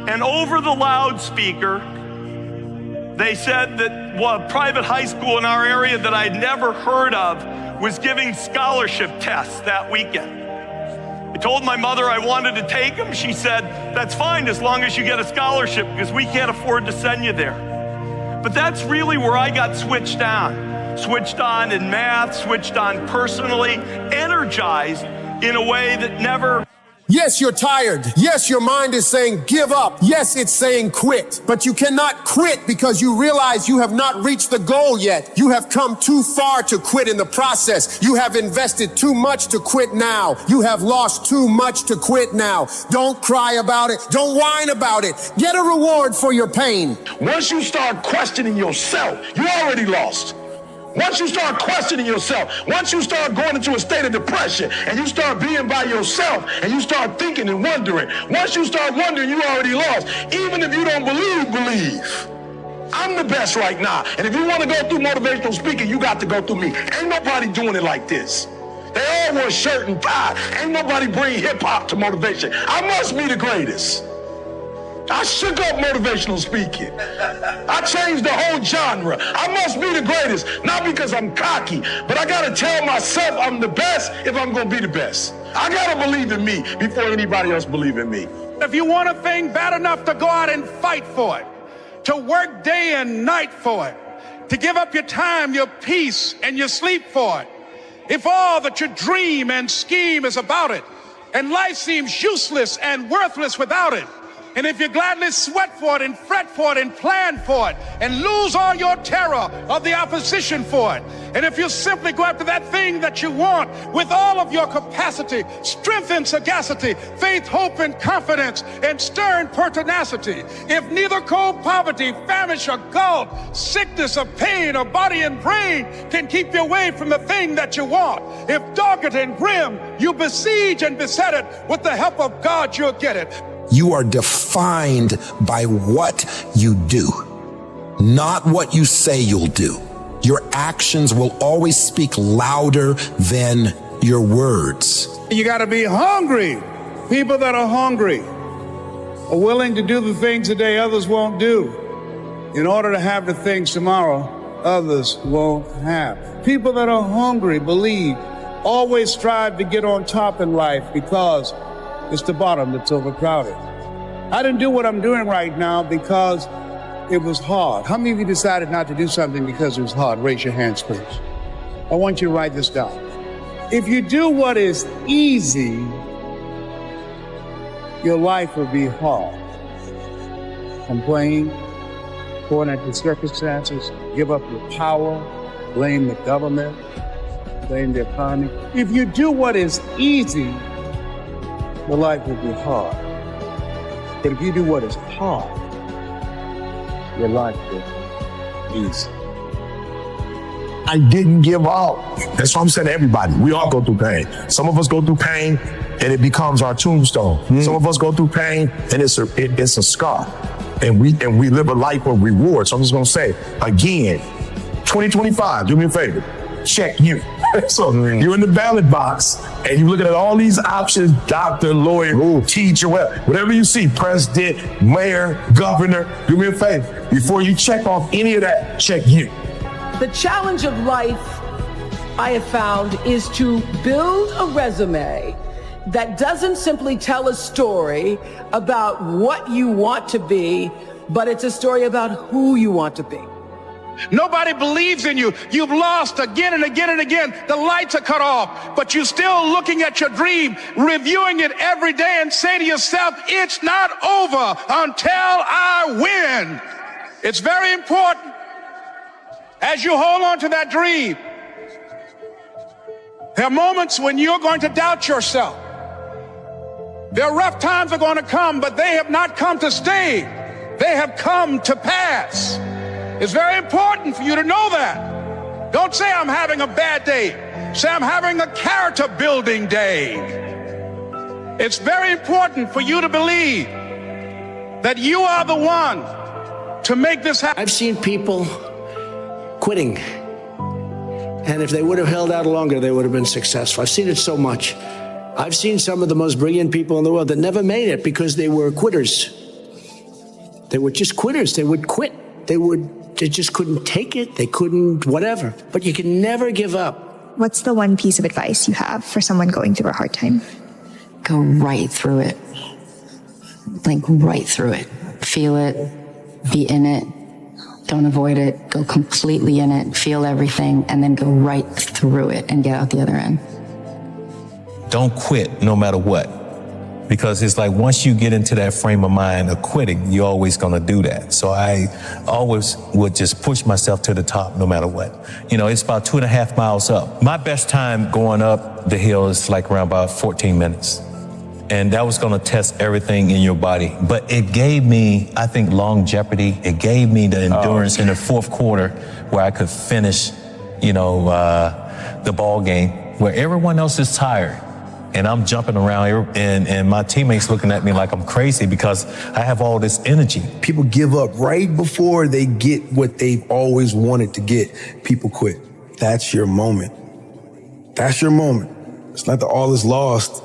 and over the loudspeaker, they said that a private high school in our area that I'd never heard of was giving scholarship tests that weekend. I told my mother I wanted to take them. She said, that's fine as long as you get a scholarship because we can't afford to send you there. But that's really where I got switched on. Switched on in math, switched on personally, energized in a way that never... Yes, you're tired. Yes, your mind is saying give up. Yes, it's saying quit. But you cannot quit because you realize you have not reached the goal yet. You have come too far to quit in the process. You have invested too much to quit now. You have lost too much to quit now. Don't cry about it. Don't whine about it. Get a reward for your pain. Once you start questioning yourself, you already lost. Once you start questioning yourself, once you start going into a state of depression and you start being by yourself and you start thinking and wondering, once you start wondering, you already lost. Even if you don't believe. I'm the best right now. And if you want to go through motivational speaking, you got to go through me. Ain't nobody doing it like this. They all wear shirt and tie. Ain't nobody bring hip hop to motivation. I must be the greatest. I shook up motivational speaking. I changed the whole genre. I must be the greatest, not because I'm cocky, but I gotta tell myself I'm the best if I'm gonna be the best. I gotta believe in me before anybody else believe in me. If you want a thing bad enough to go out and fight for it, to work day and night for it, to give up your time, your peace, and your sleep for it, if all that you dream and scheme is about it, and life seems useless and worthless without it, and if you gladly sweat for it and fret for it and plan for it and lose all your terror of the opposition for it, and if you simply go after that thing that you want with all of your capacity, strength and sagacity, faith, hope and confidence, and stern pertinacity, if neither cold poverty, famish or gulf, sickness or pain or body and brain can keep you away from the thing that you want, if dogged and grim you besiege and beset it, with the help of God you'll get it. You are defined by what you do, not what you say you'll do. Your actions will always speak louder than your words. You got to be hungry. People that are hungry are willing to do the things today others won't do in order to have the things tomorrow others won't have. People that are hungry believe, always strive to get on top in life because it's the bottom that's overcrowded. I didn't do what I'm doing right now because it was hard. How many of you decided not to do something because it was hard? Raise your hands, please. I want you to write this down. If you do what is easy, your life will be hard. Complain, point at the circumstances, give up your power, blame the government, blame the economy. If you do what is easy, your life will be hard. But if you do what is hard, your life will be easy. I didn't give up. That's what I'm saying to everybody. We all go through pain. Some of us go through pain and it becomes our tombstone. Some of us go through pain and it's a scar. And we live a life of reward. So I'm just gonna say, again, 2025, do me a favor, check you. So you're in the ballot box and you're looking at all these options, doctor, lawyer, teacher, whatever you see, president, mayor, governor, do me a favor. Before you check off any of that, check you. The challenge of life, I have found, is to build a resume that doesn't simply tell a story about what you want to be, but it's a story about who you want to be. Nobody believes in you. You've lost again and again and again. The lights are cut off, but you're still looking at your dream, reviewing it every day and saying to yourself, it's not over until I win. It's very important as you hold on to that dream. There are moments when you're going to doubt yourself. There are rough times are going to come, but they have not come to stay. They have come to pass. It's very important for you to know that. Don't say I'm having a bad day. Say I'm having a character building day. It's very important for you to believe that you are the one to make this happen. I've seen people quitting. And if they would have held out longer, they would have been successful. I've seen it so much. I've seen some of the most brilliant people in the world that never made it because they were quitters. They were just quitters. They would quit. They just couldn't take it. They couldn't, whatever. But you can never give up. What's the one piece of advice you have for someone going through a hard time? Go right through it. Like right through it. Feel it. Be in it. Don't avoid it. Go completely in it. Feel everything. And then go right through it and get out the other end. Don't quit no matter what. Because it's like once you get into that frame of mind of quitting, you're always going to do that. So I always would just push myself to the top no matter what. You know, it's about 2.5 miles up. My best time going up the hill is like around about 14 minutes. And that was going to test everything in your body. But it gave me, I think, longevity. It gave me the endurance in the fourth quarter where I could finish, you know, the ball game where everyone else is tired. And I'm jumping around and my teammates looking at me like I'm crazy because I have all this energy. People give up right before they get what they've always wanted to get. People quit. That's your moment. That's your moment. It's not that all is lost.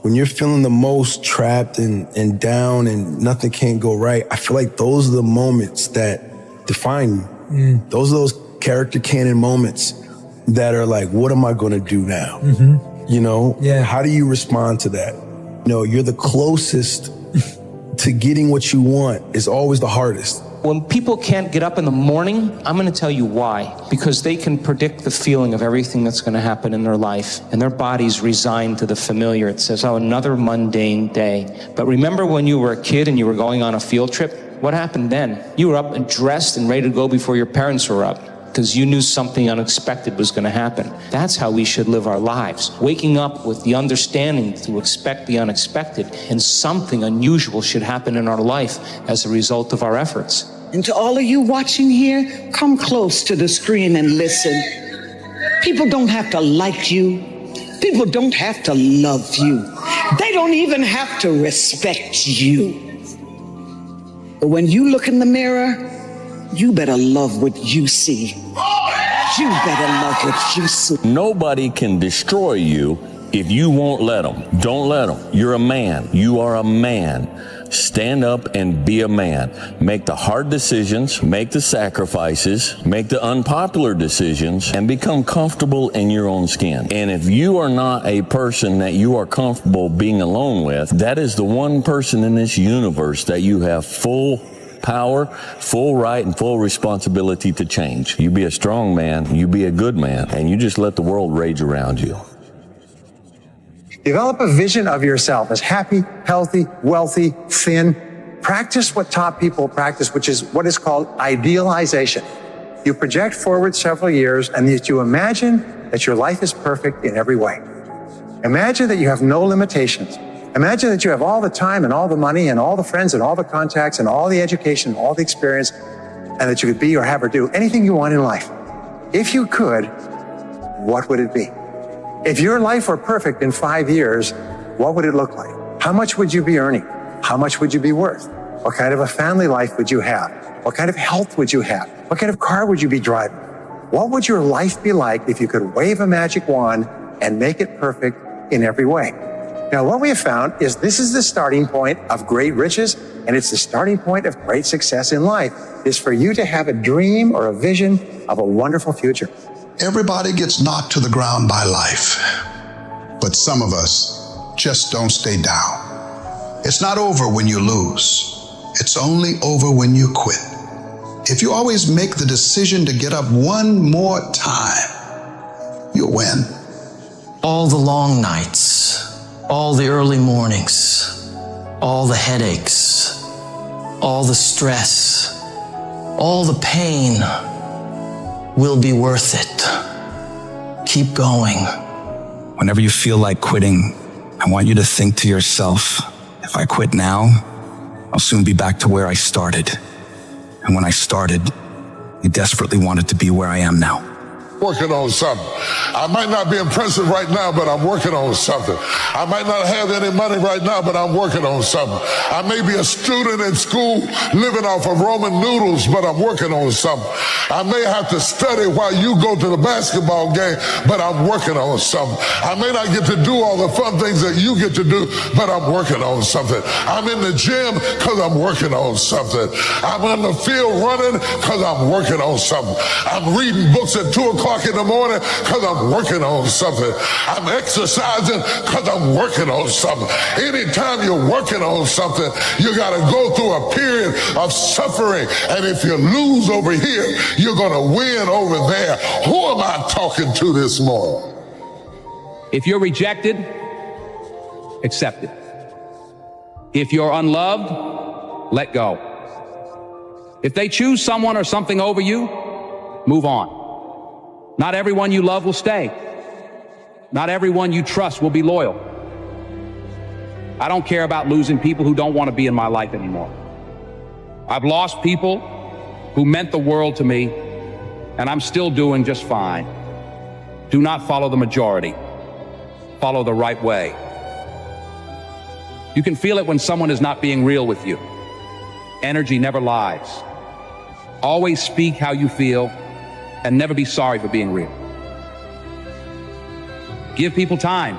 when you're feeling the most trapped and down and nothing can't go right, I feel like those are the moments that define you. Those are those character canon moments that are like, what am I going to do now? You know, how do you respond to that? You know, you're the closest to getting what you want is always the hardest. When people can't get up in the morning, I'm going to tell you why. Because they can predict the feeling of everything that's going to happen in their life, and their body's resigned to the familiar. It says, oh, another mundane day. But remember when you were a kid and you were going on a field trip? What happened then? You were up and dressed and ready to go before your parents were up, because you knew something unexpected was going to happen. That's how we should live our lives. Waking up with the understanding to expect the unexpected, and something unusual should happen in our life as a result of our efforts. And to all of you watching here, come close to the screen and listen. People don't have to like you. People don't have to love you. They don't even have to respect you. But when you look in the mirror, you better love what you see. You better love what you see. Nobody can destroy you if you won't let them. Don't let them. You're a man. You are a man. Stand up and be a man. Make the hard decisions, make the sacrifices, make the unpopular decisions, and become comfortable in your own skin. And if you are not a person that you are comfortable being alone with, that is the one person in this universe that you have full power, full right, and full responsibility to change. You be a strong man, you be a good man, and you just let the world rage around you. Develop a vision of yourself as happy, healthy, wealthy, thin. Practice what top people practice, which is what is called idealization. You project forward several years and you imagine that your life is perfect in every way. Imagine that you have no limitations. Imagine that you have all the time and all the money and all the friends and all the contacts and all the education, and all the experience, and that you could be or have or do anything you want in life. If you could, what would it be? If your life were perfect in 5 years, what would it look like? How much would you be earning? How much would you be worth? What kind of a family life would you have? What kind of health would you have? What kind of car would you be driving? What would your life be like if you could wave a magic wand and make it perfect in every way? Now, what we have found is this is the starting point of great riches, and it's the starting point of great success in life, is for you to have a dream or a vision of a wonderful future. Everybody gets knocked to the ground by life, but some of us just don't stay down. It's not over when you lose. It's only over when you quit. If you always make the decision to get up one more time, you'll win. All the long nights, all the early mornings, all the headaches, all the stress, all the pain will be worth it. Keep going. Whenever you feel like quitting, I want you to think to yourself, if I quit now, I'll soon be back to where I started. And when I started, I desperately wanted to be where I am now. Working on something. I might not be impressive right now, but I'm working on something. I might not have any money right now, but I'm working on something. I may be a student in school living off of Roman noodles, but I'm working on something. I may have to study while you go to the basketball game, but I'm working on something. I may not get to do all the fun things that you get to do, but I'm working on something. I'm in the gym because I'm working on something. I'm on the field running because I'm working on something. I'm reading books at 2 o'clock in the morning because I'm working on something. I'm exercising because I'm working on something. Anytime you're working on something, you got to go through a period of suffering. And if you lose over here, you're going to win over there. Who am I talking to this morning? If you're rejected, accept it. If you're unloved, let go. If they choose someone or something over you, move on. Not everyone you love will stay. Not everyone you trust will be loyal. I don't care about losing people who don't want to be in my life anymore. I've lost people who meant the world to me, and I'm still doing just fine. Do not follow the majority. Follow the right way. You can feel it when someone is not being real with you. Energy never lies. Always speak how you feel, and never be sorry for being real. Give people time.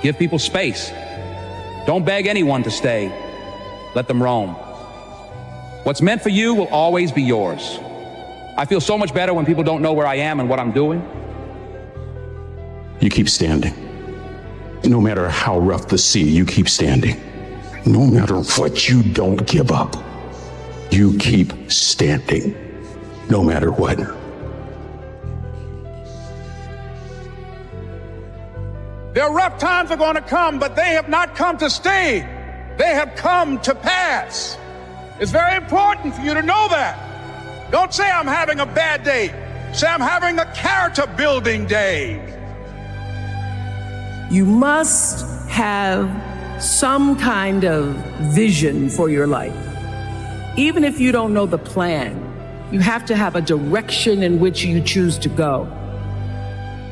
Give people space. Don't beg anyone to stay. Let them roam. What's meant for you will always be yours. I feel so much better when people don't know where I am and what I'm doing. You keep standing. No matter how rough the sea, you keep standing. No matter what, you don't give up. You keep standing, no matter what. Their rough times are going to come, but they have not come to stay. They have come to pass. It's very important for you to know that. Don't say I'm having a bad day. Say I'm having a character building day. You must have some kind of vision for your life. Even if you don't know the plan, you have to have a direction in which you choose to go.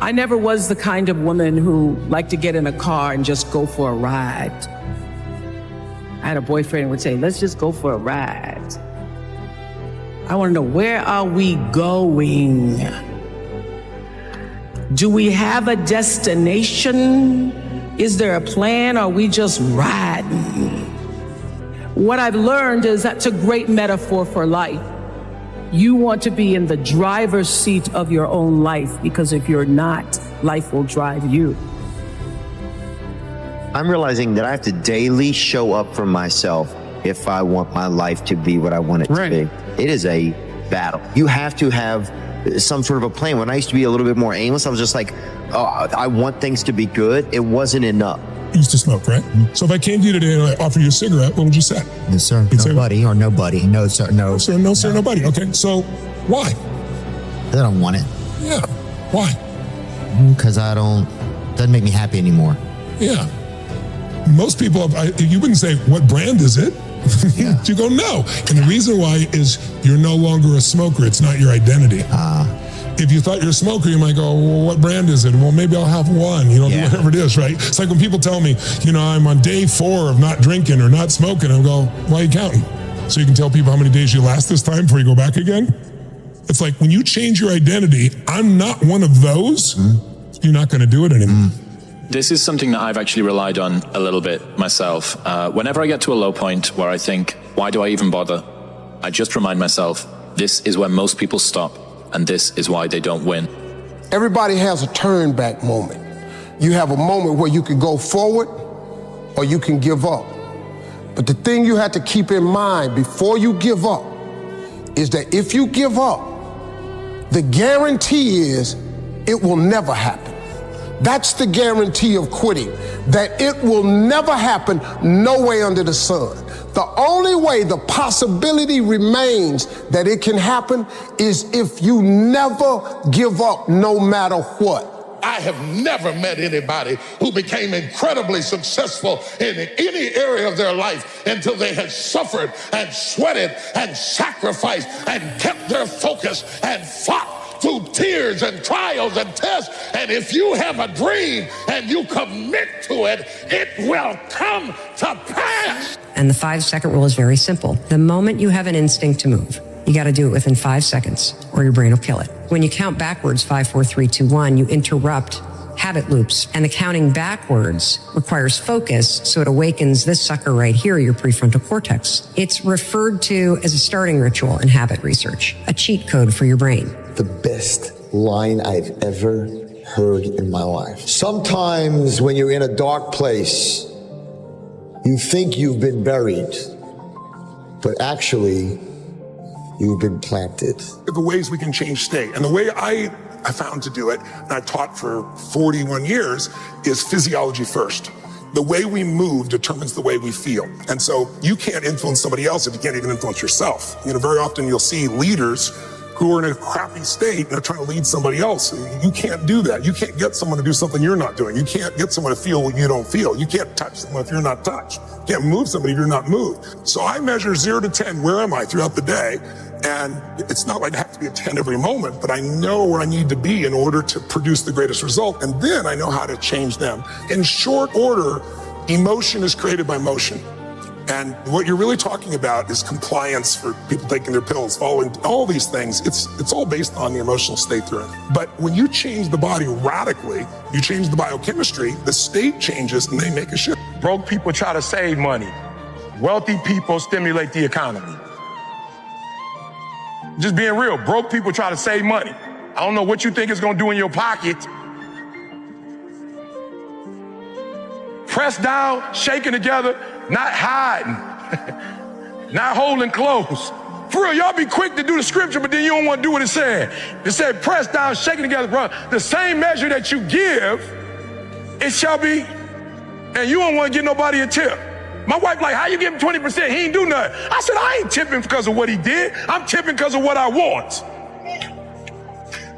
I never was the kind of woman who liked to get in a car and just go for a ride. I had a boyfriend who would say, let's just go for a ride. I want to know, where are we going? Do we have a destination? Is there a plan? Or are we just riding? What I've learned is that's a great metaphor for life. You want to be in the driver's seat of your own life, because if you're not, life will drive you. I'm realizing that I have to daily show up for myself if I want my life to be what I want it to be. It is a battle. You have to have some sort of a plan. When I used to be a little bit more aimless, I was just like, oh, I want things to be good. It wasn't enough. You used to smoke, right? So if I came to you today and I offer you a cigarette, what would you say? No, sir. Nobody or nobody. No, sir. No. Sir, no, sir, nobody. Okay, so why? I don't want it. Yeah. Why? Because doesn't make me happy anymore. Yeah. Most people, you wouldn't say, what brand is it? Yeah. You go, no. And the reason why is you're no longer a smoker. It's not your identity. If you thought you're a smoker, you might go, well, what brand is it? Well, maybe I'll have one, whatever it is, right? It's like when people tell me, I'm on day 4 of not drinking or not smoking, I go, why are you counting? So you can tell people how many days you last this time before you go back again? It's like when you change your identity, I'm not one of those, you're not going to do it anymore. This is something that I've actually relied on a little bit myself. Whenever I get to a low point where I think, why do I even bother? I just remind myself, this is where most people stop, and this is why they don't win. Everybody has a turn back moment. You have a moment where you can go forward or you can give up. But the thing you have to keep in mind before you give up is that if you give up, the guarantee is it will never happen. That's the guarantee of quitting, that it will never happen no way under the sun. The only way the possibility remains that it can happen is if you never give up no matter what. I have never met anybody who became incredibly successful in any area of their life until they had suffered and sweated and sacrificed and kept their focus and fought through tears and trials and tests. And if you have a dream and you commit to it, it will come to pass. And the 5-second rule is very simple. The moment you have an instinct to move, you got to do it within 5 seconds or your brain will kill it. When you count backwards, 5, 4, 3, 2, 1, you interrupt habit loops. And the counting backwards requires focus, so it awakens this sucker right here, your prefrontal cortex. It's referred to as a starting ritual in habit research, a cheat code for your brain. The best line I've ever heard in my life. Sometimes when you're in a dark place, you think you've been buried, but actually, you've been planted. The ways we can change state. And the way I found to do it, and I taught for 41 years, is physiology first. The way we move determines the way we feel. And so you can't influence somebody else if you can't even influence yourself. Very often you'll see leaders who are in a crappy state and they're trying to lead somebody else. You can't do that. You can't get someone to do something you're not doing. You can't get someone to feel what you don't feel. You can't touch someone if you're not touched. You can't move somebody if you're not moved. So I measure 0 to 10, where am I throughout the day? And it's not like I have to be a 10 every moment, but I know where I need to be in order to produce the greatest result. And then I know how to change them. In short order, emotion is created by motion. And what you're really talking about is compliance for people taking their pills, following all these things. It's all based on the emotional state they're in. But when you change the body radically, you change the biochemistry, the state changes and they make a shift. Broke people try to save money. Wealthy people stimulate the economy. Just being real, broke people try to save money. I don't know what you think it's gonna do in your pocket. Pressed down, shaking together, not hiding, not holding close. For real, y'all be quick to do the scripture, but then you don't want to do what it said. It said, pressed down, shaking together, bro. The same measure that you give, it shall be, and you don't want to give nobody a tip. My wife like, how you give him 20%? He ain't do nothing. I said, I ain't tipping because of what he did. I'm tipping because of what I want.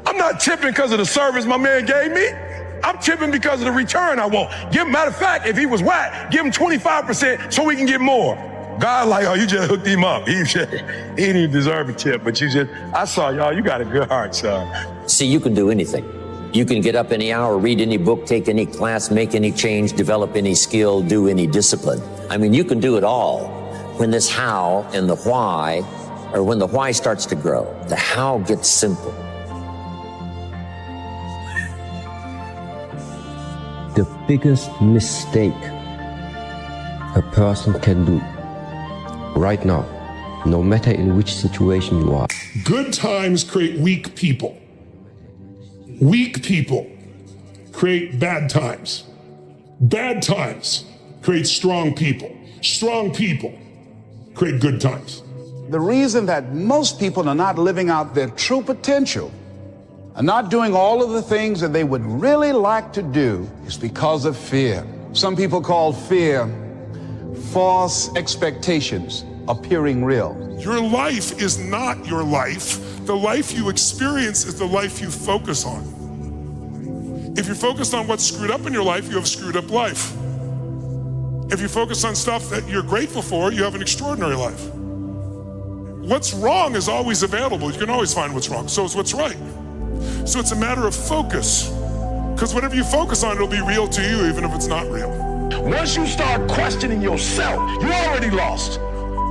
I'm not tipping because of the service my man gave me. I'm tipping because of the return I want. Matter of fact, if he was whack, give him 25% so we can get more. God like, oh, you just hooked him up. He didn't even deserve a tip, but I saw y'all, you got a good heart, son. See, you can do anything. You can get up any hour, read any book, take any class, make any change, develop any skill, do any discipline. I mean, you can do it all. When this how and the why, or when the why starts to grow, the how gets simple. The biggest mistake a person can do right now, no matter in which situation you are. Good times create weak people. Weak people create bad times. Bad times create strong people. Strong people create good times. The reason that most people are not living out their true potential, are not doing all of the things that they would really like to do, is because of fear. Some people call fear false expectations appearing real. Your life is not your life. The life you experience is the life you focus on. If you're focused on what's screwed up in your life, you have a screwed up life. If you focus on stuff that you're grateful for, you have an extraordinary life. What's wrong is always available. You can always find what's wrong. So is what's right. So it's a matter of focus. Because whatever you focus on, it'll be real to you, even if it's not real. Once you start questioning yourself, you're already lost.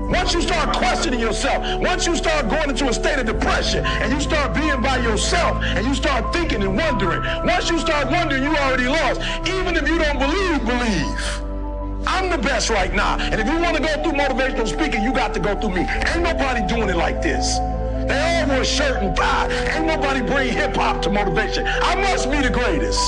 Once you start questioning yourself, once you start going into a state of depression and you start being by yourself and you start thinking and wondering, once you start wondering, you already lost. Even if you don't believe. I'm the best right now. And if you want to go through motivational speaking, you got to go through me. Ain't nobody doing it like this. They all wear shirt and tie. Ain't nobody bring hip hop to motivation. I must be the greatest.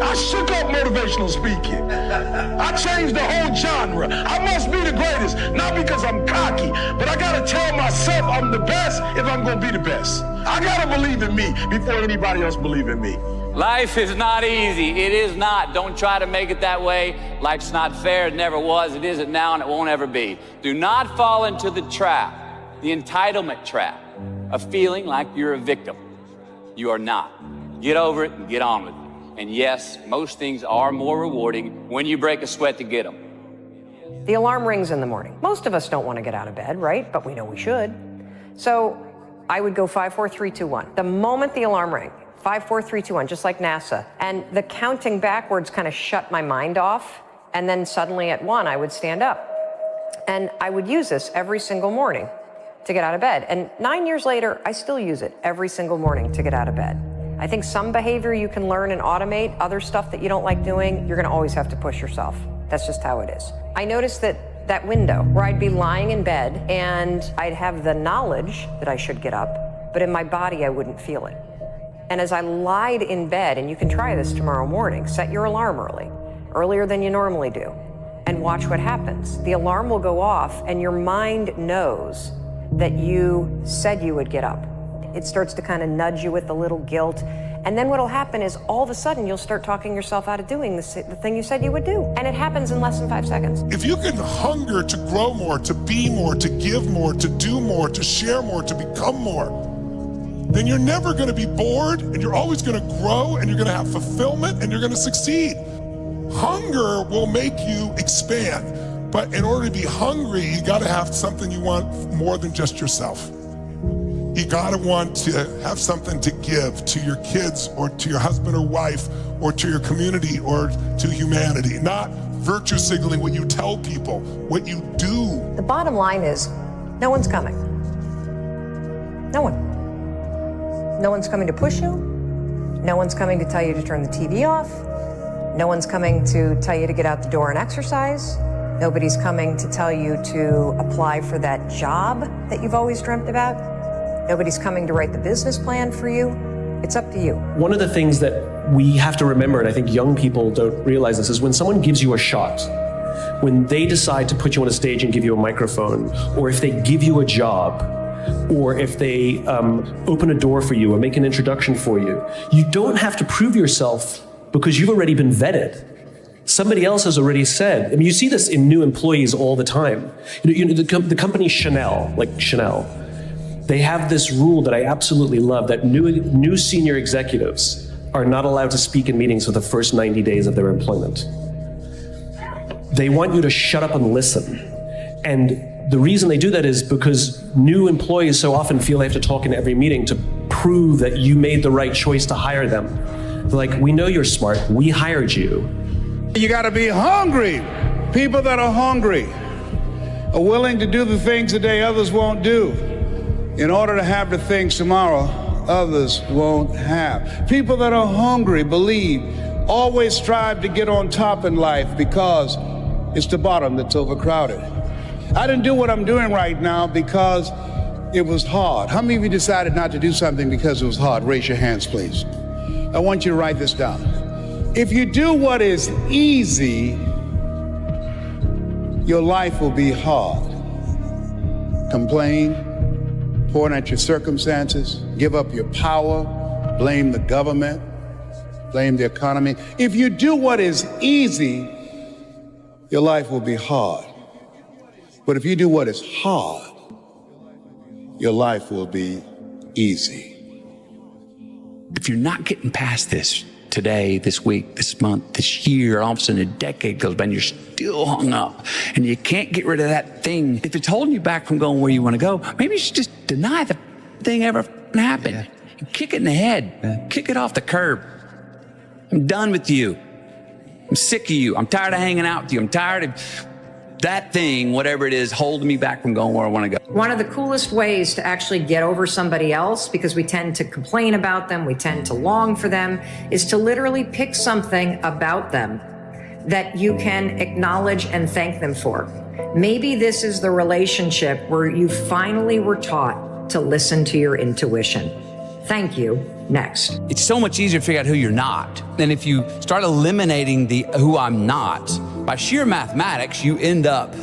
I shook up motivational speaking. I changed the whole genre. I must be the greatest, not because I'm cocky, but I gotta tell myself I'm the best if I'm gonna be the best. I gotta believe in me before anybody else believe in me. Life is not easy. It is not. Don't try to make it that way. Life's not fair. It never was. It isn't now, and it won't ever be. Do not fall into the trap, the entitlement trap, of feeling like you're a victim. You are not. Get over it and get on with it. And yes, most things are more rewarding when you break a sweat to get them. The alarm rings in the morning. Most of us don't want to get out of bed, right? But we know we should. So I would go 5, 4, 3, 2, 1. The moment the alarm rang, 5, 4, 3, 2, 1, just like NASA. And the counting backwards kind of shut my mind off. And then suddenly at 1, I would stand up. And I would use this every single morning to get out of bed. And 9 years later, I still use it every single morning to get out of bed. I think some behavior you can learn and automate. Other stuff that you don't like doing, you're going to always have to push yourself. That's just how it is. I noticed that window where I'd be lying in bed and I'd have the knowledge that I should get up, but in my body I wouldn't feel it. And as I lied in bed, and you can try this tomorrow morning, set your alarm earlier than you normally do, and watch what happens. The alarm will go off and your mind knows that you said you would get up. It starts to kind of nudge you with a little guilt. And then what'll happen is all of a sudden you'll start talking yourself out of doing the thing you said you would do. And it happens in less than 5 seconds. If you can hunger to grow more, to be more, to give more, to do more, to share more, to become more, then you're never going to be bored, and you're always going to grow, and you're going to have fulfillment, and you're going to succeed. Hunger will make you expand. But in order to be hungry, you got to have something you want more than just yourself. You gotta want to have something to give to your kids or to your husband or wife or to your community or to humanity, not virtue signaling what you tell people, what you do. The bottom line is, no one's coming. No one. No one's coming to push you. No one's coming to tell you to turn the TV off. No one's coming to tell you to get out the door and exercise. Nobody's coming to tell you to apply for that job that you've always dreamt about. Nobody's coming to write the business plan for you. It's up to you. One of the things that we have to remember, and I think young people don't realize this, is when someone gives you a shot, when they decide to put you on a stage and give you a microphone, or if they give you a job, or if they open a door for you or make an introduction for you, you don't have to prove yourself because you've already been vetted. Somebody else has already said, I mean, you see this in new employees all the time. The company Chanel, they have this rule that I absolutely love, that new senior executives are not allowed to speak in meetings for the first 90 days of their employment. They want you to shut up and listen. And the reason they do that is because new employees so often feel they have to talk in every meeting to prove that you made the right choice to hire them. They're like, we know you're smart, we hired you. You gotta be hungry. People that are hungry are willing to do the things today others won't do in order to have the things tomorrow others won't have. People that are hungry believe, always strive to get on top in life because it's the bottom that's overcrowded. I didn't do what I'm doing right now because it was hard. How many of you decided not to do something because it was hard? Raise your hands, please. I want you to write this down. If you do what is easy, your life will be hard. Complain, point at your circumstances, give up your power, blame the government, blame the economy. If you do what is easy, your life will be hard. But if you do what is hard, your life will be easy. If you're not getting past this today, this week, this month, this year, all of a sudden a decade goes by and you're still hung up and you can't get rid of that thing, if it's holding you back from going where you want to go, maybe you should just deny the thing ever happened. And kick it in the head. Kick it off the curb. I'm done with you. I'm sick of you. I'm tired of hanging out with you. I'm tired of that thing, whatever it is, holding me back from going where I want to go. One of the coolest ways to actually get over somebody else, because we tend to complain about them, we tend to long for them, is to literally pick something about them that you can acknowledge and thank them for. Maybe this is the relationship where you finally were taught to listen to your intuition. Thank you. Next. It's so much easier to figure out who you're not. And if you start eliminating the who I'm not, by sheer mathematics, you end up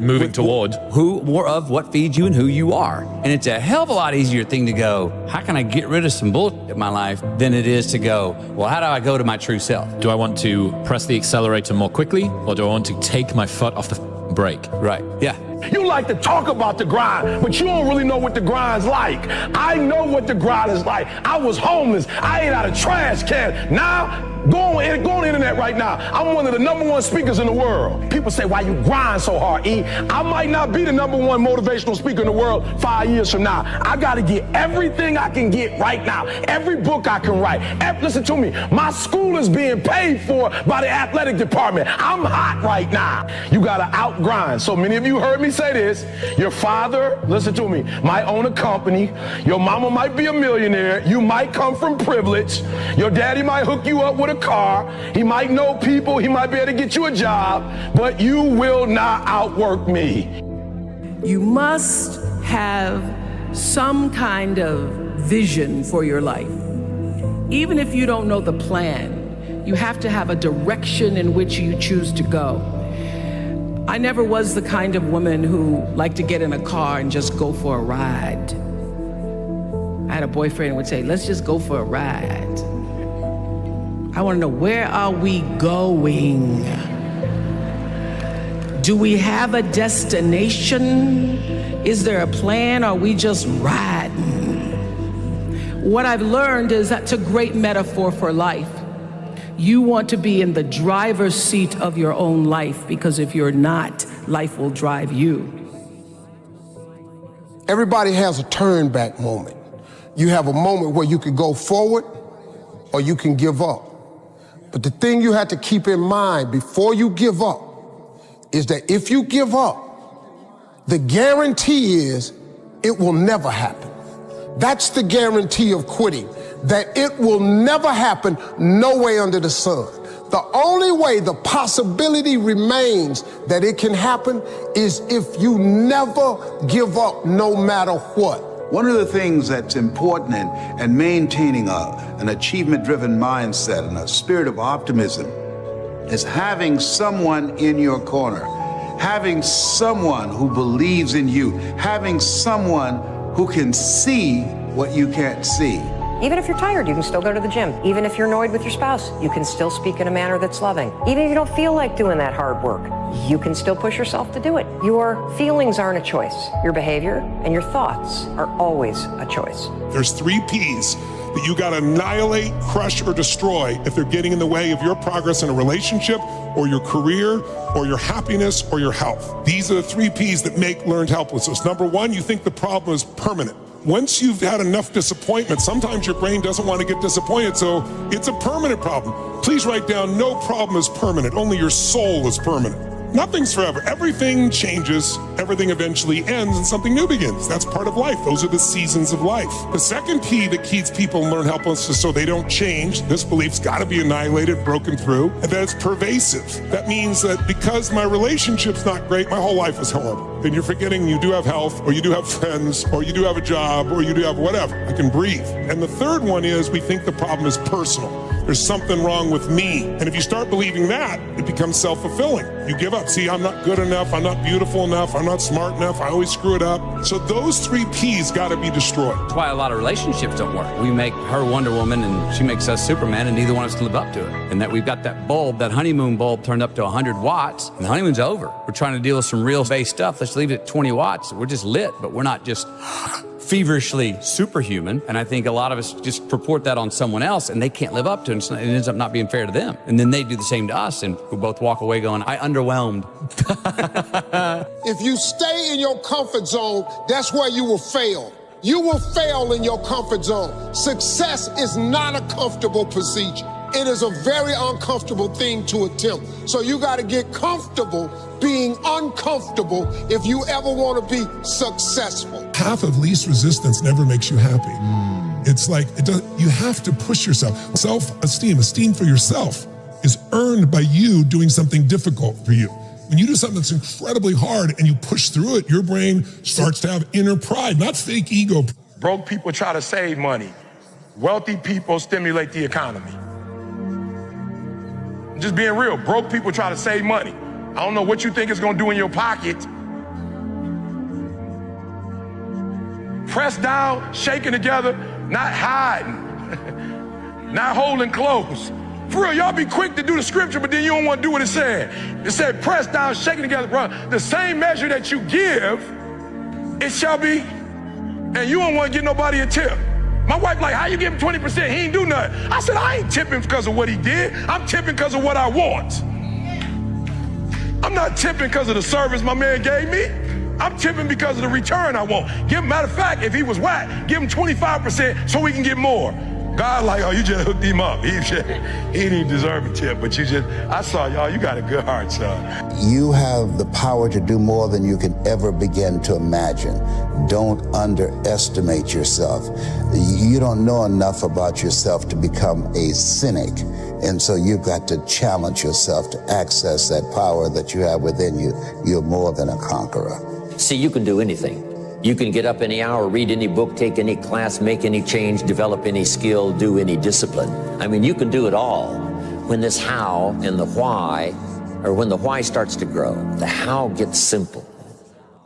moving toward more of what feeds you and who you are. And it's a hell of a lot easier thing to go, how can I get rid of some bullshit in my life, than it is to go, well, how do I go to my true self? Do I want to press the accelerator more quickly, or do I want to take my foot off the brake? Right. Yeah. You like to talk about the grind, but you don't really know what the grind's like. I know what the grind is like. I was homeless. I ate out of trash can. Now, go on the internet right now. I'm one of the #1 speakers in the world. People say, why you grind so hard, E? I might not be the #1 motivational speaker in the world 5 years from now. I got to get everything I can get right now. Every book I can write. Listen to me. My school is being paid for by the athletic department. I'm hot right now. You got to out-grind. So many of you heard me say this. Your father, listen to me, might own a company. Your mama might be a millionaire. You might come from privilege. Your daddy might hook you up with a car. He might know people. He might be able to get you a job. But you will not outwork me. You must have some kind of vision for your life. Even if you don't know the plan, you have to have a direction in which you choose to go. I never was the kind of woman who liked to get in a car and just go for a ride. I had a boyfriend who would say, let's just go for a ride. I want to know, where are we going? Do we have a destination? Is there a plan? Or are we just riding? What I've learned is that's a great metaphor for life. You want to be in the driver's seat of your own life, because if you're not, life will drive you. Everybody has a turn back moment. You have a moment where you can go forward or you can give up. But the thing you have to keep in mind before you give up is that if you give up, the guarantee is it will never happen. That's the guarantee of quitting, that it will never happen, no way under the sun. The only way the possibility remains that it can happen is if you never give up, no matter what. One of the things that's important in maintaining an achievement-driven mindset and a spirit of optimism is having someone in your corner, having someone who believes in you, having someone who can see what you can't see. Even if you're tired, you can still go to the gym. Even if you're annoyed with your spouse, you can still speak in a manner that's loving. Even if you don't feel like doing that hard work, you can still push yourself to do it. Your feelings aren't a choice. Your behavior and your thoughts are always a choice. There's 3 P's that you gotta annihilate, crush, or destroy if they're getting in the way of your progress in a relationship or your career or your happiness or your health. These are the 3 P's that make learned helplessness. Number 1, you think the problem is permanent. Once you've had enough disappointment, sometimes your brain doesn't want to get disappointed, so it's a permanent problem. Please write down, no problem is permanent, only your soul is permanent. Nothing's forever. Everything changes, everything eventually ends, and something new begins. That's part of life. Those are the seasons of life. The second P that keeps people in learned helplessness so they don't change, this belief's got to be annihilated, broken through, and that it's pervasive. That means that because my relationship's not great, my whole life is horrible. Then you're forgetting you do have health, or you do have friends, or you do have a job, or you do have whatever. I can breathe. And the third one is we think the problem is personal. There's something wrong with me. And if you start believing that, it becomes self-fulfilling. You give up. See, I'm not good enough. I'm not beautiful enough. I'm not smart enough. I always screw it up. So those 3 P's got to be destroyed. That's why a lot of relationships don't work. We make her Wonder Woman and she makes us Superman, and neither one of us live up to it. And that we've got that bulb, that honeymoon bulb turned up to 100 watts, and the honeymoon's over. We're trying to deal with some real base stuff. Let's leave it at 20 watts. We're just lit, but we're not just feverishly superhuman. And I think a lot of us just purport that on someone else, and they can't live up to it. And it ends up not being fair to them. And then they do the same to us, and we both walk away going, I underwhelmed. If you stay in your comfort zone, that's where you will fail. You will fail in your comfort zone. Success is not a comfortable procedure. It is a very uncomfortable thing to attempt. So you got to get comfortable being uncomfortable if you ever want to be successful. Path of least resistance never makes you happy. It's like, you have to push yourself. Self-esteem, esteem for yourself is earned by you doing something difficult for you. When you do something that's incredibly hard and you push through it, your brain starts to have inner pride, not fake ego. Broke people try to save money. Wealthy people stimulate the economy. Just being real, broke people try to save money. I don't know what you think it's gonna do in your pocket. Pressed down, shaking together, not hiding, not holding close. For real, y'all be quick to do the scripture, but then you don't want to do what it said. It said, pressed down, shaking together, bro. The same measure that you give, it shall be, and you don't want to get nobody a tip. My wife like, how you give him 20%? He ain't do nothing. I said, I ain't tipping because of what he did. I'm tipping because of what I want. I'm not tipping because of the service my man gave me. I'm tipping because of the return I want. Matter of fact, if he was whack, give him 25% so we can get more. God like, oh, you just hooked him up. He didn't deserve a tip, but I saw y'all, you got a good heart, son. You have the power to do more than you can ever begin to imagine. Don't underestimate yourself. You don't know enough about yourself to become a cynic. And so you've got to challenge yourself to access that power that you have within you. You're more than a conqueror. See, you can do anything. You can get up any hour, read any book, take any class, make any change, develop any skill, do any discipline. I mean, you can do it all. When this how and the why, or when the why starts to grow, the how gets simple.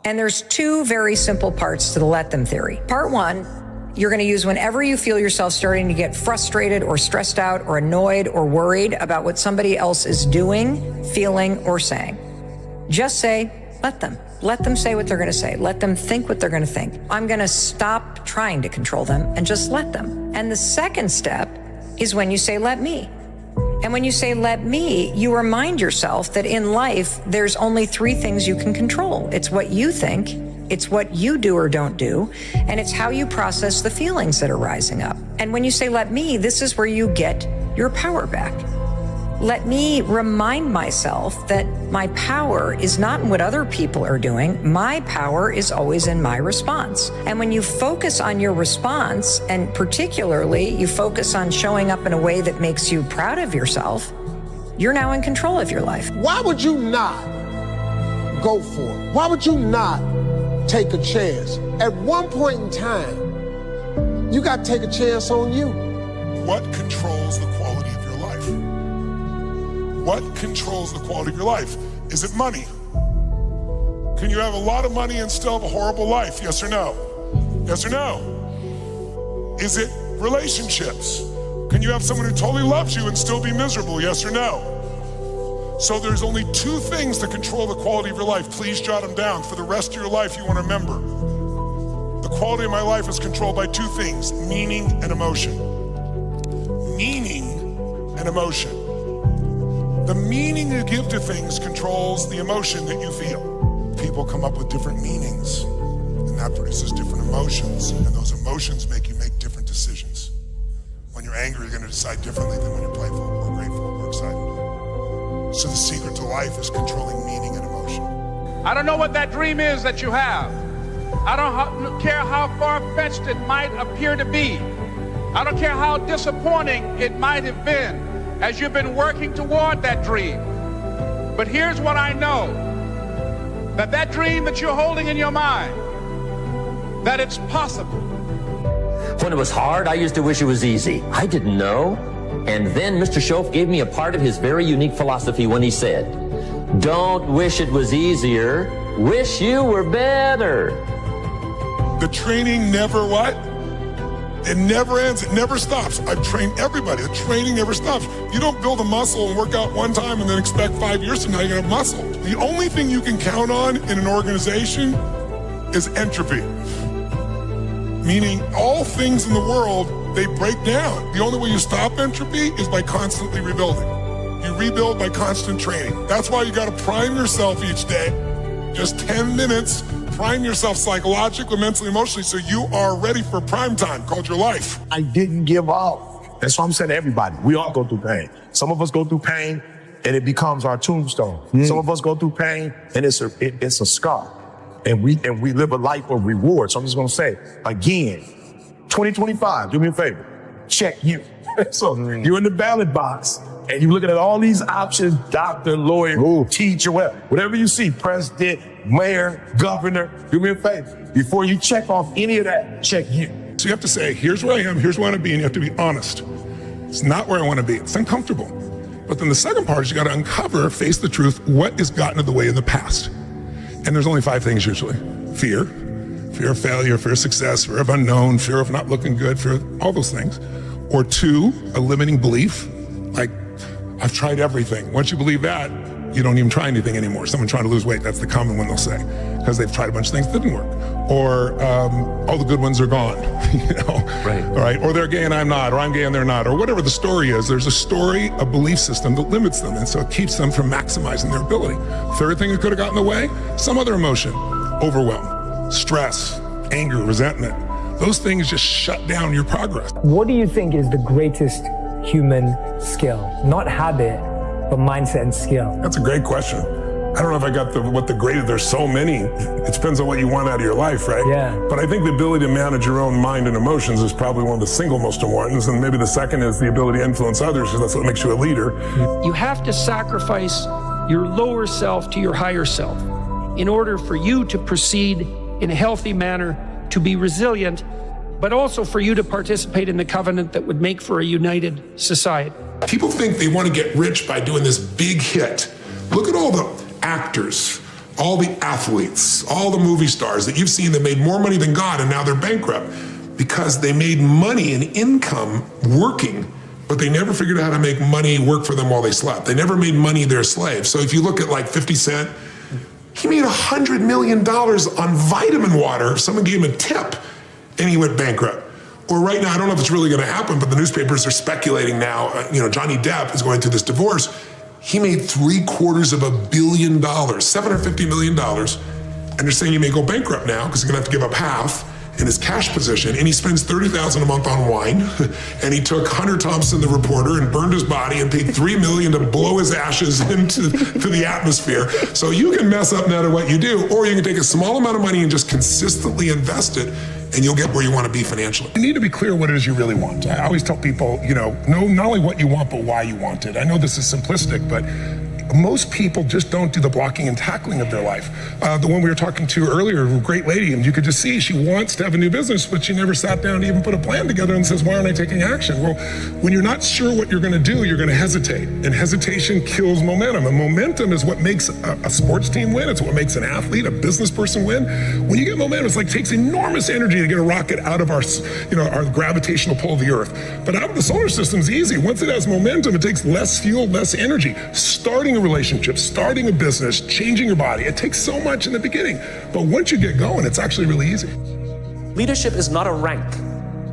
And there's 2 very simple parts to the let them theory. Part 1, you're going to use whenever you feel yourself starting to get frustrated or stressed out or annoyed or worried about what somebody else is doing, feeling, or saying. Just say, let them. Let them say what they're going to say. Let them think what they're going to think. I'm going to stop trying to control them and just let them. And the second step is when you say, let me. And when you say, let me, you remind yourself that in life, there's only 3 things you can control. It's what you think, It's what you do or don't do, and it's how you process the feelings that are rising up. And when you say, let me, this is where you get your power back. Let me remind myself that my power is not in what other people are doing. My power is always in my response. And when you focus on your response, and particularly you focus on showing up in a way that makes you proud of yourself, you're now in control of your life. Why would you not go for it? Why would you not take a chance? At one point in time, you got to take a chance on you. What controls the quality of your life? What controls the quality of your life? Is it money? Can you have a lot of money and still have a horrible life? Yes or no? Yes or no? Is it relationships? Can you have someone who totally loves you and still be miserable? Yes or no? So there's only two things that control the quality of your life. Please jot them down. For the rest of your life, you want to remember. The quality of my life is controlled by two things: meaning and emotion. Meaning and emotion. The meaning you give to things controls the emotion that you feel. People come up with different meanings, and that produces different emotions, and those emotions make you make different decisions. When you're angry, you're going to decide differently than when you're playful or grateful or excited. So the secret to life is controlling meaning and emotion. I don't know what that dream is that you have. I don't care how far-fetched it might appear to be. I don't care how disappointing it might have been as you've been working toward that dream. But here's what I know, that dream that you're holding in your mind, that it's possible. When it was hard, I used to wish it was easy. I didn't know. And then Mr. Schoaf gave me a part of his very unique philosophy when he said, don't wish it was easier, wish you were better. The training never what? It never ends, it never stops. I've trained everybody, the training never stops. You don't build a muscle and work out one time and then expect 5 years from now you're gonna have muscle. The only thing you can count on in an organization is entropy. Meaning all things in the world, they break down. The only way you stop entropy is by constantly rebuilding. You rebuild by constant training. That's why you gotta prime yourself each day. Just 10 minutes, prime yourself psychologically, mentally, emotionally, so you are ready for prime time, called your life. I didn't give up. That's what I'm saying to everybody. We all go through pain. Some of us go through pain and it becomes our tombstone. Some of us go through pain and it's a scar. And we live a life of reward. So I'm just gonna say, again, 2025, do me a favor, check you. So you're in the ballot box and you're looking at all these options: doctor, lawyer, teacher, whatever you see, president, mayor, governor. Do me a favor, before you check off any of that, check you. So you have to say, here's where I am, here's where I want to be, and you have to be honest. It's not where I want to be. It's uncomfortable. But then the second part is you got to uncover, face the truth, what has gotten in the way in the past. And there's only 5 things usually: fear, fear of failure, fear of success, fear of unknown, fear of not looking good, fear of all those things. Or 2, a limiting belief, like, I've tried everything. Once you believe that, you don't even try anything anymore. Someone trying to lose weight, that's the common one they'll say, because they've tried a bunch of things that didn't work. Or all the good ones are gone, Right. All right. Or they're gay and I'm not, or I'm gay and they're not, or whatever the story is. There's a story, a belief system that limits them, and so it keeps them from maximizing their ability. Third thing that could have gotten in the way, some other emotion: overwhelm, stress, anger, resentment. Those things just shut down your progress. What do you think is the greatest human skill? Not habit, but mindset and skill. That's a great question. I don't know if I got what the greatest, there's so many. It depends on what you want out of your life, right? Yeah. But I think the ability to manage your own mind and emotions is probably one of the single most important. And maybe the second is the ability to influence others, because that's what makes you a leader. You have to sacrifice your lower self to your higher self in order for you to proceed in a healthy manner, to be resilient, but also for you to participate in the covenant that would make for a united society. People think they want to get rich by doing this big hit. Look at all the actors, all the athletes, all the movie stars that you've seen that made more money than God, and now they're bankrupt because they made money and income working, but they never figured out how to make money work for them while they slept. They never made money their slave. So if you look at like 50 Cent, he made $100 million on vitamin water. Someone gave him a tip and he went bankrupt. Or right now, I don't know if it's really gonna happen, but the newspapers are speculating now, Johnny Depp is going through this divorce. He made $750 million and they're saying he may go bankrupt now because he's gonna have to give up half in his cash position, and he spends $30,000 a month on wine, and he took Hunter Thompson, the reporter, and burned his body and paid $3 million to blow his ashes into the atmosphere. So you can mess up no matter what you do, or you can take a small amount of money and just consistently invest it, and you'll get where you want to be financially. You need to be clear what it is you really want. I always tell people, know not only what you want, but why you want it. I know this is simplistic, but most people just don't do the blocking and tackling of their life. The one we were talking to earlier, a great lady, and you could just see she wants to have a new business, but she never sat down to even put a plan together and says, why aren't I taking action? Well, when you're not sure what you're gonna do, you're gonna hesitate. And hesitation kills momentum. And momentum is what makes a sports team win. It's what makes an athlete, a business person win. When you get momentum, it's like takes enormous energy to get a rocket out of our gravitational pull of the earth. But out of the solar system is easy. Once it has momentum, it takes less fuel, less energy. Starting a relationship, starting a business, changing your body, it takes so much in the beginning. But once you get going, it's actually really easy. Leadership is not a rank.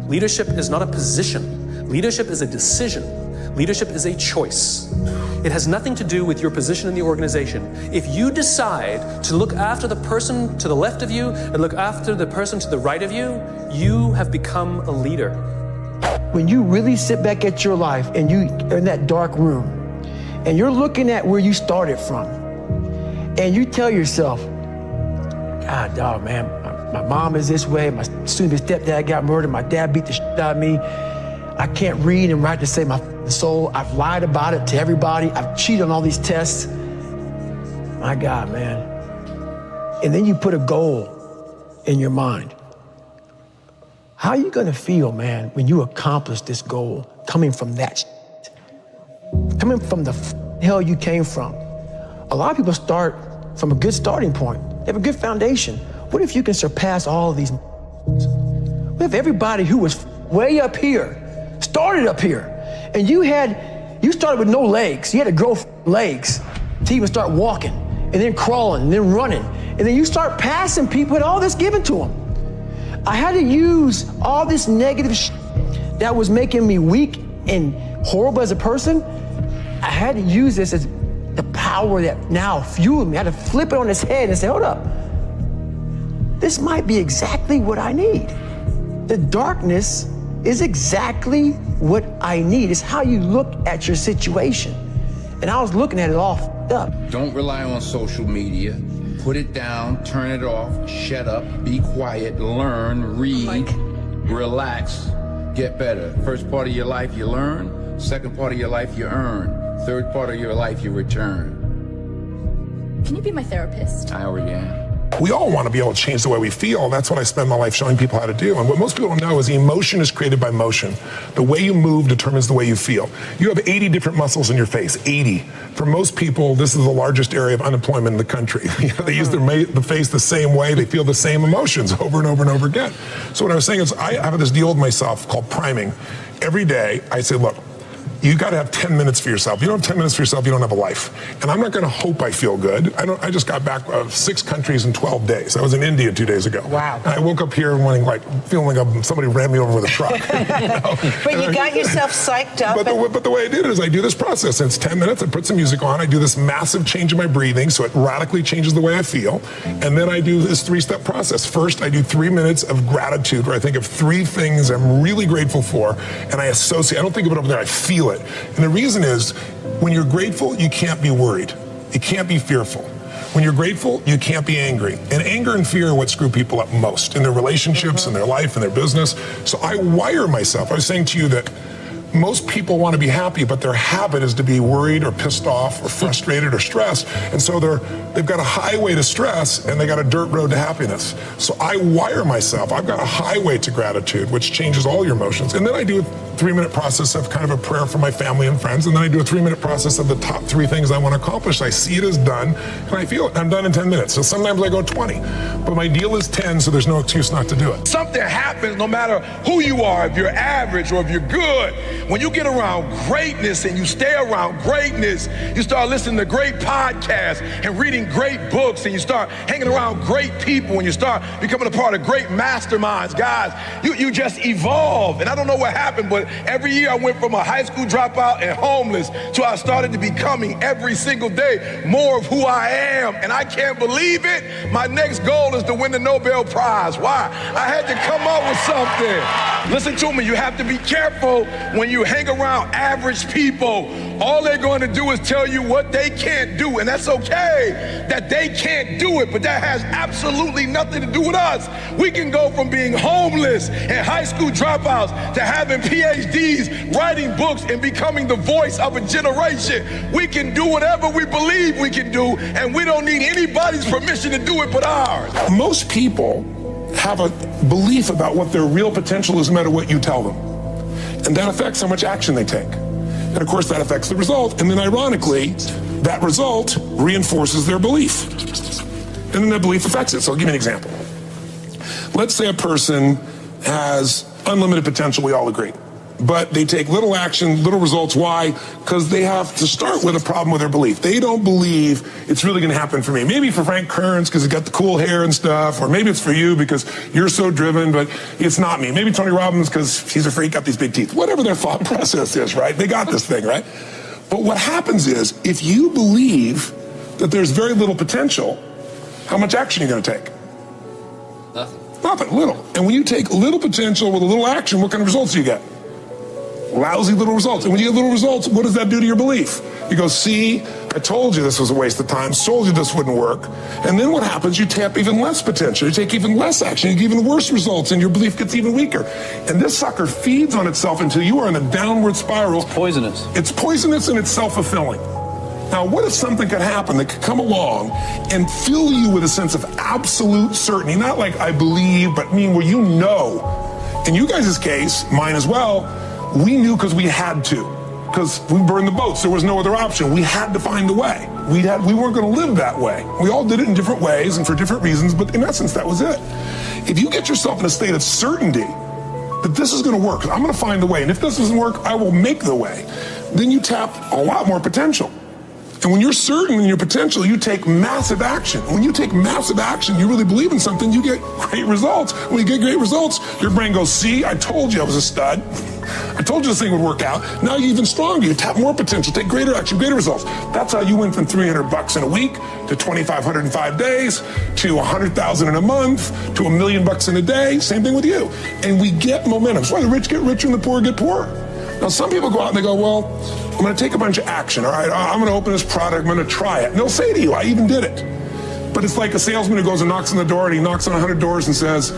Leadership is not a position. Leadership is a decision. Leadership is a choice. It has nothing to do with your position in the organization. If you decide to look after the person to the left of you and look after the person to the right of you, you have become a leader. When you really sit back at your life and you are in that dark room, and you're looking at where you started from, and you tell yourself, God, dog, man, my mom is this way, my soon-to-be stepdad got murdered, my dad beat the shit out of me, I can't read and write to save my soul, I've lied about it to everybody, I've cheated on all these tests. My God, man. And then you put a goal in your mind. How are you gonna feel, man, when you accomplish this goal coming from that shit? Coming from the hell you came from. A lot of people start from a good starting point. They have a good foundation. What if you can surpass all of these? What if everybody who was way up here started up here, and you started with no legs. You had to grow legs to even start walking, and then crawling, and then running, and then you start passing people with all this given to them. I had to use all this negative that was making me weak and horrible as a person. I had to use this as the power that now fueled me. I had to flip it on its head and say, hold up, this might be exactly what I need. The darkness is exactly what I need. It's how you look at your situation. And I was looking at it all f***ed up. Don't rely on social media. Put it down, turn it off, shut up, be quiet, learn, read, relax, get better. First part of your life you learn, second part of your life you earn. Third part of your life, you return. Can you be my therapist? I already am. We all want to be able to change the way we feel. That's what I spend my life showing people how to do. And what most people don't know is emotion is created by motion. The way you move determines the way you feel. You have 80 different muscles in your face, 80. For most people, this is the largest area of unemployment in the country. They use the face the same way. They feel the same emotions over and over and over again. So what I was saying is I have this deal with myself called priming. Every day, I say, look, you got to have 10 minutes for yourself. If you don't have 10 minutes for yourself, you don't have a life. And I'm not going to hope I feel good. I just got back of 6 countries in 12 days. I was in India 2 days ago. Wow. And I woke up here feeling like somebody ran me over with a truck. But you got yourself psyched up. But the way I did it is I do this process. It's 10 minutes. I put some music on. I do this massive change in my breathing, so it radically changes the way I feel. And then I do this 3-step process. First, I do 3 minutes of gratitude, where I think of 3 things I'm really grateful for, and I associate. I don't think of it over there. I feel it. And the reason is, when you're grateful, you can't be worried. You can't be fearful. When you're grateful, you can't be angry. And anger and fear are what screw people up most in their relationships, in their life, in their business. So I wire myself. I was saying to you that most people want to be happy, but their habit is to be worried or pissed off or frustrated or stressed. And so they've got a highway to stress and they got a dirt road to happiness. So I wire myself. I've got a highway to gratitude, which changes all your emotions. And then I do a 3-minute process of kind of a prayer for my family and friends. And then I do a 3-minute process of the top 3 things I want to accomplish. I see it as done and I feel it. I'm done in 10 minutes. So sometimes I go 20, but my deal is 10, so there's no excuse not to do it. Something happens no matter who you are, if you're average or if you're good. When you get around greatness and you stay around greatness, you start listening to great podcasts and reading great books, and you start hanging around great people, and you start becoming a part of great masterminds. Guys, you just evolve. And I don't know what happened, but Every year I went from a high school dropout and homeless to I started to becoming every single day more of who I am. And I can't believe it. My next goal is to win the Nobel Prize. Why? I had to come up with something. Listen to me, you have to be careful when you hang around average people. All they're going to do is tell you what they can't do, and that's okay that they can't do it, but that has absolutely nothing to do with us. We can go from being homeless and high school dropouts to having PhDs, writing books, and becoming the voice of a generation. We can do whatever we believe we can do, and we don't need anybody's permission to do it but ours. Most people have a belief about what their real potential is no matter what you tell them. And that affects how much action they take. And of course that affects the result. And then ironically, that result reinforces their belief. And then that belief affects it. So I'll give you an example. Let's say a person has unlimited potential, we all agree. But they take little action, little results. Why? Because they have to start with a problem with their belief. They don't believe it's really going to happen for me. Maybe for Frank Kearns because he's got the cool hair and stuff, or maybe it's for you because you're so driven, but it's not me. Maybe Tony Robbins because he's a freak, got these big teeth. Whatever their thought process is, right? They got this thing, right? But what happens is, if you believe that there's very little potential, how much action are you going to take? Nothing, little. And when you take little potential with a little action, what kind of results do you get? Lousy little results. And when you get little results, what does that do to your belief? You go, see, I told you this was a waste of time, told you this wouldn't work. And then what happens? You tap even less potential. You take even less action. You get even worse results, and your belief gets even weaker. And this sucker feeds on itself until you are in a downward spiral. It's poisonous. It's poisonous and it's self-fulfilling. Now, what if something could happen that could come along and fill you with a sense of absolute certainty? Not like I believe, but mean where you know. In you guys' case, mine as well, we knew because we had to, because we burned the boats. There was no other option. We had to find a way. We weren't going to live that way. We all did it in different ways and for different reasons, but in essence, that was it. If you get yourself in a state of certainty that this is going to work, I'm going to find a way, and if this doesn't work, I will make the way, then you tap a lot more potential. And when you're certain in your potential, you take massive action. When you take massive action, you really believe in something, you get great results. When you get great results, your brain goes, see, I told you I was a stud. I told you this thing would work out. Now you're even stronger. You tap more potential, take greater action, greater results. That's how you went from $300 in a week to $2,500 in 5 days to $100,000 in a month to $1 million in a day. Same thing with you. And we get momentum. That's why the rich get richer and the poor get poorer. Now, some people go out and they go, well, I'm going to take a bunch of action, all right? I'm going to open this product, I'm going to try it. And they'll say to you, I even did it. But it's like a salesman who goes and knocks on the door, and he knocks on 100 doors and says,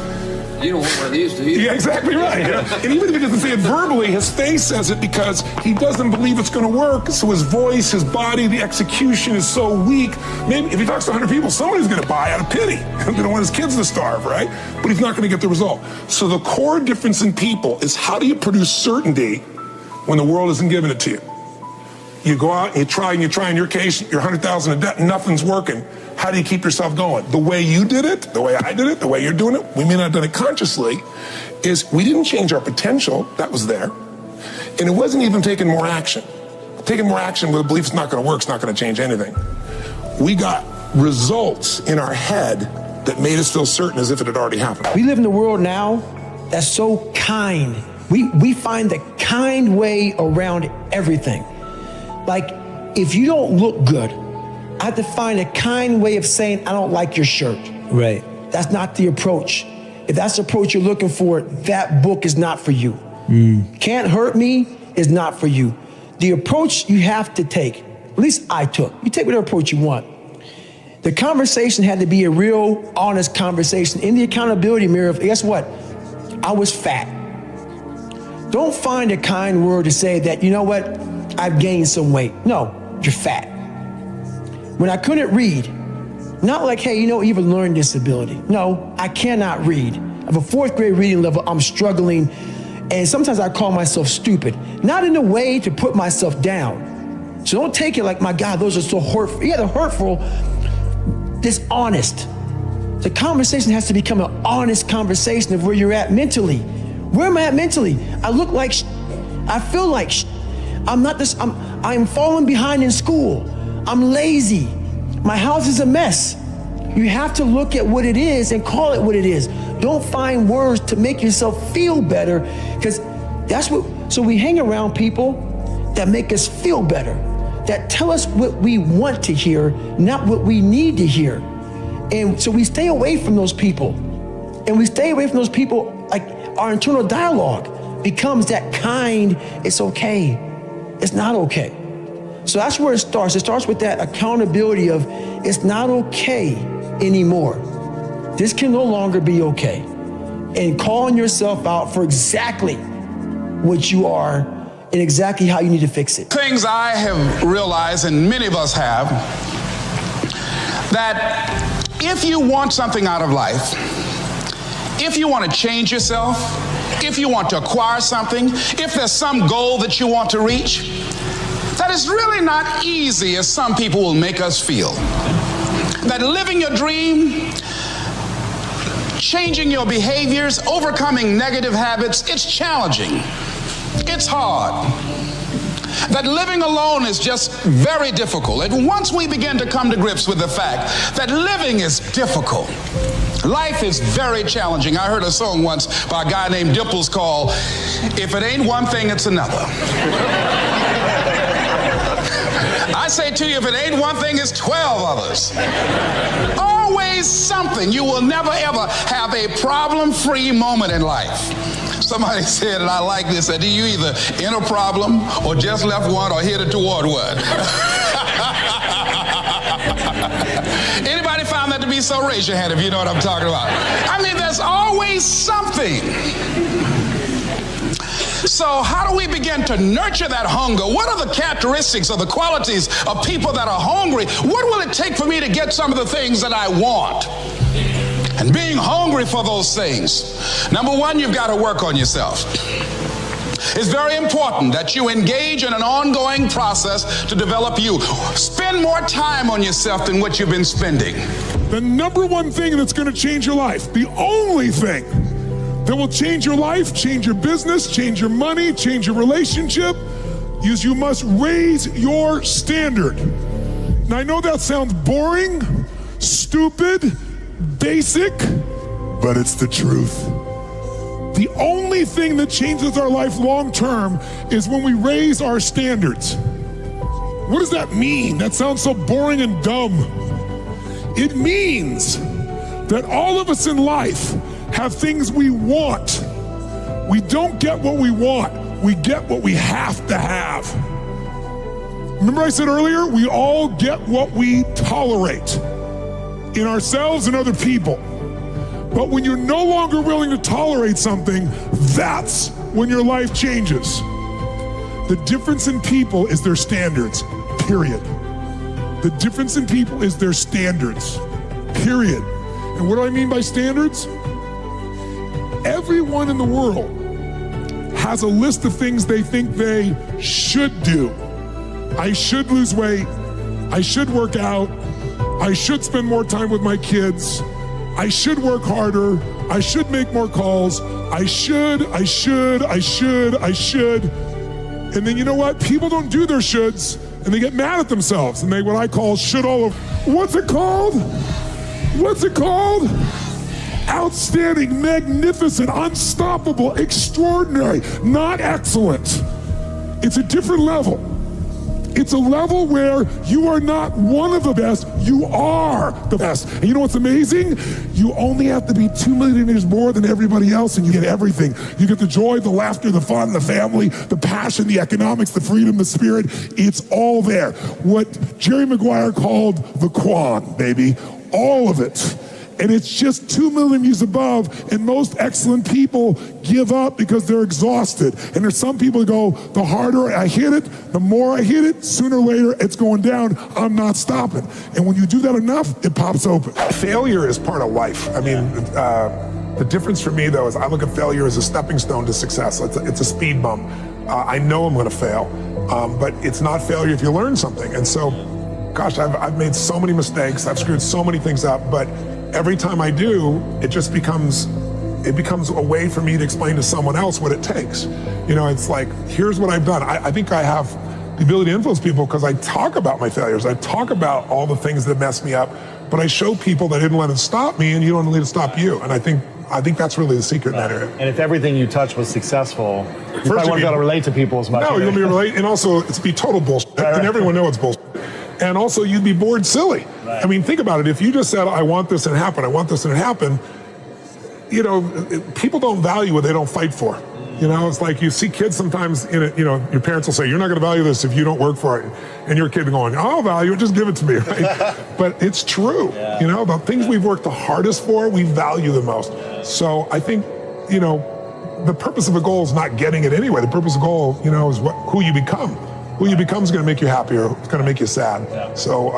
you don't want one of these, do you? Yeah, exactly right. And even if he doesn't say it verbally, his face says it because he doesn't believe it's going to work. So his voice, his body, the execution is so weak. Maybe if he talks to 100 people, somebody's going to buy out of pity. He's going to want his kids to starve, right? But he's not going to get the result. So the core difference in people is, how do you produce certainty when the world isn't giving it to you? You go out and you try, in your case, you're 100,000 in debt, nothing's working. How do you keep yourself going? The way you did it, the way I did it, the way you're doing it, we may not have done it consciously, is we didn't change our potential, that was there. And it wasn't even taking more action. Taking more action with a belief it's not gonna work, it's not gonna change anything. We got results in our head that made us feel certain as if it had already happened. We live in a world now that's so kind. We find the kind way around everything. Like, if you don't look good, I have to find a kind way of saying, I don't like your shirt. Right. That's not the approach. If that's the approach you're looking for, that book is not for you. Can't Hurt Me is not for you. The approach you have to take, at least I took, you take whatever approach you want. The conversation had to be a real, honest conversation. In the accountability mirror, guess what? I was fat. Don't find a kind word to say that, you know what, I've gained some weight. No, you're fat. When I couldn't read, not like, hey, you know, you have a learning disability. No, I cannot read. I have a 4th grade reading level, I'm struggling, and sometimes I call myself stupid. Not in a way to put myself down. So don't take it like, my God, those are so hurtful. Yeah, they're hurtful, dishonest. The conversation has to become an honest conversation of where you're at mentally. Where am I at mentally? I look like I feel like I'm falling behind in school. I'm lazy. My house is a mess. You have to look at what it is and call it what it is. Don't find words to make yourself feel better, because that's what So we hang around people that make us feel better, that tell us what we want to hear, not what we need to hear. And so we stay away from those people. And we stay away from those people, like our internal dialogue becomes that kind, it's okay, it's not okay. So that's where it starts. It starts with that accountability of it's not okay anymore. This can no longer be okay. And calling yourself out for exactly what you are and exactly how you need to fix it. Things I have realized, and many of us have, that if you want something out of life, if you want to change yourself, if you want to acquire something, if there's some goal that you want to reach, that is really not easy as some people will make us feel. That living your dream, changing your behaviors, overcoming negative habits, it's challenging. It's hard. That living alone is just very difficult. And once we begin to come to grips with the fact that living is difficult, life is very challenging. I heard a song once by a guy named Dimples called, "If it ain't one thing, it's another." I say to you, if it ain't one thing, it's 12 others. Always something. You will never ever have a problem-free moment in life. Somebody said, and I like this, that you either in a problem or just left one or headed toward one. Anybody found that to be so? Raise your hand if you know what I'm talking about. I mean, there's always something. So how do we begin to nurture that hunger? What are the characteristics or the qualities of people that are hungry? What will it take for me to get some of the things that I want? And being hungry for those things. Number one, you've got to work on yourself. It's very important that you engage in an ongoing process to develop you. Spend more time on yourself than what you've been spending. The number one thing that's going to change your life, the only thing that will change your life, change your business, change your money, change your relationship, is you must raise your standard. Now, I know that sounds boring, stupid, basic, but it's the truth. The only thing that changes our life long term is when we raise our standards. What does that mean? That sounds so boring and dumb. It means that all of us in life have things we want. We don't get what we want. We get what we have to have. Remember I said earlier, we all get what we tolerate in ourselves and other people. But when you're no longer willing to tolerate something, that's when your life changes. The difference in people is their standards, period. The difference in people is their standards, period. And what do I mean by standards? Everyone in the world has a list of things they think they should do. I should lose weight. I should work out. I should spend more time with my kids. I should work harder. I should make more calls. I should. And then you know what? People don't do their shoulds and they get mad at themselves and they what I call should all of. What's it called? What's it called? Outstanding, magnificent, unstoppable, extraordinary, not excellent. It's a different level. It's a level where you are not one of the best, you are the best. And you know what's amazing? You only have to be 2 millimeters more than everybody else and you get everything. You get the joy, the laughter, the fun, the family, the passion, the economics, the freedom, the spirit. It's all there. What Jerry Maguire called the Quan, baby. All of it. And it's just 2 millimeters above, and most excellent people give up because they're exhausted. And there's some people that go, the harder I hit it, the more I hit it, sooner or later it's going down, I'm not stopping. And when you do that enough, it pops open. Failure is part of life. I mean, the difference for me though is I look at failure as a stepping stone to success. It's a speed bump. I know I'm gonna fail, but it's not failure if you learn something. And so, gosh, I've made so many mistakes, I've screwed so many things up, but every time I do, it just becomes a way for me to explain to someone else what it takes. You know, it's like, here's what I've done. I think I have the ability to influence people because I talk about my failures. I talk about all the things that mess me up, but I show people that I didn't let it stop me and you don't let it stop you. And I think I think that's really the secret in that area. And if everything you touch was successful, you probably wouldn't be able to relate to people as much. No, you'll be relate, and also it's be total bullshit, and everyone knows it's bullshit. And also you'd be bored silly. I mean, think about it. If you just said, I want this and happen, I want this and happen, you know, people don't value what they don't fight for. You know, it's like you see kids sometimes in it, you know, your parents will say, you're not going to value this if you don't work for it. And your kid going, I'll value it, just give it to me, right? But it's true. Yeah. You know, the things we've worked the hardest for, we value the most. So I think, you know, the purpose of a goal is not getting it anyway. The purpose of a goal, you know, is who you become. Who you become is going to make you happy or it's going to make you sad. Yeah. So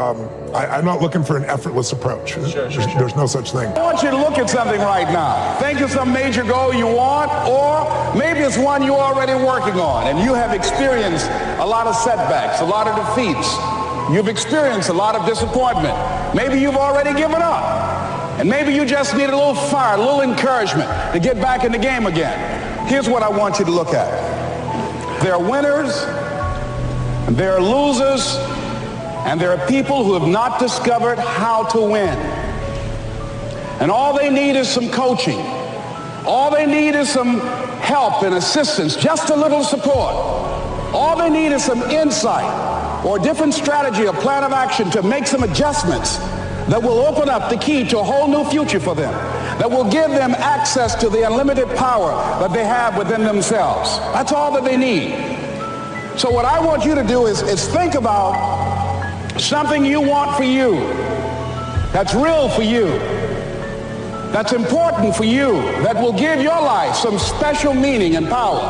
I'm not looking for an effortless approach. There's no such thing. I want you to look at something right now. Think of some major goal you want, or maybe it's one you're already working on and you have experienced a lot of setbacks, a lot of defeats. You've experienced a lot of disappointment. Maybe you've already given up. And maybe you just need a little fire, a little encouragement to get back in the game again. Here's what I want you to look at. There are winners, and there are losers, and there are people who have not discovered how to win. And all they need is some coaching. All they need is some help and assistance, just a little support. All they need is some insight or a different strategy, a plan of action to make some adjustments that will open up the key to a whole new future for them, that will give them access to the unlimited power that they have within themselves. That's all that they need. So what I want you to do is think about something you want for you, that's real for you, that's important for you, that will give your life some special meaning and power.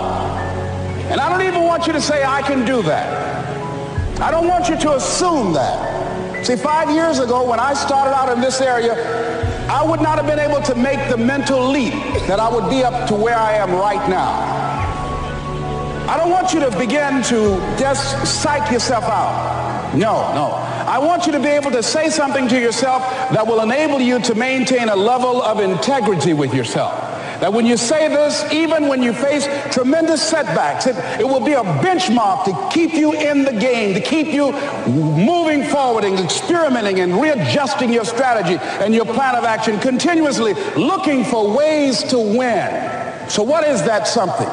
And I don't even want you to say, I can do that. I don't want you to assume that. See, 5 years ago when I started out in this area, I would not have been able to make the mental leap that I would be up to where I am right now. I don't want you to begin to just psych yourself out. No. I want you to be able to say something to yourself that will enable you to maintain a level of integrity with yourself. That when you say this, even when you face tremendous setbacks, it will be a benchmark to keep you in the game, to keep you moving forward and experimenting and readjusting your strategy and your plan of action, continuously looking for ways to win. So what is that something?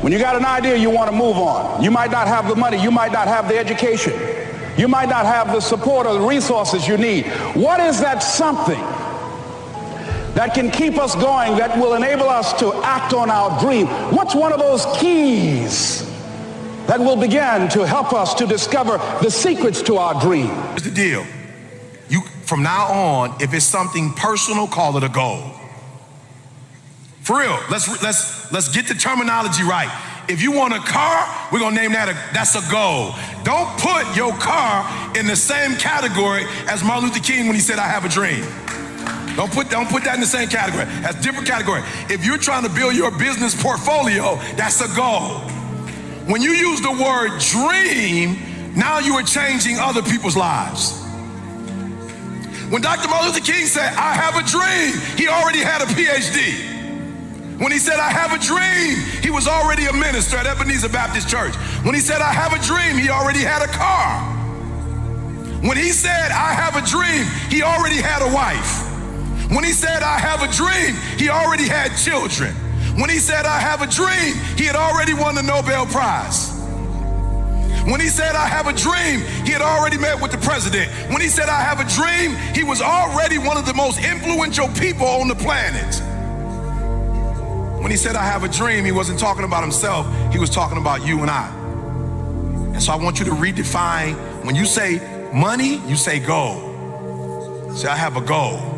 When you got an idea you want to move on, you might not have the money, you might not have the education, you might not have the support or the resources you need. What is that something that can keep us going, that will enable us to act on our dream? What's one of those keys that will begin to help us to discover the secrets to our dream? Here's the deal. You, from now on, if it's something personal, call it a goal. For real, let's get the terminology right. If you want a car, we're gonna name that's a goal. Don't put your car in the same category as Martin Luther King when he said, I have a dream. Don't put that in the same category. That's a different category. If you're trying to build your business portfolio, that's a goal. When you use the word dream, now you are changing other people's lives. When Dr. Martin Luther King said, I have a dream, he already had a PhD. When he said, I have a dream, he was already a minister at Ebenezer Baptist Church. When he said, I have a dream, he already had a car. When he said, I have a dream, he already had a wife. When he said, I have a dream, he already had children. When he said, I have a dream, he had already won the Nobel Prize. When he said, I have a dream, he had already met with the president. When he said, I have a dream, he was already one of the most influential people on the planet. When he said, I have a dream, he wasn't talking about himself, he was talking about you and I. And so I want you to redefine, when you say money, you say goal. Say, I have a goal.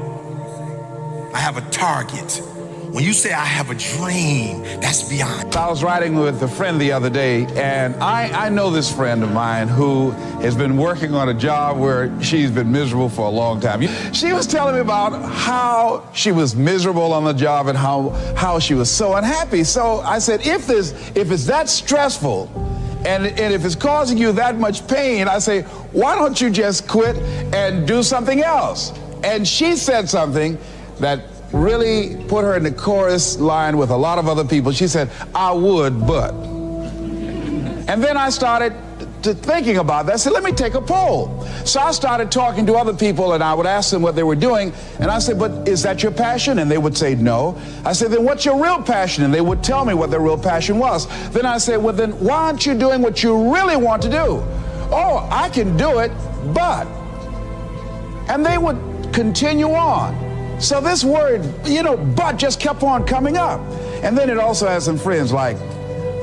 I have a target. When you say I have a dream, that's beyond. I was riding with a friend the other day, and I know this friend of mine who has been working on a job where she's been miserable for a long time. She was telling me about how she was miserable on the job and how she was so unhappy. So I said, if it's that stressful and if it's causing you that much pain, I say, why don't you just quit and do something else? And she said something that really put her in the chorus line with a lot of other people. She said, I would, but. And then I started to thinking about that. I said, let me take a poll. So I started talking to other people, and I would ask them what they were doing. And I said, but is that your passion? And they would say no. I said, then what's your real passion? And they would tell me what their real passion was. Then I said, well, then why aren't you doing what you really want to do? Oh, I can do it, but. And they would continue on. So this word, but just kept on coming up. And then it also has some friends like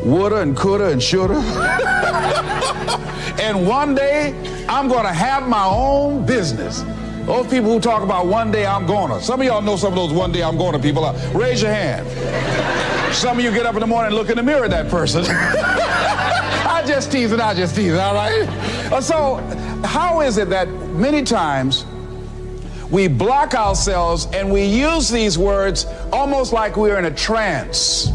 woulda and coulda and shoulda. And one day, I'm gonna have my own business. Those people who talk about one day I'm gonna. Some of y'all know some of those one day I'm gonna people. Raise your hand. Some of you get up in the morning and look in the mirror at that person. I just tease it, all right? So, how is it that many times we block ourselves and we use these words almost like we're in a trance,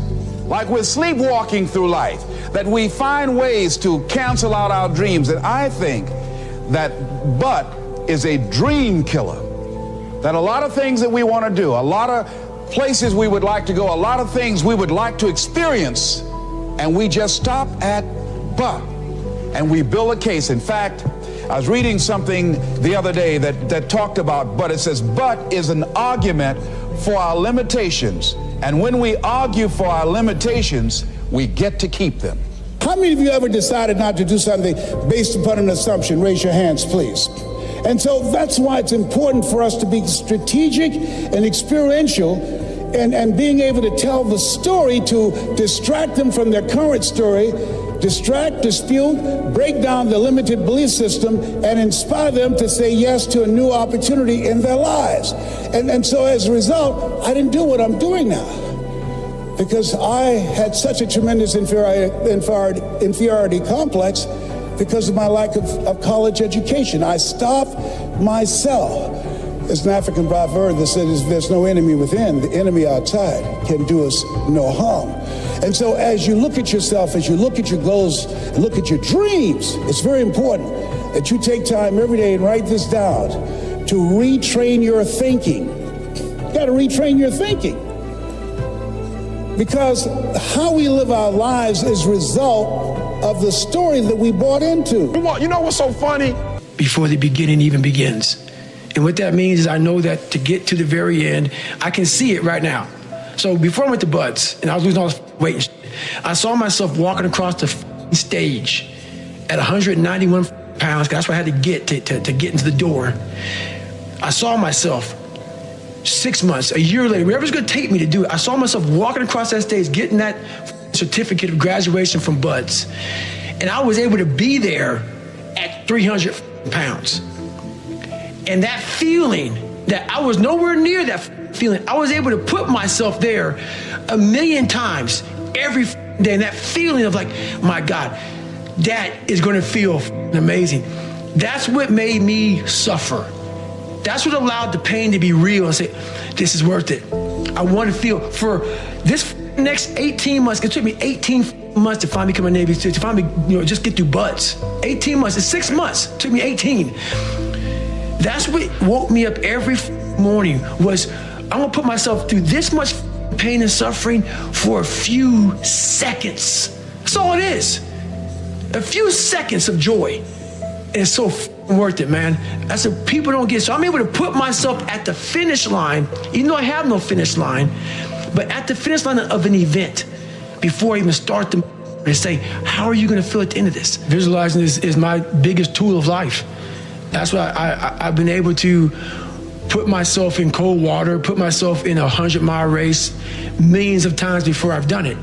like we're sleepwalking through life, that we find ways to cancel out our dreams? And I think that but is a dream killer. That a lot of things that we want to do, a lot of places we would like to go, a lot of things we would like to experience, and we just stop at but, and we build a case. In fact, I was reading something the other day that talked about but. It says, but is an argument for our limitations. And when we argue for our limitations, we get to keep them. How many of you ever decided not to do something based upon an assumption? Raise your hands, please. And so that's why it's important for us to be strategic and experiential and being able to tell the story to distract them from their current story, distract, dispute, break down the limited belief system, and inspire them to say yes to a new opportunity in their lives. And so as a result, I didn't do what I'm doing now because I had such a tremendous inferiority complex because of my lack of college education. I stopped myself. There's an African proverb that says there's no enemy within, the enemy outside can do us no harm. And so as you look at yourself, as you look at your goals, and look at your dreams, it's very important that you take time every day and write this down to retrain your thinking. You got to retrain your thinking. Because how we live our lives is a result of the story that we bought into. You know what's so funny? Before the beginning even begins. And what that means is I know that to get to the very end, I can see it right now. So before I went to Buds, and I was losing all this weight and shit, I saw myself walking across the stage at 191 pounds, because that's what I had to get to get into the door. I saw myself 6 months, a year later, whatever's gonna take me to do it, I saw myself walking across that stage, getting that certificate of graduation from Buds. And I was able to be there at 300 pounds. And that feeling that I was nowhere near that feeling, I was able to put myself there 1,000,000 times every day. And that feeling of like, my God, that is going to feel amazing. That's what made me suffer. That's what allowed the pain to be real and say, this is worth it. I want to feel for this next 18 months. It took me 18 months to finally become a Navy SEAL, to finally, just get through Buds. 18 months, it's 6 months. It took me 18. That's what woke me up every morning was, I'm gonna put myself through this much pain and suffering for a few seconds. That's all it is. A few seconds of joy. And it's so worth it, man. That's what people don't get. So I'm able to put myself at the finish line, even though I have no finish line, but at the finish line of an event before I even start the and say, how are you gonna feel at the end of this? Visualizing is my biggest tool of life. That's why I've been able to put myself in cold water, put myself in a 100-mile race millions of times before I've done it.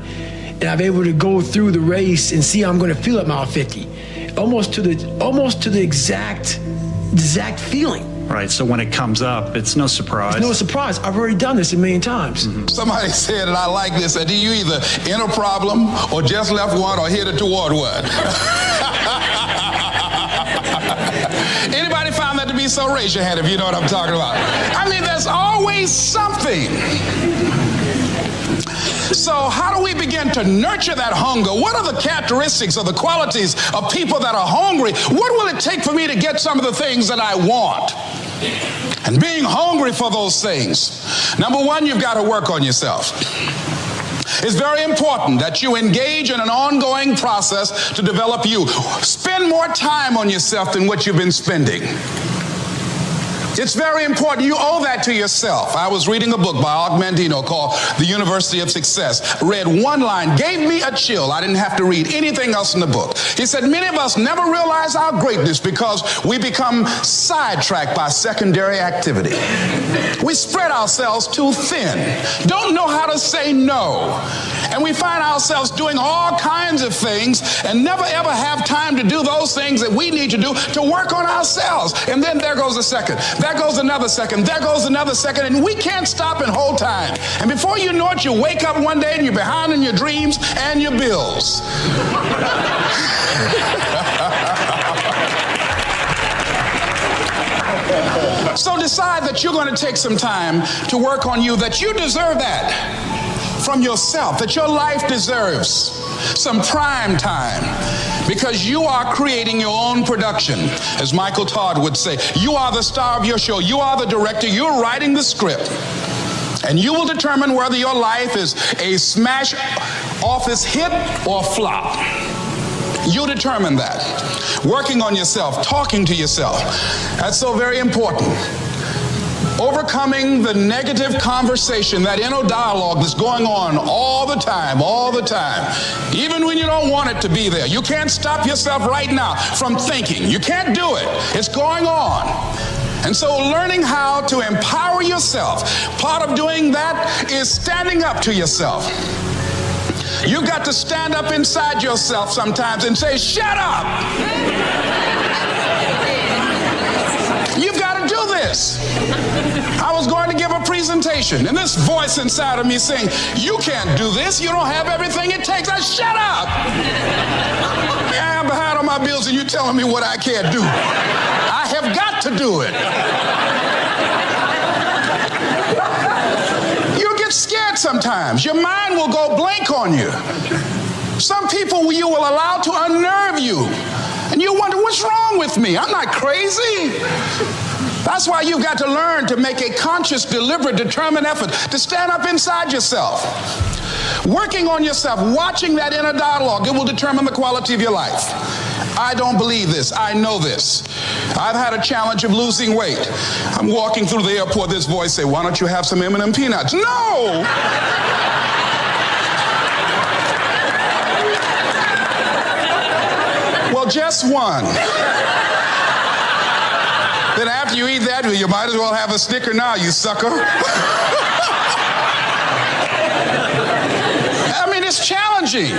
And I'm able to go through the race and see how I'm going to feel at mile 50, almost to the exact feeling. Right, so when it comes up, it's no surprise. It's no surprise. I've already done this 1,000,000 times. Mm-hmm. Somebody said, and I like this, that you either in a problem or just left one or headed toward one. Anybody found that to be so? Raise your hand if you know what I'm talking about. I mean, there's always something. So how do we begin to nurture that hunger? What are the characteristics or the qualities of people that are hungry? What will it take for me to get some of the things that I want? And being hungry for those things. Number one, you've got to work on yourself. It's very important that you engage in an ongoing process to develop you. Spend more time on yourself than what you've been spending. It's very important. You owe that to yourself. I was reading a book by Og Mandino called The University of Success. Read one line, gave me a chill. I didn't have to read anything else in the book. He said, many of us never realize our greatness because we become sidetracked by secondary activity. We spread ourselves too thin, don't know how to say no. And we find ourselves doing all kinds of things and never ever have time to do those things that we need to do to work on ourselves. And then there goes a second. There goes another second. There goes another second. And we can't stop and hold time. And before you know it, you wake up one day and you're behind in your dreams and your bills. So decide that you're going to take some time to work on you, that you deserve that from yourself, that your life deserves some prime time, because you are creating your own production. As Michael Todd would say, you are the star of your show. You are the director. You're writing the script. And you will determine whether your life is a smash office hit or flop. You determine that. Working on yourself, talking to yourself. That's so very important. Overcoming the negative conversation, that inner dialogue that's going on all the time, even when you don't want it to be there. You can't stop yourself right now from thinking. You can't do it. It's going on. And so learning how to empower yourself, part of doing that is standing up to yourself. You've got to stand up inside yourself sometimes and say, shut up! You've got to do this. I was going to give a presentation, and this voice inside of me saying, you can't do this. You don't have everything it takes. I shut up! I'm behind on my bills, and you're telling me what I can't do. I have got to do it. You get scared sometimes. Your mind will go blank on you. Some people you will allow to unnerve you. And you wonder, what's wrong with me? I'm not crazy. That's why you've got to learn to make a conscious, deliberate, determined effort to stand up inside yourself. Working on yourself, watching that inner dialogue, it will determine the quality of your life. I don't believe this. I know this. I've had a challenge of losing weight. I'm walking through the airport, this voice say, why don't you have some M&M peanuts? No! Well, just one. Then after you eat that, you might as well have a Snicker now, you sucker. I mean, it's challenging.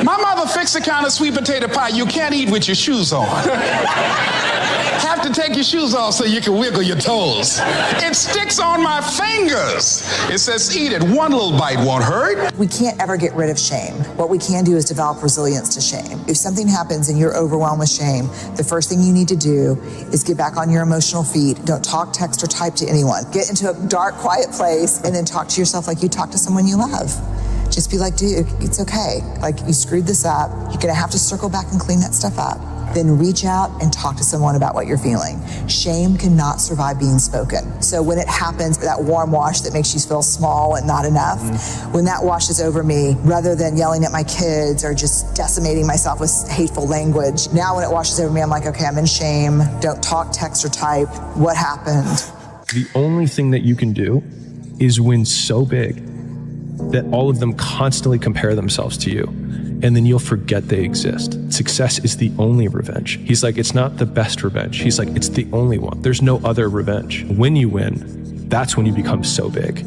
My mother fixed the kind of sweet potato pie you can't eat with your shoes on. Have to take your shoes off so you can wiggle your toes. It sticks on my fingers. It says, eat it. One little bite won't hurt. We can't ever get rid of shame. What we can do is develop resilience to shame. If something happens and you're overwhelmed with shame, the first thing you need to do is get back on your emotional feet. Don't talk, text, or type to anyone. Get into a dark, quiet place and then talk to yourself like you talk to someone you love. Just be like, dude, it's okay. Like, you screwed this up. You're gonna have to circle back and clean that stuff up. Then reach out and talk to someone about what you're feeling. Shame cannot survive being spoken. So when it happens, that warm wash that makes you feel small and not enough, when that washes over me, rather than yelling at my kids or just decimating myself with hateful language, now when it washes over me, I'm like, okay, I'm in shame. Don't talk, text, or type. What happened? The only thing that you can do is win so big that all of them constantly compare themselves to you. And then you'll forget they exist. Success is the only revenge. He's like, it's not the best revenge. He's like, it's the only one. There's no other revenge. When you win, that's when you become so big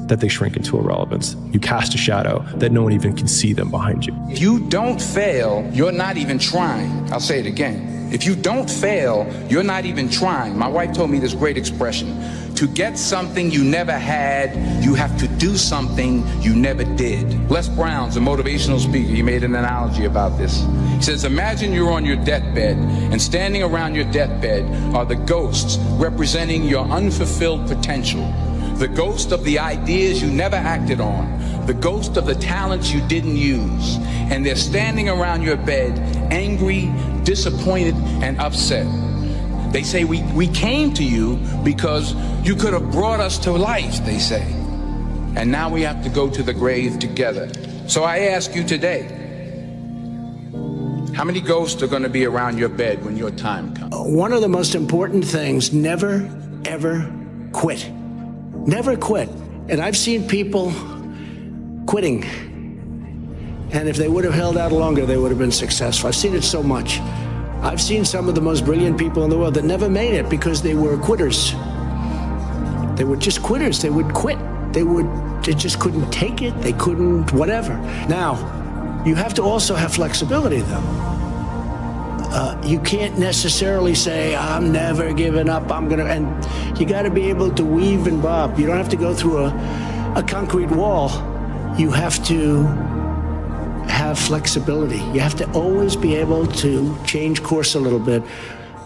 that they shrink into irrelevance. You cast a shadow that no one even can see them behind you. If you don't fail, you're not even trying. I'll say it again. If you don't fail, you're not even trying. My wife told me this great expression. To get something you never had, you have to do something you never did. Les Brown's a motivational speaker. He made an analogy about this. He says, imagine you're on your deathbed, and standing around your deathbed are the ghosts representing your unfulfilled potential. The ghost of the ideas you never acted on. The ghost of the talents you didn't use. And they're standing around your bed, angry, disappointed, and upset. They say, we came to you because you could have brought us to life, they say. And now we have to go to the grave together. So I ask you today, how many ghosts are going to be around your bed when your time comes? One of the most important things, never, ever quit. Never quit. And I've seen people quitting. And if they would have held out longer, they would have been successful. I've seen it so much. I've seen some of the most brilliant people in the world that never made it because they were quitters. They were just quitters. They would quit. They just couldn't take it. They couldn't, whatever. Now, you have to also have flexibility, though. You can't necessarily say, I'm never giving up, and you got to be able to weave and bob. You don't have to go through a concrete wall. You have to have flexibility. You have to always be able to change course a little bit,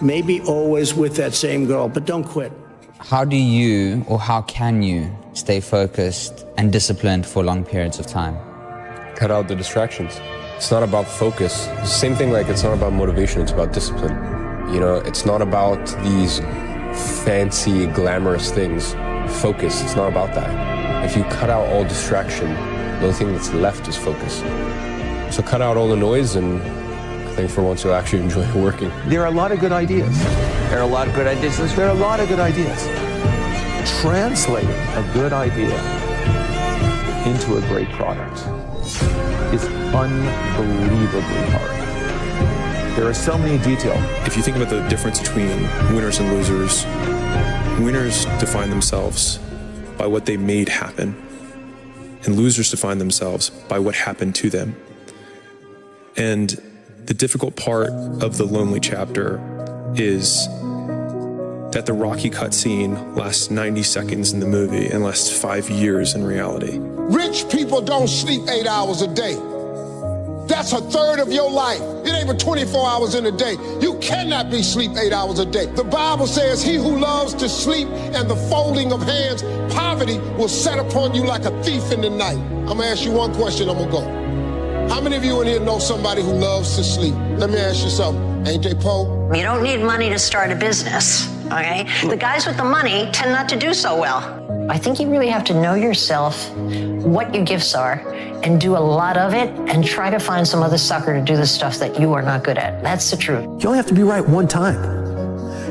maybe always with that same goal, but don't quit. How do you, or how can you, stay focused and disciplined for long periods of time? Cut out the distractions. It's not about focus. It's the same thing like it's not about motivation, it's about discipline. You know, it's not about these fancy, glamorous things. Focus, it's not about that. If you cut out all distraction, the only thing that's left is focus. So cut out all the noise, and I think for once you'll actually enjoy working. There are a lot of good ideas. There are a lot of good ideas. There are a lot of good ideas. Translating a good idea into a great product is unbelievably hard. There are so many details. If you think about the difference between winners and losers, winners define themselves by what they made happen, and losers define themselves by what happened to them. And the difficult part of the lonely chapter is that the Rocky cutscene lasts 90 seconds in the movie and lasts 5 years in reality. Rich people don't sleep 8 hours a day. That's a third of your life. It ain't but 24 hours in a day. You cannot be sleep 8 hours a day. The Bible says, he who loves to sleep and the folding of hands, poverty will set upon you like a thief in the night. I'm gonna ask you one question, I'm gonna go. How many of you in here know somebody who loves to sleep? Let me ask you something. Ain't they poor? You don't need money to start a business, okay? The guys with the money tend not to do so well. I think you really have to know yourself, what your gifts are, and do a lot of it, and try to find some other sucker to do the stuff that you are not good at. That's the truth. You only have to be right one time.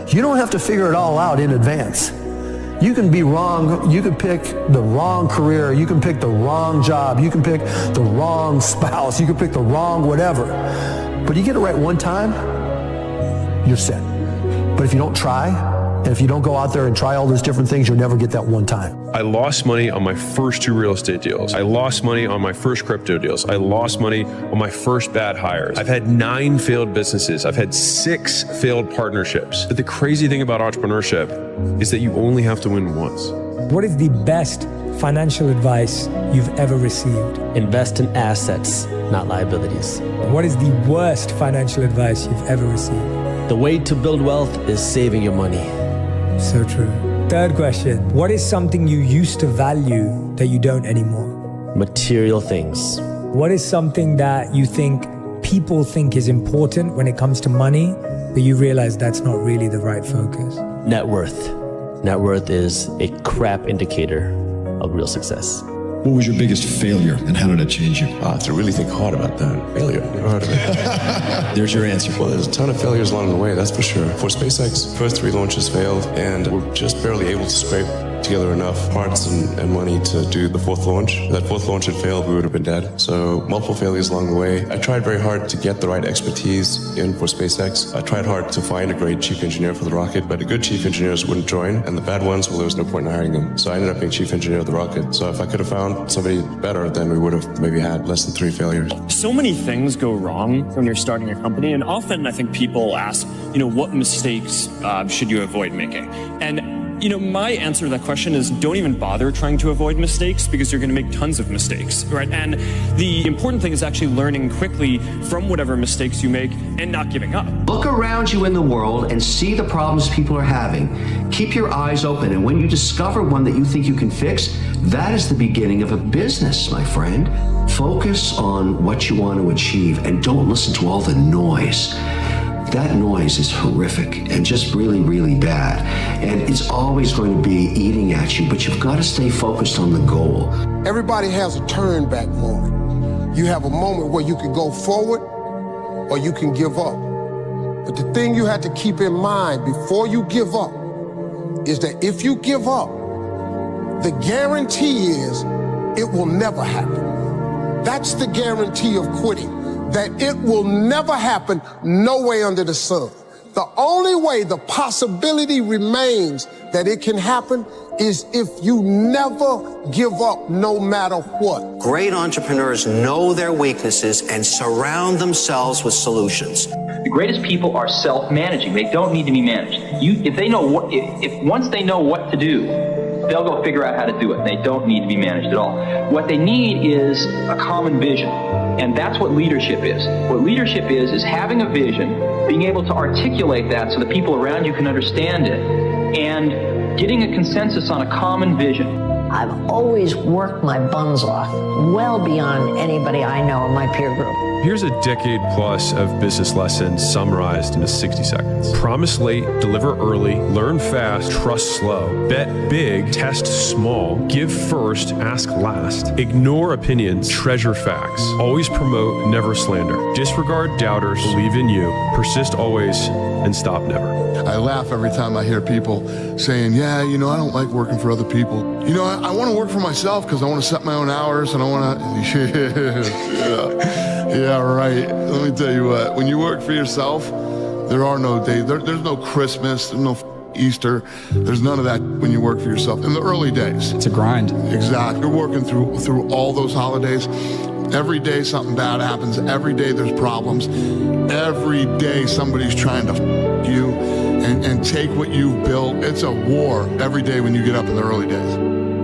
You don't have to figure it all out in advance. You can be wrong. You can pick the wrong career. You can pick the wrong job. You can pick the wrong spouse. You can pick the wrong whatever. But you get it right one time, you're set. But if you don't try, and if you don't go out there and try all those different things, you'll never get that one time. I lost money on my first 2 real estate deals. I lost money on my first crypto deals. I lost money on my first bad hires. I've had 9 failed businesses. I've had 6 failed partnerships. But the crazy thing about entrepreneurship is that you only have to win once. What is the best financial advice you've ever received? Invest in assets, not liabilities. What is the worst financial advice you've ever received? The way to build wealth is saving your money. So true. Third question. What is something you used to value that you don't anymore? Material things. What is something that you think people think is important when it comes to money, but you realize that's not really the right focus? Net worth. Net worth is a crap indicator of real success. What was your biggest failure and how did it change you? I have to really think hard about that. Failure, never heard of it. There's your answer. Well, there's a ton of failures along the way, that's for sure. For SpaceX, first 3 launches failed, and we're just barely able to scrape together enough parts and money to do the 4th launch. If that 4th launch had failed, we would have been dead. So multiple failures along the way. I tried very hard to get the right expertise in for SpaceX. I tried hard to find a great chief engineer for the rocket, but the good chief engineers wouldn't join, and the bad ones, well, there was no point in hiring them. So I ended up being chief engineer of the rocket. So if I could have found somebody better, then we would have maybe had less than 3 failures. So many things go wrong when you're starting a company, and often I think people ask, what mistakes should you avoid making? And my answer to that question is don't even bother trying to avoid mistakes because you're going to make tons of mistakes, right? And the important thing is actually learning quickly from whatever mistakes you make and not giving up. Look around you in the world and see the problems people are having. Keep your eyes open, and when you discover one that you think you can fix, that is the beginning of a business, my friend. Focus on what you want to achieve and don't listen to all the noise. that noise is horrific and just really, really bad. And it's always going to be eating at you, but you've got to stay focused on the goal. Everybody has a turn back moment. You have a moment where you can go forward or you can give up. But the thing you have to keep in mind before you give up is that if you give up, the guarantee is it will never happen. That's the guarantee of quitting, that it will never happen, no way under the sun. The only way the possibility remains that it can happen is if you never give up no matter what. Great entrepreneurs know their weaknesses and surround themselves with solutions. The greatest people are self-managing. They don't need to be managed. If once they know what to do, they'll go figure out how to do it. They don't need to be managed at all. What they need is a common vision. And that's what leadership is. What leadership is having a vision, being able to articulate that so the people around you can understand it, and getting a consensus on a common vision. I've always worked my buns off, well beyond anybody I know in my peer group. Here's a decade plus of business lessons summarized into 60 seconds. Promise late, deliver early, learn fast, trust slow, bet big, test small, give first, ask last, ignore opinions, treasure facts, always promote, never slander, disregard doubters, believe in you, persist always, and stop never. I laugh every time I hear people saying, yeah, I don't like working for other people. I want to work for myself because I want to set my own hours and I want to, yeah, right. Let me tell you what, when you work for yourself, there are no days, there's no Christmas, there's no Easter, there's none of that when you work for yourself. In the early days. It's a grind. Exactly. You're working through all those holidays. Every day something bad happens. Every day there's problems. Every day somebody's trying to you and take what you've built. It's a war every day when you get up in the early days.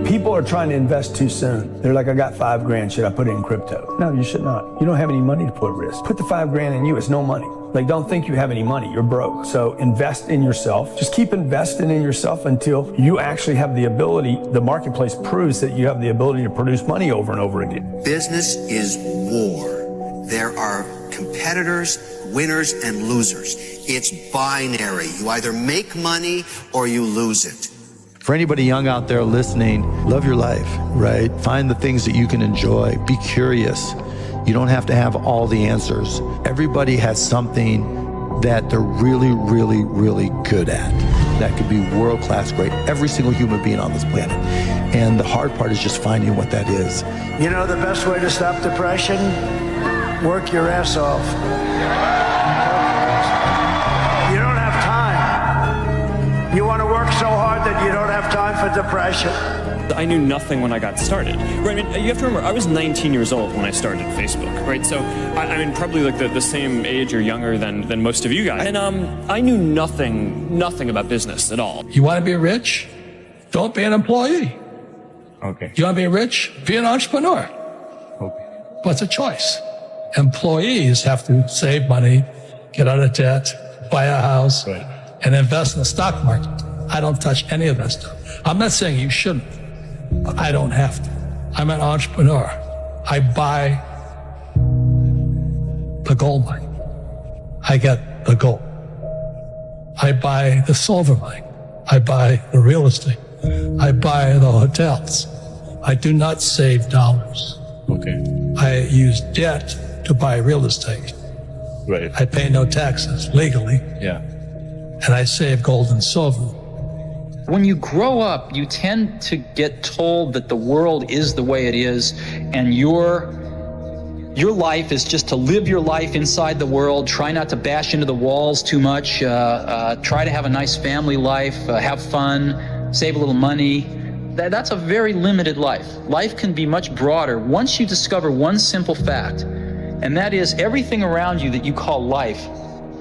People are trying to invest too soon. They're like, I got $5,000, should I put it in crypto? No, you should not. You don't have any money to put at risk. Put the $5,000 in you, it's no money. Like, don't think you have any money, you're broke. So invest in yourself. Just keep investing in yourself until you actually have the ability, the marketplace proves that you have the ability to produce money over and over again. Business is war. There are competitors, winners, and losers. It's binary. You either make money or you lose it. For anybody young out there listening, love your life, right? Find the things that you can enjoy. Be curious. You don't have to have all the answers. Everybody has something that they're really, really, really good at. That could be world-class great. Every single human being on this planet. And the hard part is just finding what that is. The best way to stop depression? Work your ass off. You don't have time. You want to work so hard that you don't have time for depression. I knew nothing when I got started. Right? You have to remember, I was 19 years old when I started Facebook, right? So, probably like the same age or younger than most of you guys. And I knew nothing about business at all. You want to be rich? Don't be an employee. Okay. You want to be rich? Be an entrepreneur. Okay. But it's a choice. Employees have to save money, get out of debt, buy a house, right, and invest in the stock market. I don't touch any of that stuff. I'm not saying you shouldn't, but I don't have to. I'm an entrepreneur. I buy the gold mine. I get the gold. I buy the silver mine. I buy the real estate. I buy the hotels. I do not save dollars. Okay. I use debt to buy real estate. Right. I pay no taxes legally. Yeah. And I save gold and silver. When you grow up, you tend to get told that the world is the way it is, and your life is just to live your life inside the world, try not to bash into the walls too much, try to have a nice family life, have fun, save a little money. That's a very limited life. Life can be much broader once you discover one simple fact, and that is everything around you that you call life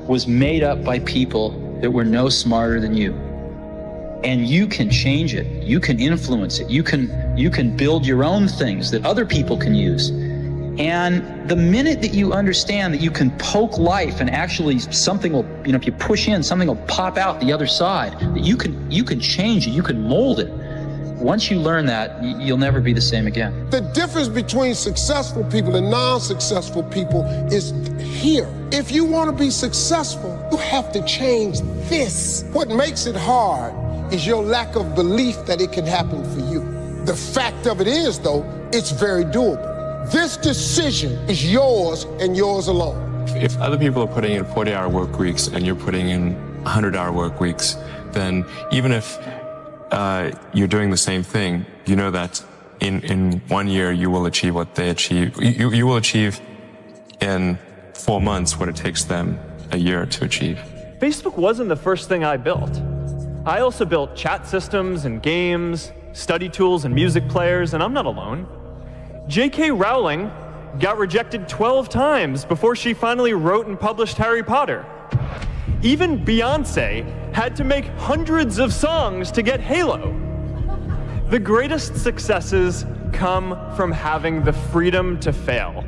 was made up by people that were no smarter than you. And you can change it. You can influence it. You can build your own things that other people can use. And the minute that you understand that you can poke life and actually something will, if you push in, something will pop out the other side, that you can change it, you can mold it. once you learn that, you'll never be the same again. The difference between successful people and non-successful people is here. If you want to be successful, you have to change this. What makes it hard is your lack of belief that it can happen for you. The fact of it is, though, it's very doable. This decision is yours and yours alone. If other people are putting in 40-hour work weeks and you're putting in 100-hour work weeks, then even if you're doing the same thing, you know that in 1 year you will achieve what they achieve. You will achieve in 4 months what it takes them a year to achieve. Facebook wasn't the first thing I built. I also built chat systems and games, study tools and music players, and I'm not alone. J.K. Rowling got rejected 12 times before she finally wrote and published Harry Potter. Even Beyonce had to make hundreds of songs to get Halo. The greatest successes come from having the freedom to fail.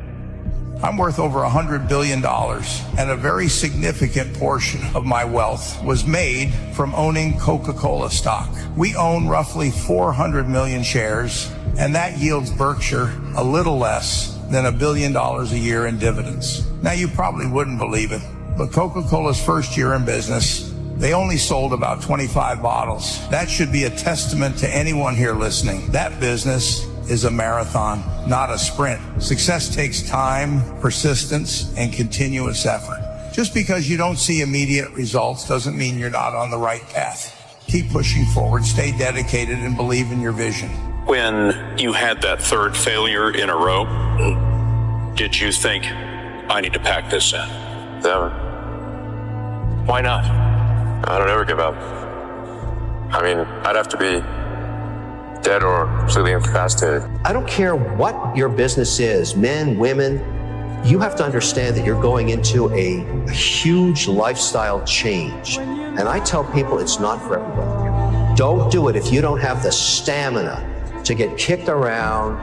I'm worth over $100 billion, and a very significant portion of my wealth was made from owning Coca-Cola stock. We own roughly 400 million shares, and that yields Berkshire a little less than $1 billion a year in dividends. Now, you probably wouldn't believe it, but Coca-Cola's first year in business, they only sold about 25 bottles. That should be a testament to anyone here listening. That business is a marathon, not a sprint. Success takes time, persistence, and continuous effort. Just because you don't see immediate results doesn't mean you're not on the right path. Keep pushing forward, stay dedicated, and believe in your vision. When you had that third failure in a row, did you think, I need to pack this in? Never. Why not? I don't ever give up. I mean, I'd have to be dead or completely incapacitated. I don't care what your business is, men, women, you have to understand that you're going into a huge lifestyle change. And I tell people it's not for everybody. Don't do it if you don't have the stamina to get kicked around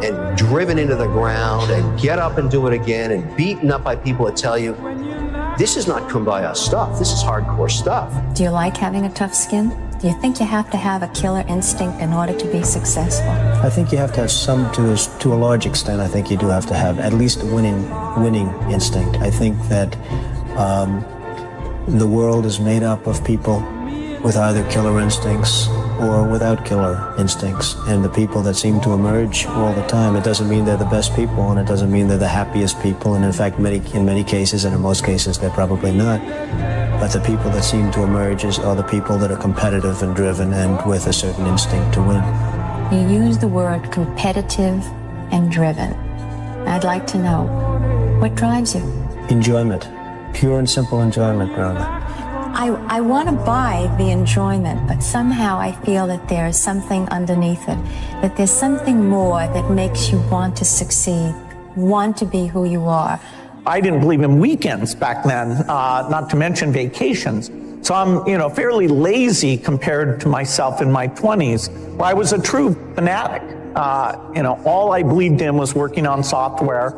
and driven into the ground and get up and do it again and beaten up by people that tell you, this is not kumbaya stuff, this is hardcore stuff. Do you like having a tough skin? Do you think you have to have a killer instinct in order to be successful? I think you have to have some, to a large extent, I think you do have to have at least a winning instinct. I think that the world is made up of people with either killer instincts or without killer instincts. And the people that seem to emerge all the time, it doesn't mean they're the best people, and it doesn't mean they're the happiest people. And in fact, in many cases, and in most cases, they're probably not. But the people that seem to emerge are the people that are competitive and driven and with a certain instinct to win. You use the word competitive and driven. I'd like to know, what drives you? Enjoyment. Pure and simple enjoyment, Rhonda. I want to buy the enjoyment, but somehow I feel that there's something underneath it, that there's something more that makes you want to succeed, want to be who you are. I didn't believe in weekends back then, not to mention vacations. So I'm, fairly lazy compared to myself in my 20s, where I was a true fanatic. All I believed in was working on software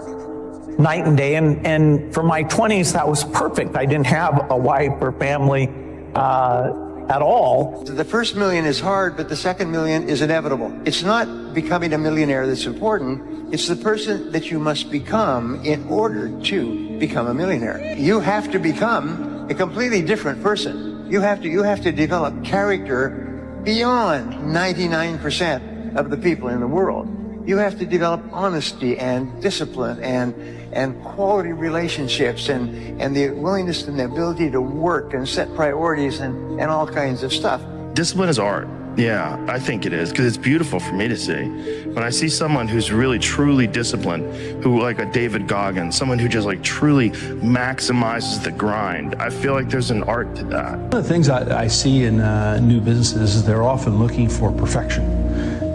night and day. And for my 20s, that was perfect. I didn't have a wife or family at all. The first million is hard, but the second million is inevitable. It's not becoming a millionaire that's important. It's the person that you must become in order to become a millionaire. You have to become a completely different person. You have to develop character beyond 99% of the people in the world. You have to develop honesty and discipline and quality relationships and the willingness and the ability to work and set priorities and all kinds of stuff. Discipline is art. Yeah, I think it is, because it's beautiful for me to see. When I see someone who's really, truly disciplined, who like a David Goggins, someone who just truly maximizes the grind, I feel like there's an art to that. One of the things I see in new businesses is they're often looking for perfection.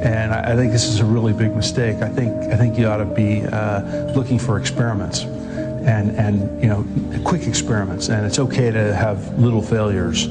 And I think this is a really big mistake. I think you ought to be looking for experiments and quick experiments. And it's okay to have little failures.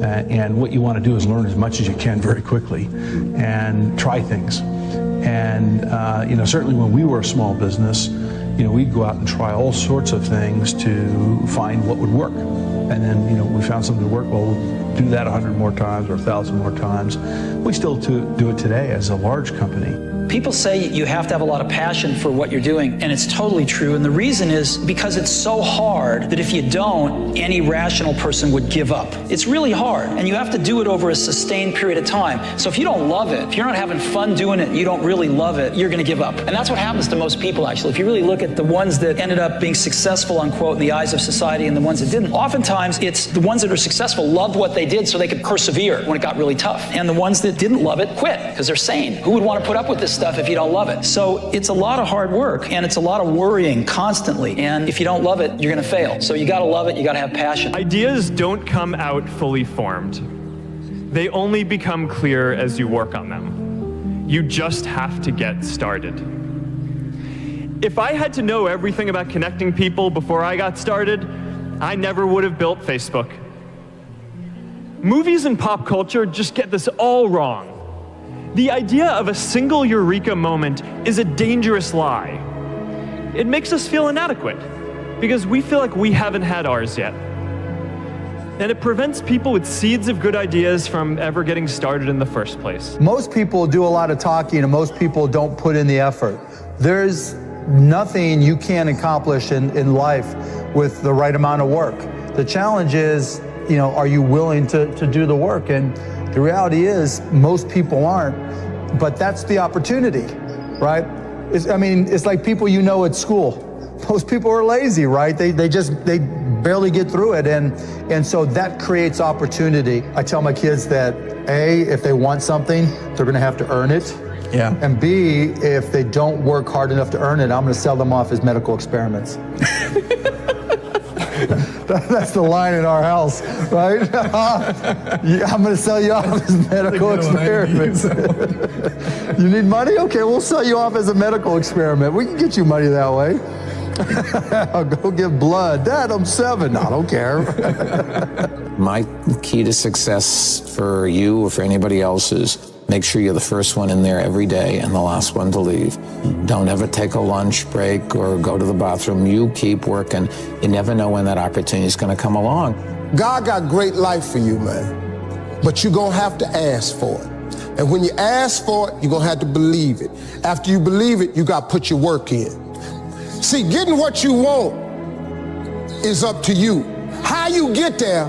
And what you want to do is learn as much as you can very quickly and try things. And certainly when we were a small business, we'd go out and try all sorts of things to find what would work. And then we found something to work well. do that 100 more times or 1,000 more times. We still do it today as a large company. People say you have to have a lot of passion for what you're doing, and it's totally true. And the reason is because it's so hard that if you don't, any rational person would give up. It's really hard, and you have to do it over a sustained period of time. So if you don't love it, if you're not having fun doing it, and you don't really love it, you're going to give up. And that's what happens to most people, actually. If you really look at the ones that ended up being successful, unquote, in the eyes of society and the ones that didn't, oftentimes it's the ones that are successful loved what they did so they could persevere when it got really tough. And the ones that didn't love it quit because they're sane. Who would want to put up with this stuff if you don't love it? So it's a lot of hard work, and it's a lot of worrying constantly. And if you don't love it, you're going to fail. So you got to love it. You got to have passion. Ideas don't come out fully formed. They only become clear as you work on them. You just have to get started. If I had to know everything about connecting people before I got started, I never would have built Facebook. Movies and pop culture just get this all wrong. The idea of a single eureka moment is a dangerous lie. It makes us feel inadequate because we feel like we haven't had ours yet. And it prevents people with seeds of good ideas from ever getting started in the first place. Most people do a lot of talking and most people don't put in the effort. There's nothing you can accomplish in life with the right amount of work. The challenge is, are you willing to do the work? And the reality is most people aren't, but that's the opportunity, right? It's like people at school. Most people are lazy, right? They barely get through it, and so that creates opportunity. I tell my kids that A, if they want something, they're gonna have to earn it. Yeah. And B, if they don't work hard enough to earn it, I'm gonna sell them off as medical experiments. That's the line in our house, right? I'm going to sell you off as medical experiments. You need money? Okay, we'll sell you off as a medical experiment. We can get you money that way. I'll go give blood. Dad, I'm 7. I don't care. My key to success for you or for anybody else is make sure you're the first one in there every day and the last one to leave. Don't ever take a lunch break or go to the bathroom. You keep working. You never know when that opportunity is going to come along. God got great life for you, man. But you're going to have to ask for it. And when you ask for it, you're going to have to believe it. After you believe it, you got to put your work in. See, getting what you want is up to you. How you get there,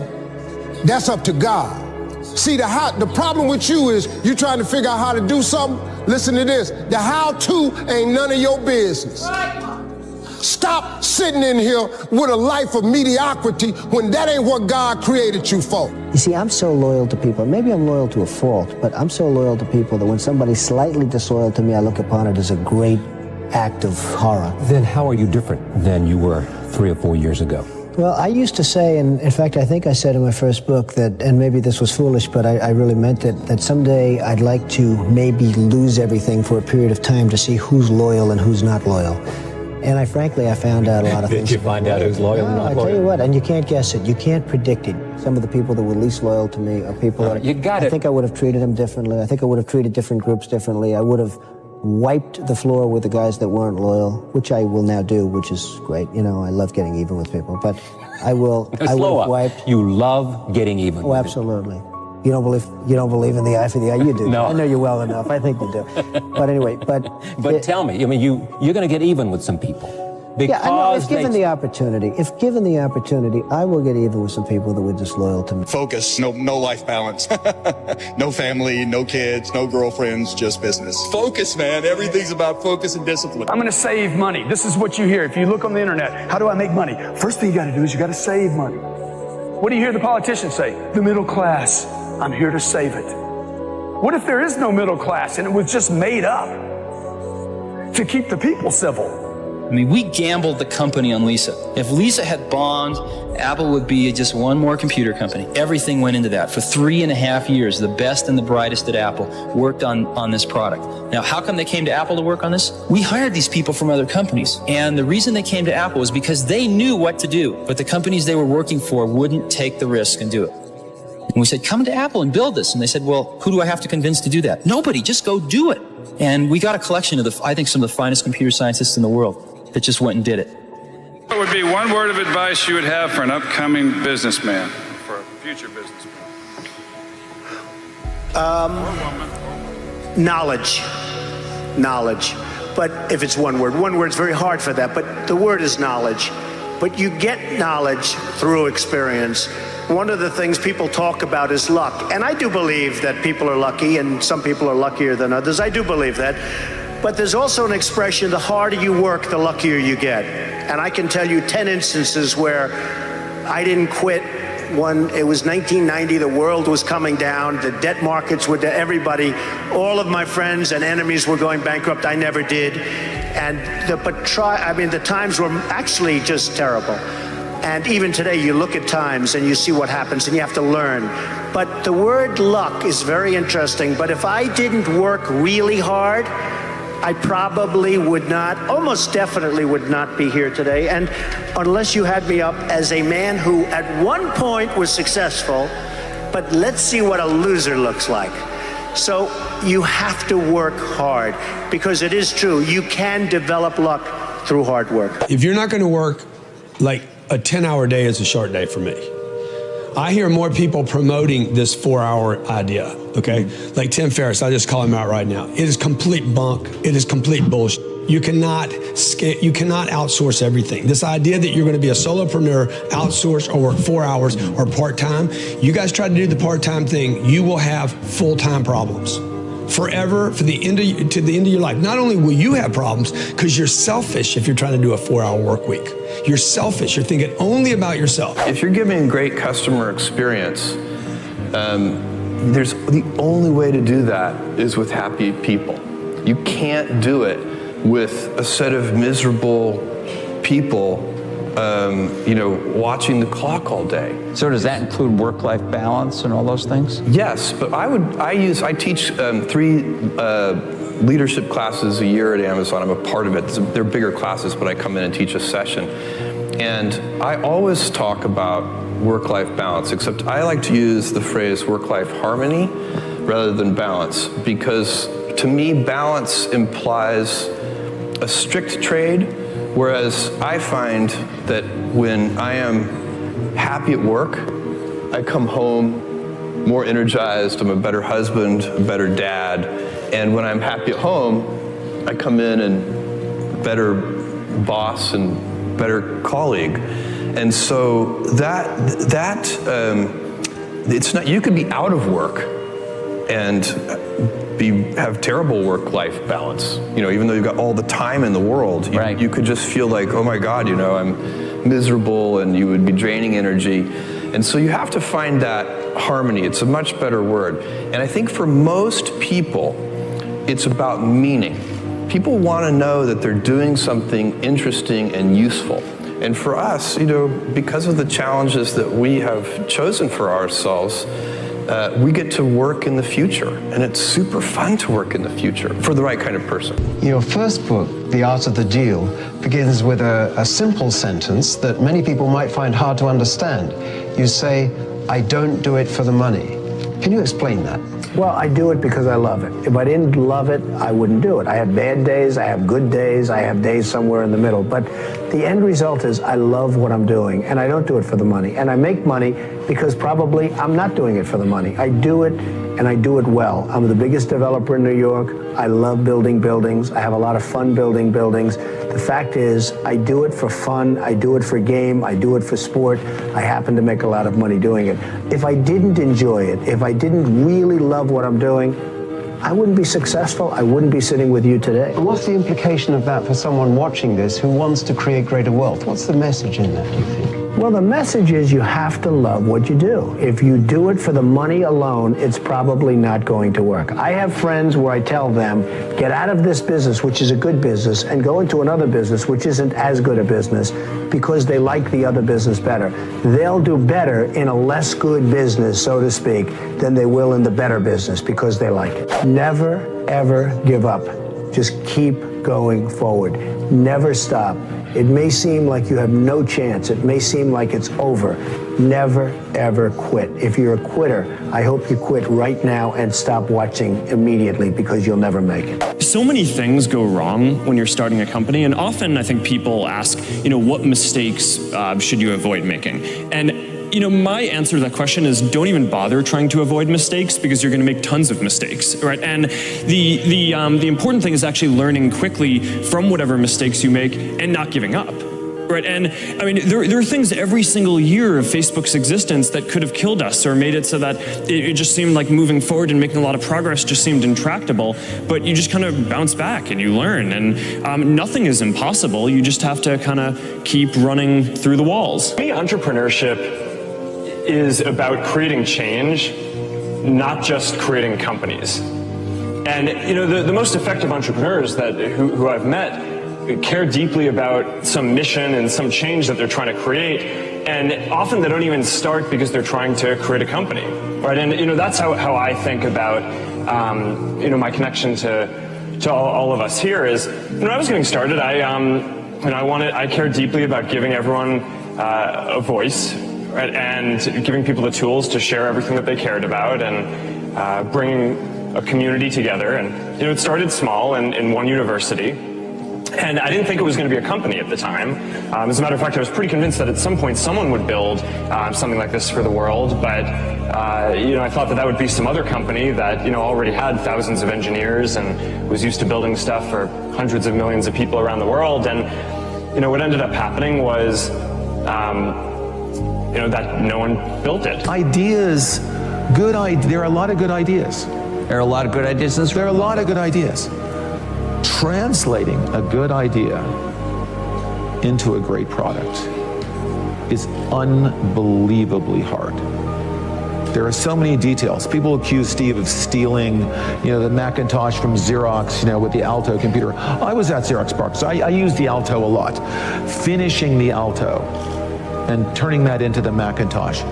that's up to God. See, the problem with you is you trying to figure out how to do something. Listen to this. The how-to ain't none of your business. Stop sitting in here with a life of mediocrity when that ain't what God created you for. You see, I'm so loyal to people. Maybe I'm loyal to a fault, but I'm so loyal to people that when somebody's slightly disloyal to me, I look upon it as a great act of horror. Then how are you different than you were 3 or 4 years ago? Well, I used to say, and in fact, I think I said in my first book that, and maybe this was foolish, but I really meant it, that someday I'd like to maybe lose everything for a period of time to see who's loyal and who's not loyal. And I found out a lot of things. Did you find out who's loyal and not loyal? I tell you what, and you can't guess it. You can't predict it. Some of the people that were least loyal to me are people that I think I would have treated them differently. I think I would have treated different groups differently. I would have wiped the floor with the guys that weren't loyal, which I will now do, which is great. I love getting even with people, but I will have wiped. You love getting even. Oh, absolutely. You don't believe in the eye for the eye. You do. No. I know you well enough. I think you do. But anyway, but tell me, you're going to get even with some people. Yeah, I know, if given the opportunity, I will get even with some people that were disloyal to me. Focus, no life balance, no family, no kids, no girlfriends, just business. Focus, man. Everything's about focus and discipline. I'm going to save money. This is what you hear. If you look on the internet, how do I make money? First thing you got to do is you got to save money. What do you hear the politicians say? The middle class. I'm here to save it. What if there is no middle class and it was just made up to keep the people civil? We gambled the company on Lisa. If Lisa had bombed, Apple would be just one more computer company. Everything went into that. For 3.5 years, the best and the brightest at Apple worked on this product. Now, how come they came to Apple to work on this? We hired these people from other companies. And the reason they came to Apple was because they knew what to do, but the companies they were working for wouldn't take the risk and do it. And we said, come to Apple and build this. And they said, well, who do I have to convince to do that? Nobody, just go do it. And we got a collection of I think some of the finest computer scientists in the world that just went and did it. What would be one word of advice you would have for an upcoming businessman, for a future businessman? Knowledge. But if it's one word's very hard for that, but the word is knowledge. But you get knowledge through experience. One of the things people talk about is luck. And I do believe that people are lucky, and some people are luckier than others. I do believe that. But there's also an expression, the harder you work, the luckier you get. And I can tell you 10 instances where I didn't quit when it was 1990, the world was coming down, the debt markets were everybody, all of my friends and enemies were going bankrupt. I never did. And the times were actually just terrible. And even today, you look at times and you see what happens and you have to learn. But the word luck is very interesting. But if I didn't work really hard, I probably would not, almost definitely would not be here today. And unless you had me up as a man who at one point was successful, but let's see what a loser looks like. So you have to work hard, because it is true, you can develop luck through hard work. If you're not going to work, like a 10-hour day is a short day for me. I hear more people promoting this 4-hour idea, okay? Like Tim Ferriss, I just call him out right now. It is complete bunk. It is complete bullshit. You cannot outsource everything. This idea that you're going to be a solopreneur, outsource or work 4 hours or part-time, you guys try to do the part-time thing, you will have full-time problems. Forever, to the end of your life. Not only will you have problems, because you're selfish if you're trying to do a 4-hour work week. You're selfish. You're thinking only about yourself. If you're giving great customer experience, the only way to do that is with happy people. You can't do it with a set of miserable people watching the clock all day. So does that include work-life balance and all those things? Yes, but I teach 3 leadership classes a year at Amazon. I'm a part of it. They're bigger classes, but I come in and teach a session. And I always talk about work-life balance, except I like to use the phrase work-life harmony rather than balance, because to me, balance implies a strict trade. Whereas I find that when I am happy at work, I come home more energized, I'm a better husband, a better dad, and when I'm happy at home, I come in and better boss and better colleague. And so it's not, you could be out of work and have terrible work-life balance. Even though you've got all the time in the world, you could just feel like, oh my God, I'm miserable, and you would be draining energy. And so you have to find that harmony. It's a much better word. And I think for most people, it's about meaning. People want to know that they're doing something interesting and useful. And for us, because of the challenges that we have chosen for ourselves, we get to work in the future, and it's super fun to work in the future for the right kind of person. Your first book, The Art of the Deal, begins with a simple sentence that many people might find hard to understand. You say, I don't do it for the money. Can you explain that? Well, I do it because I love it. If I didn't love it, I wouldn't do it. I have bad days, I have good days, I have days somewhere in the middle. But the end result is I love what I'm doing, and I don't do it for the money. And I make money because probably I'm not doing it for the money. I do it, and I do it well. I'm the biggest developer in New York. I love building buildings. I have a lot of fun building buildings. The fact is, I do it for fun, I do it for game, I do it for sport. I happen to make a lot of money doing it. If I didn't enjoy it, if I didn't really love what I'm doing, I wouldn't be successful. I wouldn't be sitting with you today. And what's the implication of that for someone watching this who wants to create greater wealth? What's the message in that, do you think? Well, the message is you have to love what you do. If you do it for the money alone, it's probably not going to work. I have friends where I tell them, get out of this business, which is a good business, and go into another business, which isn't as good a business, because they like the other business better. They'll do better in a less good business, so to speak, than they will in the better business because they like it. Never, ever give up. Just keep going forward. Never stop. It may seem like you have no chance. It may seem like it's over. Never, ever quit. If you're a quitter, I hope you quit right now and stop watching immediately, because you'll never make it. So many things go wrong when you're starting a company, and often I think people ask, what mistakes should you avoid making? And my answer to that question is don't even bother trying to avoid mistakes, because you're going to make tons of mistakes, right? And the important thing is actually learning quickly from whatever mistakes you make and not giving up. Right, and I mean, there are things every single year of Facebook's existence that could have killed us or made it so that it just seemed like moving forward and making a lot of progress just seemed intractable. But you just kind of bounce back and you learn, and nothing is impossible. You just have to kind of keep running through the walls. For me, entrepreneurship is about creating change, not just creating companies. And the most effective entrepreneurs who I've met care deeply about some mission and some change that they're trying to create, and often they don't even start because they're trying to create a company, right? And that's how I think about my connection to all of us here is, when I was getting started, I cared deeply about giving everyone a voice, right? And giving people the tools to share everything that they cared about, and bringing a community together. And it started small in one university. And I didn't think it was going to be a company at the time. As a matter of fact, I was pretty convinced that at some point someone would build something like this for the world. But I thought that would be some other company that already had thousands of engineers and was used to building stuff for hundreds of millions of people around the world. And what ended up happening was that no one built it. Ideas, there are a lot of good ideas. There are a lot of good ideas. There are a lot of good ideas. Translating a good idea into a great product is unbelievably hard. There are so many details. People accuse Steve of stealing, the Macintosh from Xerox, with the Alto computer. I was at Xerox PARC, so I used the Alto a lot. Finishing the Alto and turning that into the Macintosh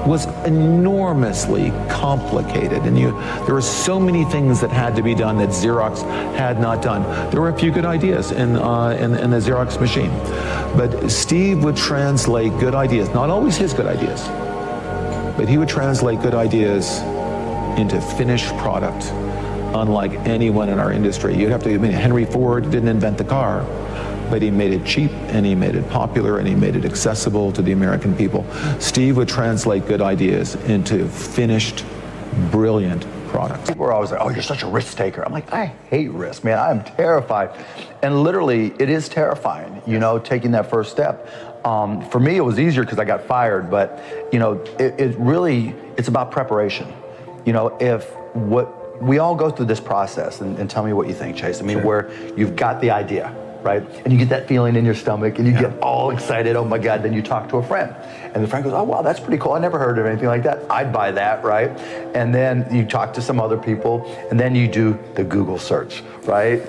was enormously complicated, and there were so many things that had to be done that Xerox had not done. There were a few good ideas in the Xerox machine, but Steve would translate good ideas, not always his good ideas, but he would translate good ideas into finished product, unlike anyone in our industry. You'd have to admit, Henry Ford didn't invent the car, but he made it cheap, and he made it popular, and he made it accessible to the American people. Steve would translate good ideas into finished, brilliant products. People are always like, oh, you're such a risk taker. I'm like, I hate risk, man. I'm terrified. And literally, it is terrifying, taking that first step. For me, it was easier because I got fired, but, it's about preparation. We all go through this process, and tell me what you think, Chase. I mean, where you've got the idea, right? And you get that feeling in your stomach, and you get all excited, oh my God, then you talk to a friend. And the friend goes, oh wow, that's pretty cool. I never heard of anything like that. I'd buy that, right? And then you talk to some other people, and then you do the Google search, right?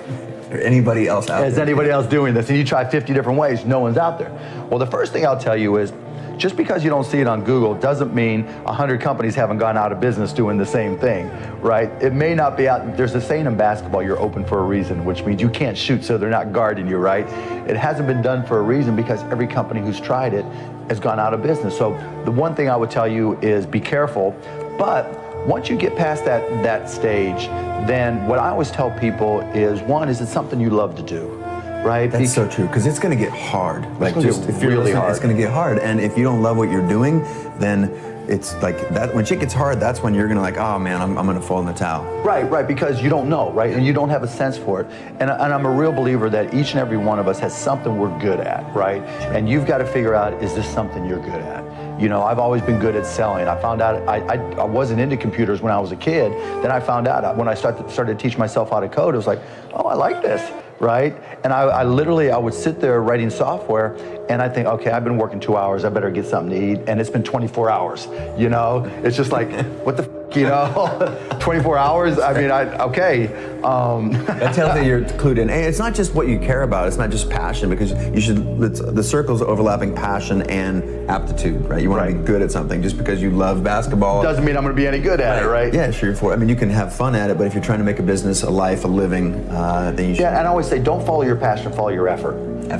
Anybody else out there? Is anybody else doing this? And you try 50 different ways, no one's out there. Well, the first thing I'll tell you is, just because you don't see it on Google doesn't mean 100 companies haven't gone out of business doing the same thing, right? It may not be out. There's a saying in basketball, you're open for a reason, which means you can't shoot, so they're not guarding you, right? It hasn't been done for a reason because every company who's tried it has gone out of business. So the one thing I would tell you is be careful, but once you get past that stage, then what I always tell people is, one, is it something you love to do? Right? That's so true, because it's going to get hard. Like, just if you're really hard. It's going to get hard, and if you don't love what you're doing, then it's like that. When shit gets hard, that's when you're going to oh man, I'm going to fall in the towel. Right, because you don't know, right, and you don't have a sense for it. And I'm a real believer that each and every one of us has something we're good at, right? And you've got to figure out, is this something you're good at? I've always been good at selling. I found out I wasn't into computers when I was a kid. Then I found out when I started to teach myself how to code, it was like, oh, I like this. Right? And I would sit there writing software, and I think, okay, I've been working 2 hours, I better get something to eat, and it's been 24 hours, It's just like, what the f***, 24 hours? I mean, okay. That tells you you're clued in. And it's not just what you care about, it's not just passion, because the circle's overlapping passion and aptitude, right? You want to be good at something. Just because you love basketball doesn't mean I'm going to be any good at it, right? Yeah, sure. I mean, you can have fun at it, but if you're trying to make a business, a life, a living, then you should. Yeah, and I always say, don't follow your passion, follow your effort.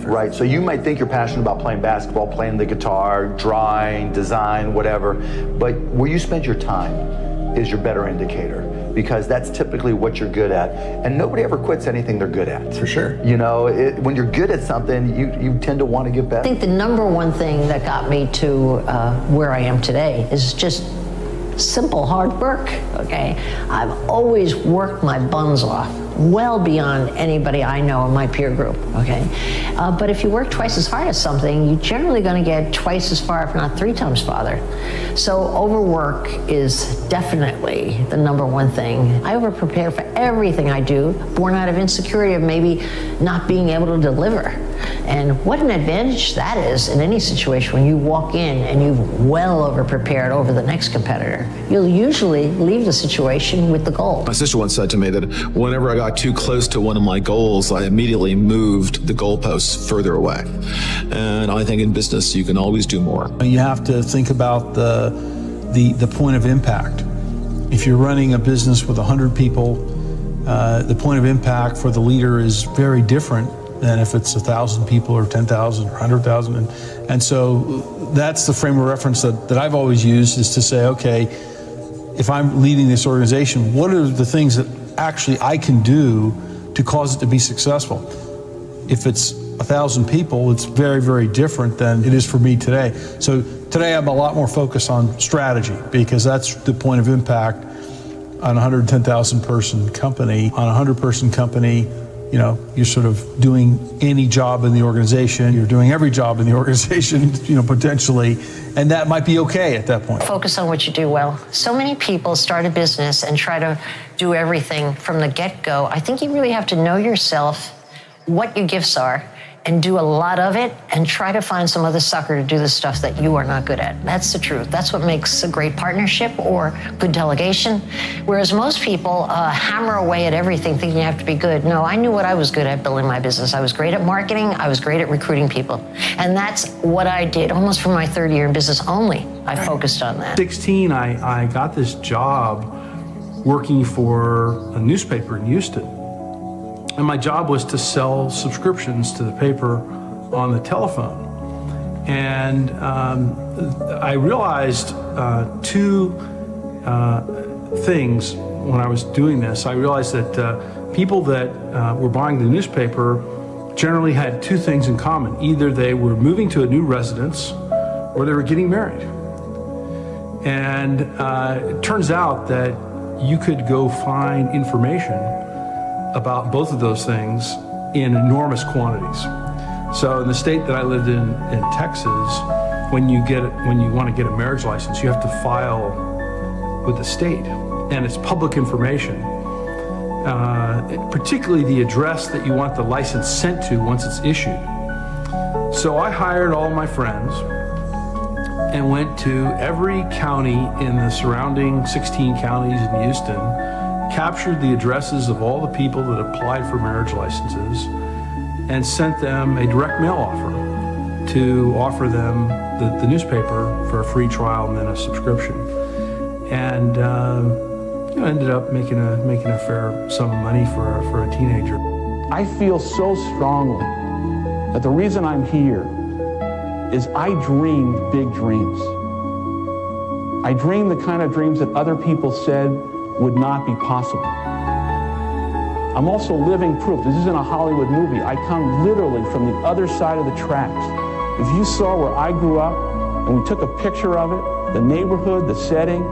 Right? So you might think you're passionate about playing basketball, playing the guitar, drawing, design, whatever, but where you spend your time is your better indicator. because that's typically what you're good at. And nobody ever quits anything they're good at. For sure. You know, when you're good at something, you tend to want to get better. I think the number one thing that got me to where I am today is just simple hard work, okay? I've always worked my buns off, well beyond anybody I know in my peer group, okay? But if you work twice as hard at something, you're generally gonna get twice as far, if not 3 times farther. So overwork is definitely the number one thing. I over-prepare for everything I do, born out of insecurity of maybe not being able to deliver. And what an advantage that is in any situation when you walk in and you've well over-prepared over the next competitor. You'll usually leave the situation with the goal. My sister once said to me that whenever I got too close to one of my goals, I immediately moved the goalposts further away. And I think in business, you can always do more. You have to think about the point of impact. If you're running a business with 100 people, the point of impact for the leader is very different than if it's 1,000 people or 10,000 or 100,000. And so that's the frame of reference that I've always used, is to say, okay, if I'm leading this organization, what are the things that actually I can do to cause it to be successful? If it's 1,000 people, it's very, very different than it is for me today. So today I'm a lot more focused on strategy, because that's the point of impact on a 110,000 person company. On a 100 person company, you know, you're sort of doing any job in the organization. You're doing every job in the organization, you know, potentially, and that might be okay at that point. Focus on what you do well. So many people start a business and try to do everything from the get-go. I think you really have to know yourself, what your gifts are, and do a lot of it, and try to find some other sucker to do the stuff that you are not good at. That's the truth. That's what makes a great partnership or good delegation. Whereas most people hammer away at everything thinking you have to be good. No, I knew what I was good at building my business. I was great at marketing. I was great at recruiting people. And that's what I did almost from my 3rd year in business only. I focused on that. 16, I got this job working for a newspaper in Houston. And my job was to sell subscriptions to the paper on the telephone. And I realized 2 things when I was doing this. I realized that people that were buying the newspaper generally had 2 things in common. Either they were moving to a new residence or they were getting married. And it turns out that you could go find information about both of those things in enormous quantities. So in the state that I lived in Texas, when you want to get a marriage license, you have to file with the state, and it's public information, particularly the address that you want the license sent to once it's issued. So I hired all my friends and went to every county in the surrounding 16 counties in Houston, captured the addresses of all the people that applied for marriage licenses, and sent them a direct mail offer to offer them the newspaper for a free trial and then a subscription. And ended up making a fair sum of money for a teenager. I feel so strongly that the reason I'm here is I dreamed big dreams. I dreamed the kind of dreams that other people said would not be possible. I'm also living proof. This isn't a Hollywood movie. I come literally from the other side of the tracks. If you saw where I grew up and we took a picture of it, the neighborhood, the setting,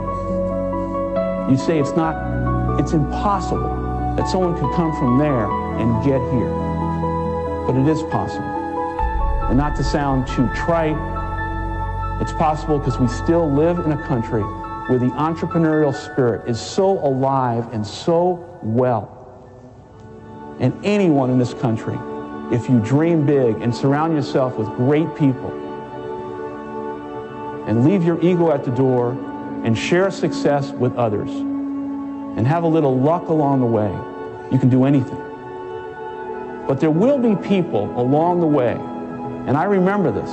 you'd say it's impossible that someone could come from there and get here. But it is possible. And not to sound too trite, it's possible because we still live in a country where the entrepreneurial spirit is so alive and so well. And anyone in this country, if you dream big and surround yourself with great people and leave your ego at the door and share success with others and have a little luck along the way, you can do anything. But there will be people along the way, and I remember this,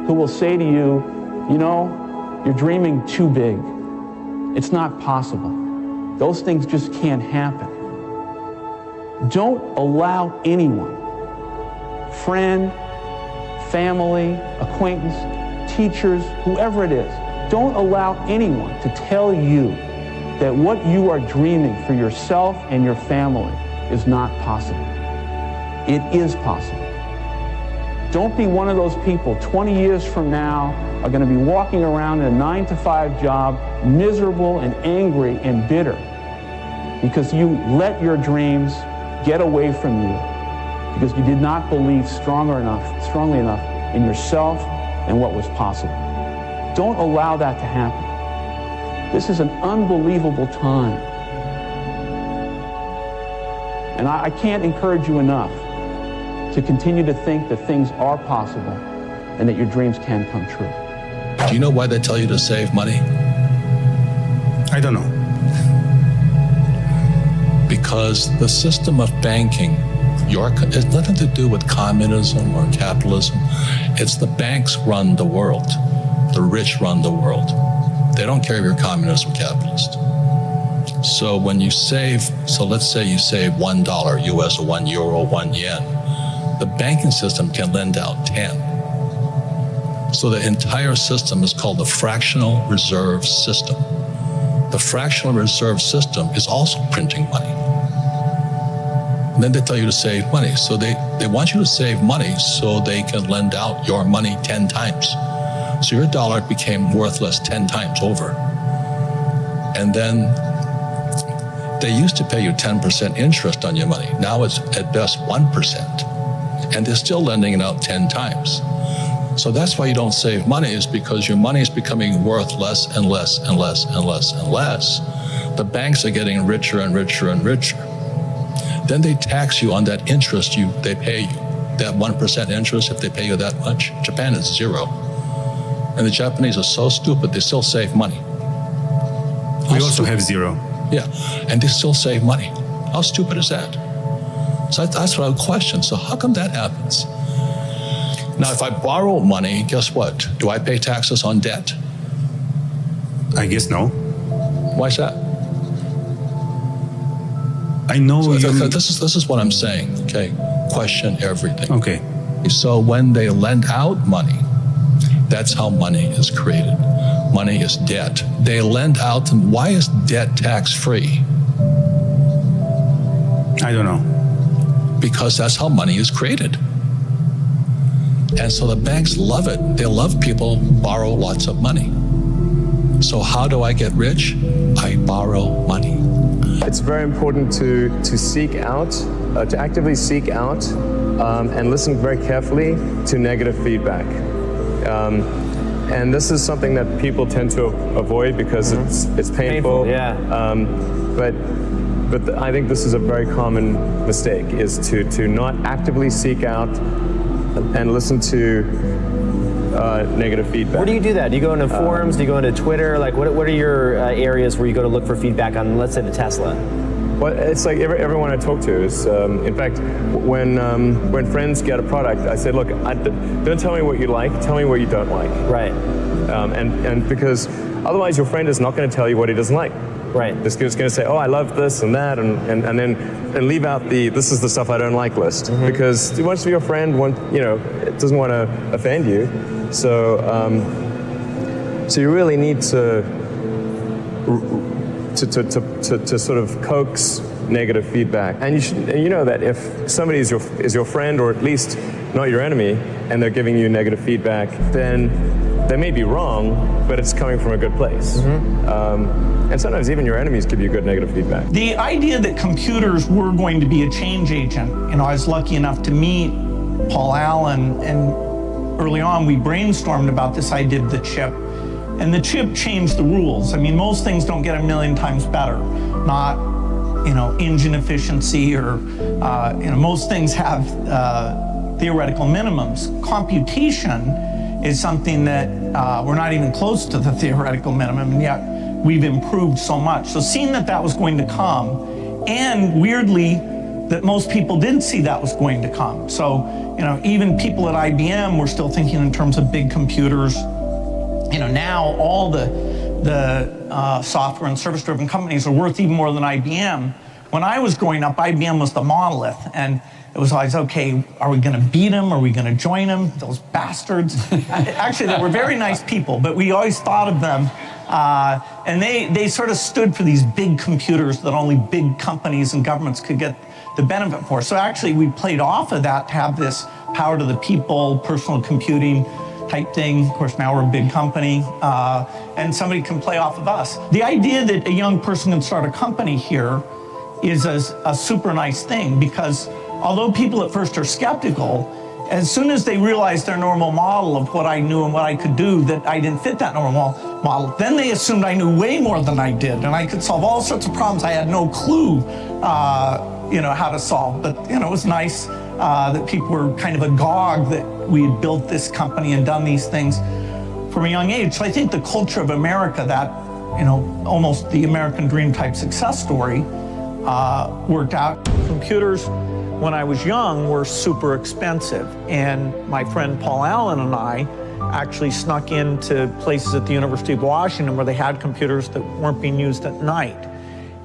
who will say to you, you know, you're dreaming too big. It's not possible. Those things just can't happen. Don't allow anyone, friend, family, acquaintance, teachers, whoever it is, don't allow anyone to tell you that what you are dreaming for yourself and your family is not possible. It is possible. Don't be one of those people 20 years from now are going to be walking around in a 9-to-5 job, miserable and angry and bitter because you let your dreams get away from you because you did not believe strongly enough in yourself and what was possible. Don't allow that to happen. This is an unbelievable time. And I can't encourage you enough to continue to think that things are possible and that your dreams can come true. Do you know why they tell you to save money? I don't know. Because the system of banking, it's nothing to do with communism or capitalism. It's the banks run the world. The rich run the world. They don't care if you're communist or capitalist. So when you save, so let's say you save $1 US or €1 or €1, the banking system can lend out 10. So the entire system is called the fractional reserve system. The fractional reserve system is also printing money. And then they tell you to save money. So they want you to save money so they can lend out your money 10 times. So your dollar became worthless 10 times over. And then they used to pay you 10% interest on your money. Now it's at best 1%. And they're still lending it out 10 times. So that's why you don't save money, is because your money is becoming worth less and less and less and less and less. The banks are getting richer and richer and richer. Then they tax you on that interest they pay you. That 1% interest, if they pay you that much. Japan is 0. And the Japanese are so stupid, they still save money. We also have 0. Yeah, and they still save money. How stupid is that? So that's what I would question. So how come that happens? Now, if I borrow money, guess what? Do I pay taxes on debt? I guess no. Why is that? I know this is what I'm saying, okay? Question everything. Okay. So when they lend out money, that's how money is created. Money is debt. They lend out, and why is debt tax-free? I don't know. Because that's how money is created. And so the banks love it. They love people borrow lots of money. So how do I get rich? I borrow money. It's very important to seek out, to actively seek out and listen very carefully to negative feedback. And this is something that people tend to avoid because it's painful. Yeah. But I think this is a very common mistake, is to not actively seek out and listen to negative feedback. Where do you do that? Do you go into forums? Do you go into Twitter? Like, what are your areas where you go to look for feedback on, let's say, the Tesla? Well, it's like everyone I talk to is, in fact, when friends get a product, I say, look, don't tell me what you like, tell me what you don't like. Right. And because otherwise your friend is not going to tell you what he doesn't like. Right. It's going to say, oh, I love this and that, and then leave out the this is the stuff I don't like list, because he wants to be your friend, it doesn't want to offend you. So you really need to sort of coax negative feedback, and you know that if somebody is your friend, or at least not your enemy, and they're giving you negative feedback, then they may be wrong, but it's coming from a good place. And sometimes even your enemies give you good negative feedback. The idea that computers were going to be a change agent, I was lucky enough to meet Paul Allen, and early on we brainstormed about this idea of the chip. And the chip changed the rules. I mean, most things don't get a million times better. Not, engine efficiency or, most things have theoretical minimums. Computation is something that we're not even close to the theoretical minimum, and yet we've improved so much. So seeing that was going to come, and weirdly, that most people didn't see that was going to come. So, even people at IBM were still thinking in terms of big computers. Now all the software and service-driven companies are worth even more than IBM, When I was growing up, IBM was the monolith, and it was always, okay, are we going to beat them? Are we going to join them? Those bastards. Actually, they were very nice people, but we always thought of them. And they sort of stood for these big computers that only big companies and governments could get the benefit for. So actually, we played off of that to have this power to the people, personal computing type thing. Of course, now we're a big company, and somebody can play off of us. The idea that a young person can start a company here is a super nice thing, because although people at first are skeptical, as soon as they realized their normal model of what I knew and what I could do, that I didn't fit that normal model, then they assumed I knew way more than I did, and I could solve all sorts of problems I had no clue, how to solve. But, it was nice that people were kind of agog that we had built this company and done these things from a young age. So I think the culture of America, that, almost the American dream type success story, worked out. Computers, when I was young, were super expensive, and my friend Paul Allen and I actually snuck into places at the University of Washington where they had computers that weren't being used at night.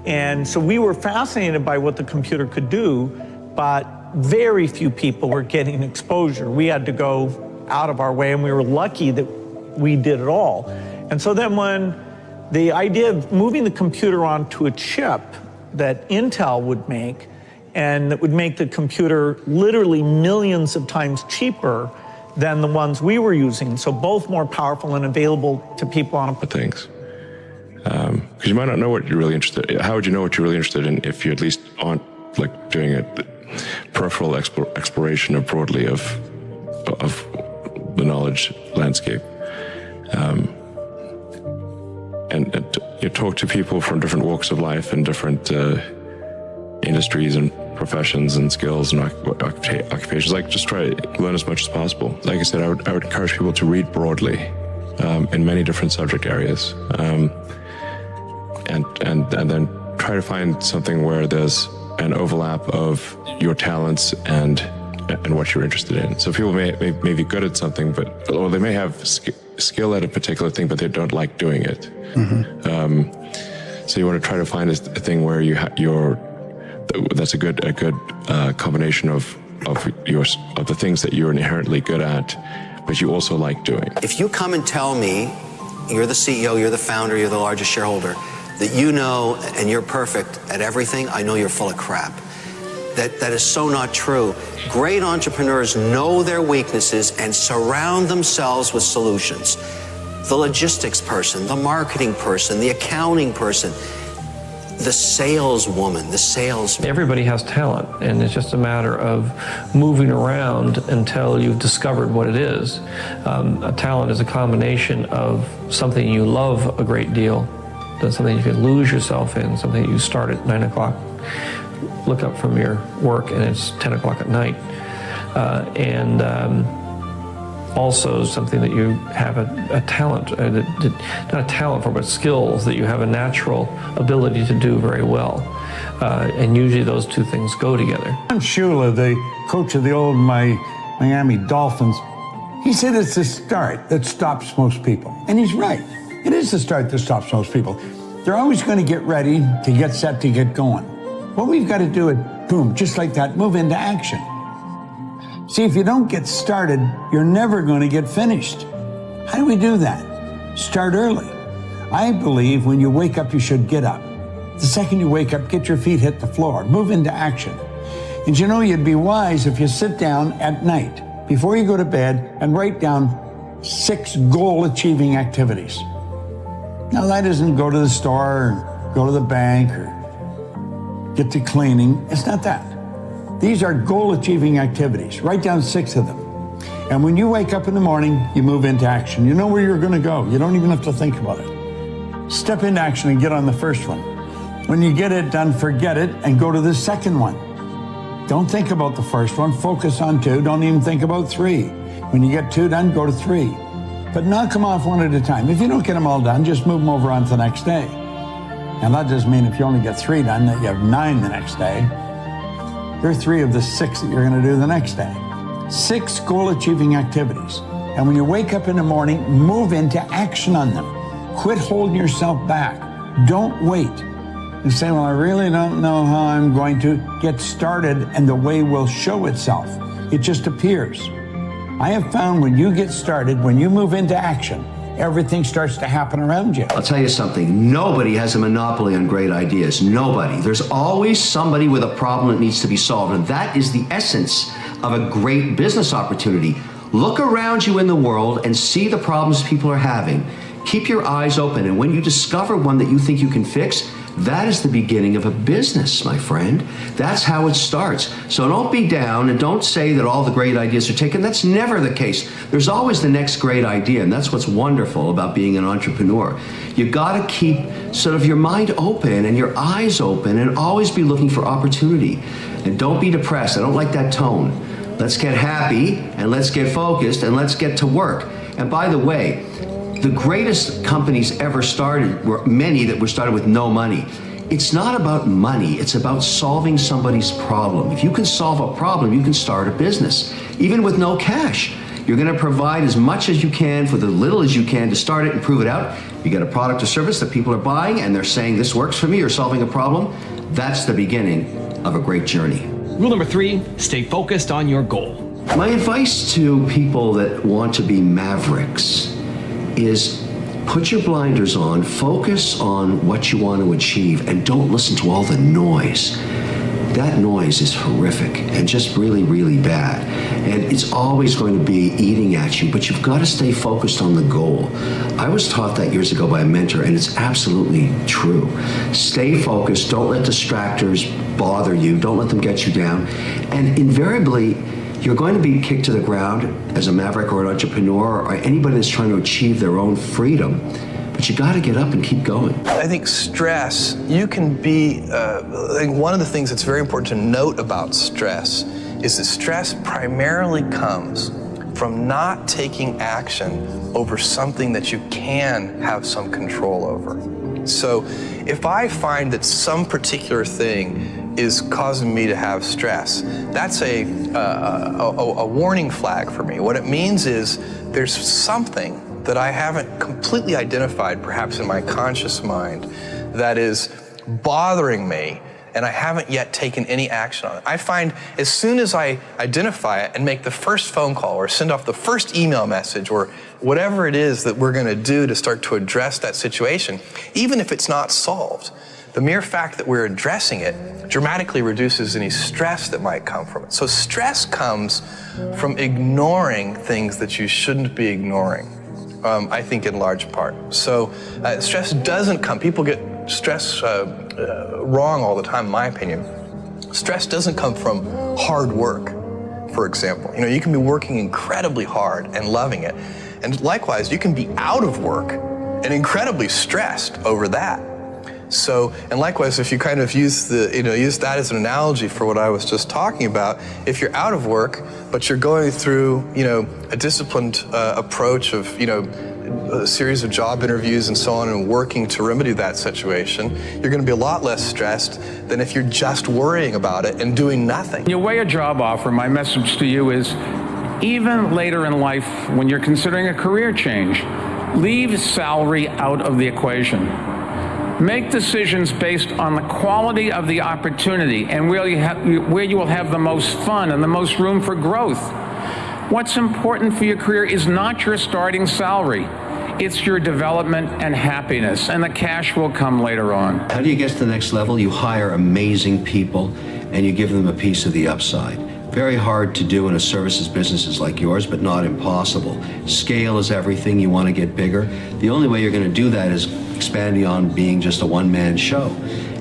And so we were fascinated by what the computer could do, but very few people were getting exposure. We had to go out of our way, and we were lucky that we did it all. And so then when the idea of moving the computer onto a chip that Intel would make, and that would make the computer literally millions of times cheaper than the ones we were using, so both more powerful and available to people on a things. Because you might not know what you're really interested in. How would you know what you're really interested in if you at least aren't doing a peripheral exploration broadly of the knowledge landscape? And you talk to people from different walks of life and different industries and professions and skills and occupations. Just try to learn as much as possible. Like I said, I would encourage people to read broadly in many different subject areas, and then try to find something where there's an overlap of your talents and what you're interested in. So people may be good at something, or they may have skill at a particular thing, but they don't like doing it. So you want to try to find a thing where that's a good combination of the things that you're inherently good at, but you also like doing. If you come and tell me you're the CEO, you're the founder, you're the largest shareholder, that you know and you're perfect at everything, I know you're full of crap. That is so not true. Great entrepreneurs know their weaknesses and surround themselves with solutions. The logistics person, the marketing person, the accounting person, the saleswoman, the salesman. Everybody has talent, and it's just a matter of moving around until you've discovered what it is. A talent is a combination of something you love a great deal, that's something you can lose yourself in, something that you start at 9 o'clock, look up from your work, and it's 10 o'clock at night. And also something that you have a talent, not a talent for, but skills that you have a natural ability to do very well. And usually those two things go together. Don Shula, the coach of the old Miami Dolphins, he said it's the start that stops most people. And he's right. It is the start that stops most people. They're always going to get ready, to get set, to get going. What we've got to do is, boom, just like that, move into action. See, if you don't get started, you're never going to get finished. How do we do that? Start early. I believe when you wake up, you should get up. The second you wake up, get your feet hit the floor, move into action. And you'd be wise if you sit down at night, before you go to bed, and write down 6 goal-achieving activities. Now, that isn't go to the store, or go to the bank, or get to cleaning. It's not that. These are goal-achieving activities. Write down 6 of them. And when you wake up in the morning, you move into action. You know where you're going to go. You don't even have to think about it. Step into action and get on the first one. When you get it done, forget it and go to the second one. Don't think about the first one. Focus on 2. Don't even think about 3. When you get 2 done, go to 3. But knock them off one at a time. If you don't get them all done, just move them over on to the next day. And that doesn't mean if you only get 3 done, that you have 9 the next day. There are 3 of the 6 that you're going to do the next day. 6 goal-achieving activities. And when you wake up in the morning, move into action on them. Quit holding yourself back. Don't wait. and say, well, I really don't know how I'm going to get started, and the way will show itself. It just appears. I have found when you get started, when you move into action, everything starts to happen around you. I'll tell you something, nobody has a monopoly on great ideas, nobody. There's always somebody with a problem that needs to be solved, and that is the essence of a great business opportunity. Look around you in the world and see the problems people are having. Keep your eyes open, and when you discover one that you think you can fix, that is the beginning of a business, my friend. That's how it starts. So don't be down and don't say that all the great ideas are taken. That's never the case. There's always the next great idea, and that's what's wonderful about being an entrepreneur. You gotta keep sort of your mind open and your eyes open and always be looking for opportunity. And don't be depressed. I don't like that tone. Let's get happy and let's get focused and let's get to work. And by the way, the greatest companies ever started were many that were started with no money. It's not about money, it's about solving somebody's problem. If you can solve a problem, you can start a business, even with no cash. You're gonna provide as much as you can for the little as you can to start it and prove it out. You get a product or service that people are buying and they're saying, this works for me, or solving a problem. That's the beginning of a great journey. Rule number 3, stay focused on your goal. My advice to people that want to be mavericks is put your blinders on, focus on what you want to achieve, and don't listen to all the noise. That noise is horrific and just really, really bad. And it's always going to be eating at you, but you've got to stay focused on the goal. I was taught that years ago by a mentor, and it's absolutely true. Stay focused, don't let distractors bother you, don't let them get you down. And invariably, you're going to be kicked to the ground as a maverick or an entrepreneur or anybody that's trying to achieve their own freedom. But you got to get up and keep going. I think stress, you can be, I think one of the things that's very important to note about stress is that stress primarily comes from not taking action over something that you can have some control over. So if I find that some particular thing is causing me to have stress, that's a warning flag for me. What it means is there's something that I haven't completely identified, perhaps in my conscious mind, that is bothering me, and I haven't yet taken any action on it. I find as soon as I identify it and make the first phone call or send off the first email message or whatever it is that we're going to do to start to address that situation, even if it's not solved, the mere fact that we're addressing it dramatically reduces any stress that might come from it. So stress comes from ignoring things that you shouldn't be ignoring, I think in large part. So stress doesn't come, people get stress wrong all the time, in my opinion. Stress doesn't come from hard work, for example. You know, you can be working incredibly hard and loving it. And likewise, you can be out of work and incredibly stressed over that. So, and likewise, if you kind of use that as an analogy for what I was just talking about, if you're out of work, but you're going through, a disciplined approach of, a series of job interviews and so on and working to remedy that situation, you're going to be a lot less stressed than if you're just worrying about it and doing nothing. When you weigh a job offer, my message to you is, even later in life, when you're considering a career change, leave salary out of the equation. Make decisions based on the quality of the opportunity and where you will have the most fun and the most room for growth. What's important for your career is not your starting salary. It's your development and happiness, and the cash will come later on. How do you get to the next level? You hire amazing people and you give them a piece of the upside. Very hard to do in a services business like yours, but not impossible. Scale is everything. You want to get bigger. The only way you're going to do that is expanding on being just a one-man show.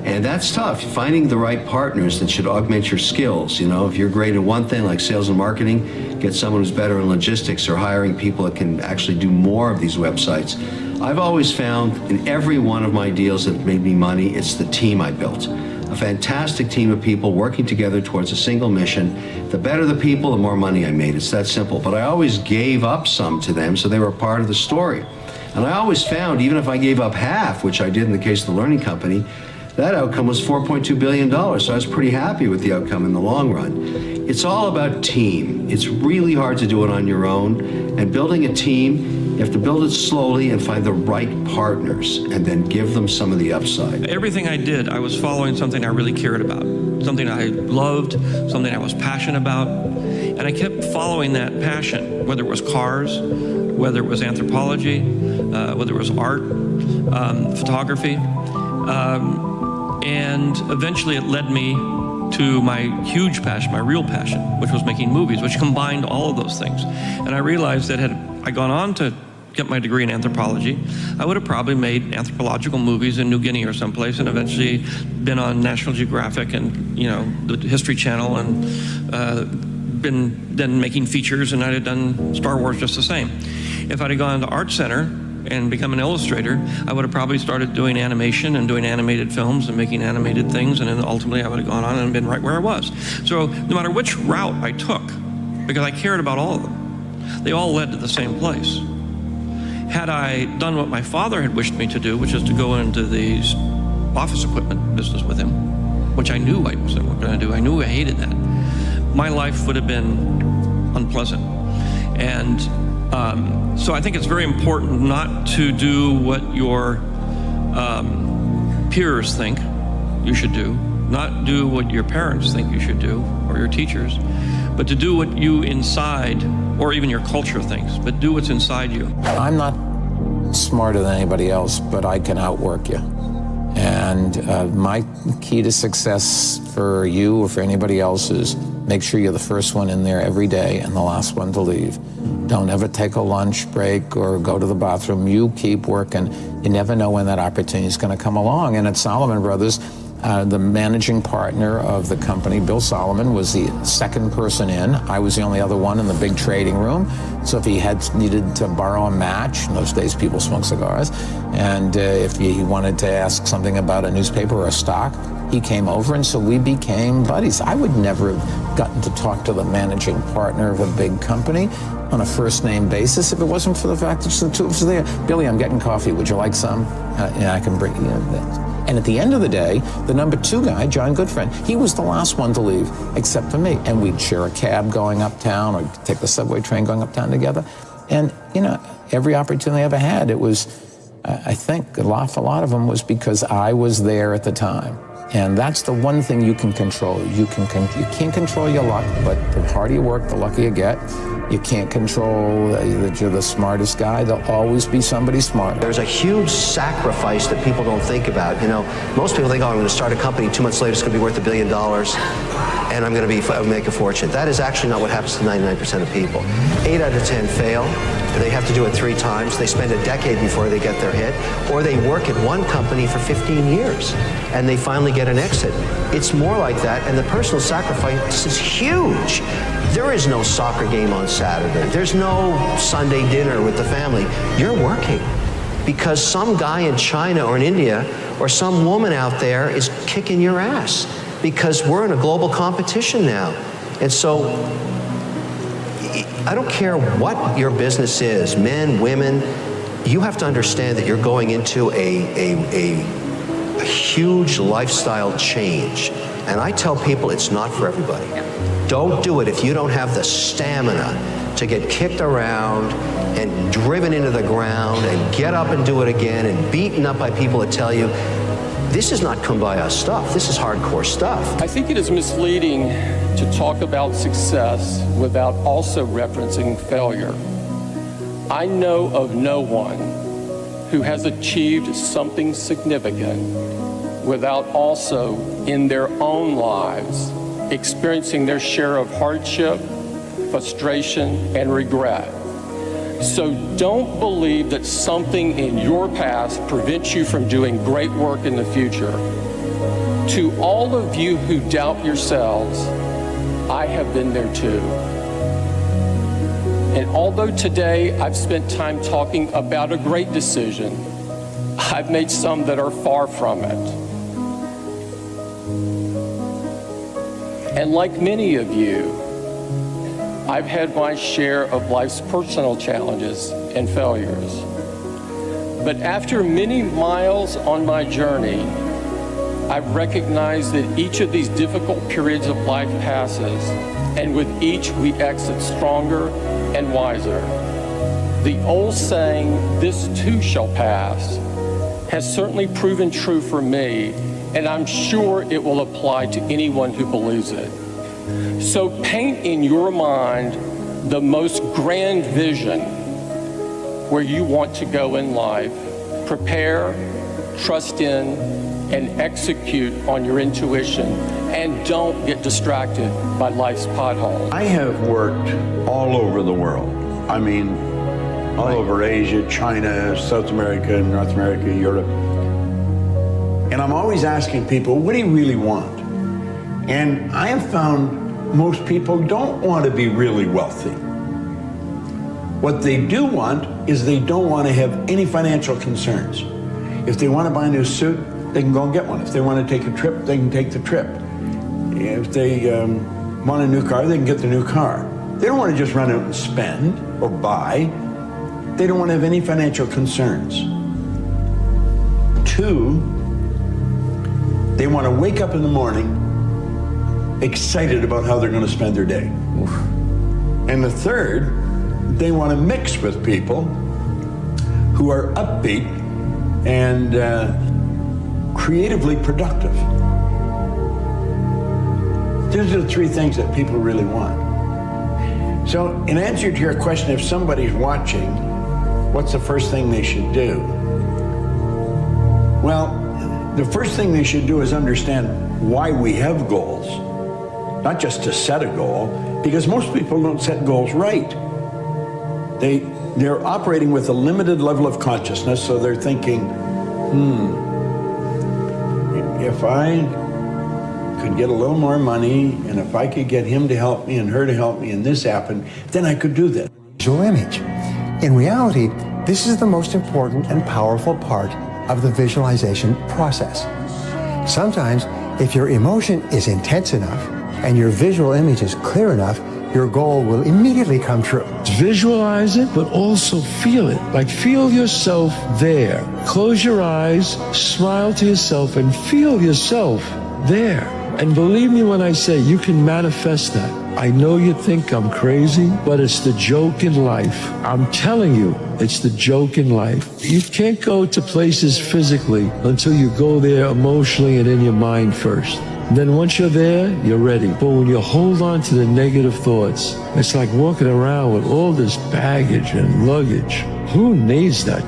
And that's tough. Finding the right partners that should augment your skills. If you're great at one thing like sales and marketing, get someone who's better in logistics, or hiring people that can actually do more of these websites. I've always found in every one of my deals that made me money, it's the team I built. A fantastic team of people working together towards a single mission. The better the people, the more money I made. It's that simple. But I always gave up some to them so they were part of the story. And I always found, even if I gave up half, which I did in the case of the learning company, that outcome was $4.2 billion. So I was pretty happy with the outcome in the long run. It's all about team. It's really hard to do it on your own. And building a team, you have to build it slowly and find the right partners and then give them some of the upside. Everything I did, I was following something I really cared about, something I loved, something I was passionate about. And I kept following that passion, whether it was cars, whether it was anthropology, whether it was art, photography. And eventually it led me to my huge passion, my real passion, which was making movies, which combined all of those things. And I realized that had I gone on to get my degree in anthropology, I would have probably made anthropological movies in New Guinea or someplace, and eventually been on National Geographic and, you know, the History Channel, and been then making features, and I'd have done Star Wars just the same. If I'd have gone to Art Center and become an illustrator, I would have probably started doing animation and doing animated films and making animated things, and then ultimately I would have gone on and been right where I was. So no matter which route I took, because I cared about all of them, they all led to the same place. Had I done what my father had wished me to do, which is to go into the office equipment business with him, which I knew I wasn't going to do, I knew I hated that, my life would have been unpleasant. And so I think it's very important not to do what your peers think you should do, not do what your parents think you should do, or your teachers, but to do what you inside, or even your culture thinks, but do what's inside you. I'm not smarter than anybody else, but I can outwork you. And my key to success for you or for anybody else is make sure you're the first one in there every day and the last one to leave. Don't ever take a lunch break or go to the bathroom. You keep working. You never know when that opportunity is going to come along. And at Solomon Brothers, the managing partner of the company, Bill Solomon, was the second person in. I was the only other one in the big trading room. So if he needed to borrow a match, in those days people smoked cigars, and if he wanted to ask something about a newspaper or a stock, he came over, and so we became buddies. I would never have gotten to talk to the managing partner of a big company on a first-name basis if it wasn't for the fact that the two of us were there. Billy, I'm getting coffee. Would you like some? And I can bring you that. And at the end of the day, the number two guy, John Goodfriend, he was the last one to leave, except for me. And we'd share a cab going uptown or take the subway train going uptown together. And, you know, every opportunity I ever had, it was, I think, a lot of them was because I was there at the time. And that's the one thing you can control. You can't control your luck, but the harder you work, the luckier you get. You can't control that you're the smartest guy. There'll always be somebody smarter. There's a huge sacrifice that people don't think about. You know, most people think, oh, I'm going to start a company, 2 months later it's going to be worth $1 billion, and I'm going to make a fortune. That is actually not what happens to 99% of people. 8 out of 10 fail. They have to do it 3 times. They spend a decade before they get their hit, or they work at one company for 15 years, and they finally get an exit. It's more like that, and the personal sacrifice is huge. There is no soccer game on Saturday. There's no Sunday dinner with the family. You're working because some guy in China or in India or some woman out there is kicking your ass because we're in a global competition now. And so I don't care what your business is, men, women, you have to understand that you're going into a huge lifestyle change. And I tell people it's not for everybody. Don't do it if you don't have the stamina to get kicked around and driven into the ground and get up and do it again and beaten up by people that tell you, this is not kumbaya stuff, this is hardcore stuff. I think it is misleading to talk about success without also referencing failure. I know of no one who has achieved something significant without also, in their own lives, experiencing their share of hardship, frustration, and regret. So don't believe that something in your past prevents you from doing great work in the future. To all of you who doubt yourselves, I have been there too. And although today I've spent time talking about a great decision, I've made some that are far from it. And like many of you, I've had my share of life's personal challenges and failures. But after many miles on my journey, I've recognized that each of these difficult periods of life passes, and with each we exit stronger and wiser. The old saying, "This too shall pass," has certainly proven true for me, and I'm sure it will apply to anyone who believes it. So paint in your mind the most grand vision where you want to go in life. Prepare, trust in, and execute on your intuition, and don't get distracted by life's potholes. I have worked all over the world. I mean, all over Asia, China, South America, North America, Europe. And I'm always asking people, what do you really want? And I have found most people don't want to be really wealthy. What they do want is they don't want to have any financial concerns. If they want to buy a new suit, they can go and get one. If they want to take a trip, they can take the trip. If they want a new car, they can get the new car. They don't want to just run out and spend or buy. They don't want to have any financial concerns. 2, they want to wake up in the morning excited about how they're going to spend their day. And the 3rd, they want to mix with people who are upbeat and creatively productive. Those are the 3 things that people really want. So in answer to your question, if somebody's watching, what's the first thing they should do? Well, the first thing they should do is understand why we have goals. Not just to set a goal, because most people don't set goals right. They're operating with a limited level of consciousness, so they're thinking, if I could get a little more money, and if I could get him to help me and her to help me, and this happened, then I could do that. Visual image. In reality, this is the most important and powerful part of the visualization process. Sometimes, if your emotion is intense enough and your visual image is clear enough, your goal will immediately come true. Visualize it, but also feel it. Like feel yourself there. Close your eyes, smile to yourself, and feel yourself there. And believe me when I say you can manifest that. I know you think I'm crazy, but it's the joke in life. I'm telling you, it's the joke in life. You can't go to places physically until you go there emotionally and in your mind first. And then once you're there, you're ready. But when you hold on to the negative thoughts, it's like walking around with all this baggage and luggage. Who needs that,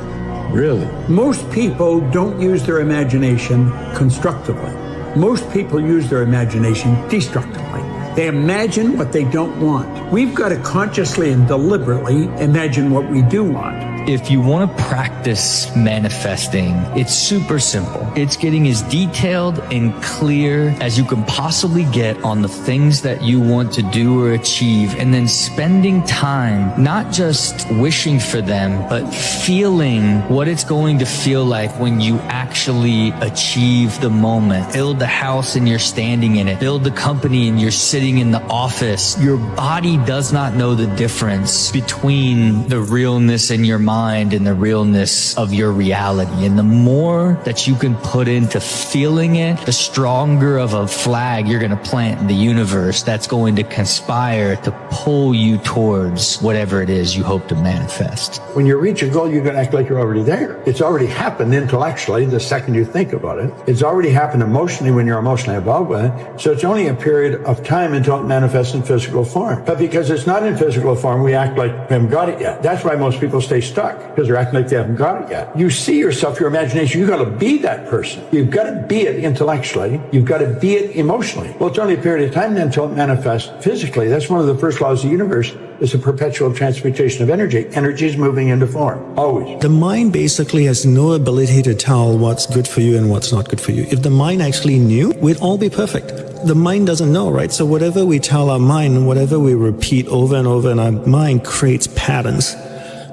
really? Most people don't use their imagination constructively. Most people use their imagination destructively. They imagine what they don't want. We've got to consciously and deliberately imagine what we do want. If you want to practice manifesting, it's super simple. It's getting as detailed and clear as you can possibly get on the things that you want to do or achieve, and then spending time not just wishing for them, but feeling what it's going to feel like when you actually achieve the moment. Build the house and you're standing in it. Build the company and you're sitting in the office. Your body does not know the difference between the realness in your mind and the realness of your reality. And the more that you can put into feeling it, the stronger of a flag you're going to plant in the universe that's going to conspire to pull you towards whatever it is you hope to manifest. When you reach a goal, you're going to act like you're already there. It's already happened intellectually the second you think about it. It's already happened emotionally when you're emotionally involved with it. So it's only a period of time until it manifests in physical form. But because it's not in physical form, we act like we haven't got it yet. That's why most people stay stuck, because they're acting like they haven't got it yet. You see yourself, your imagination, you've got to be that person. You've got to be it intellectually. You've got to be it emotionally. Well, it's only a period of time then until it manifests physically. That's one of the first laws of the universe. Is a perpetual transmutation of energy. Energy is moving into form, always. The mind basically has no ability to tell what's good for you and what's not good for you. If the mind actually knew, we'd all be perfect. The mind doesn't know, right? So whatever we tell our mind, whatever we repeat over and over in our mind creates patterns.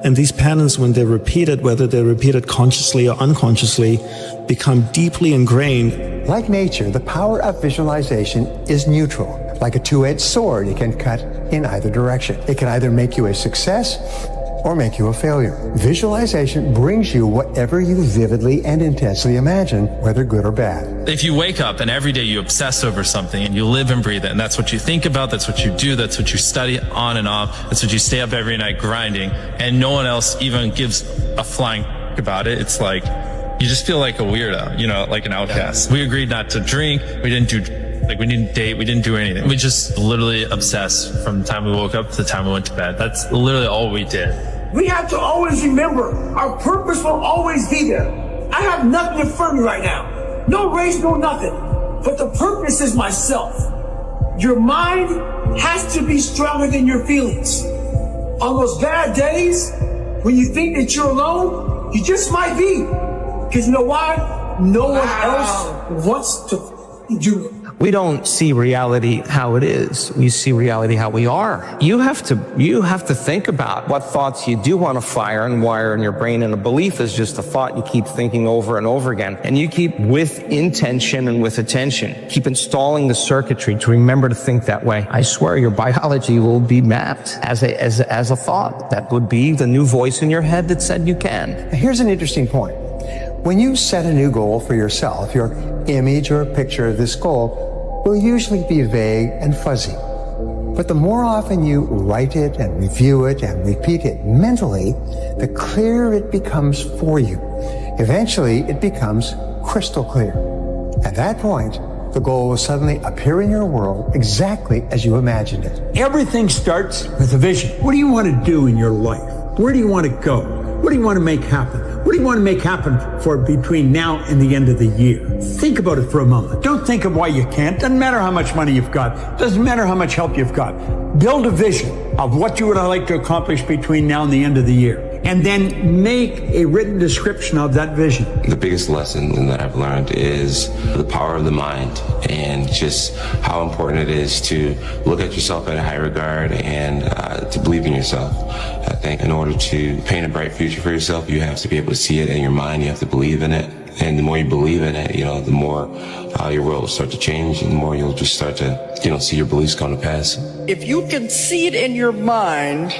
And these patterns, when they're repeated, whether they're repeated consciously or unconsciously, become deeply ingrained. Like nature, the power of visualization is neutral. Like a two-edged sword, it can cut in either direction. It can either make you a success or make you a failure. Visualization brings you whatever you vividly and intensely imagine, whether good or bad. If you wake up and every day you obsess over something and you live and breathe it, and that's what you think about, that's what you do, that's what you study on and off, that's what you stay up every night grinding, and no one else even gives a flying about it, it's like you just feel like a weirdo, you know, like an outcast. We agreed not to drink, we didn't date, we didn't do anything. We just literally obsessed from the time we woke up to the time we went to bed. That's literally all we did. We have to always remember our purpose will always be there. I have nothing in front of me right now. No race, no nothing. But the purpose is myself. Your mind has to be stronger than your feelings. On those bad days, when you think that you're alone, you just might be. Because you know why? No one else wants to do it. We don't see reality how it is. We see reality how we are. You have to think about what thoughts you do want to fire and wire in your brain. And a belief is just a thought you keep thinking over and over again. And you keep, with intention and with attention, keep installing the circuitry to remember to think that way. I swear your biology will be mapped as a thought. That would be the new voice in your head that said you can. Here's an interesting point. When you set a new goal for yourself, your image or picture of this goal will usually be vague and fuzzy. But the more often you write it and review it and repeat it mentally, the clearer it becomes for you. Eventually, it becomes crystal clear. At that point, the goal will suddenly appear in your world exactly as you imagined it. Everything starts with a vision. What do you want to do in your life? Where do you want to go? What do you want to make happen? What do you want to make happen for between now and the end of the year? Think about it for a moment. Don't think of why you can't. Doesn't matter how much money you've got. Doesn't matter how much help you've got. Build a vision of what you would like to accomplish between now and the end of the year. And then make a written description of that vision. The biggest lesson that I've learned is the power of the mind and just how important it is to look at yourself in a high regard and to believe in yourself. I think in order to paint a bright future for yourself, you have to be able to see it in your mind. You have to believe in it. And the more you believe in it, the more your world will start to change, and the more you'll just start to, see your beliefs come to pass. If you can see it in your mind,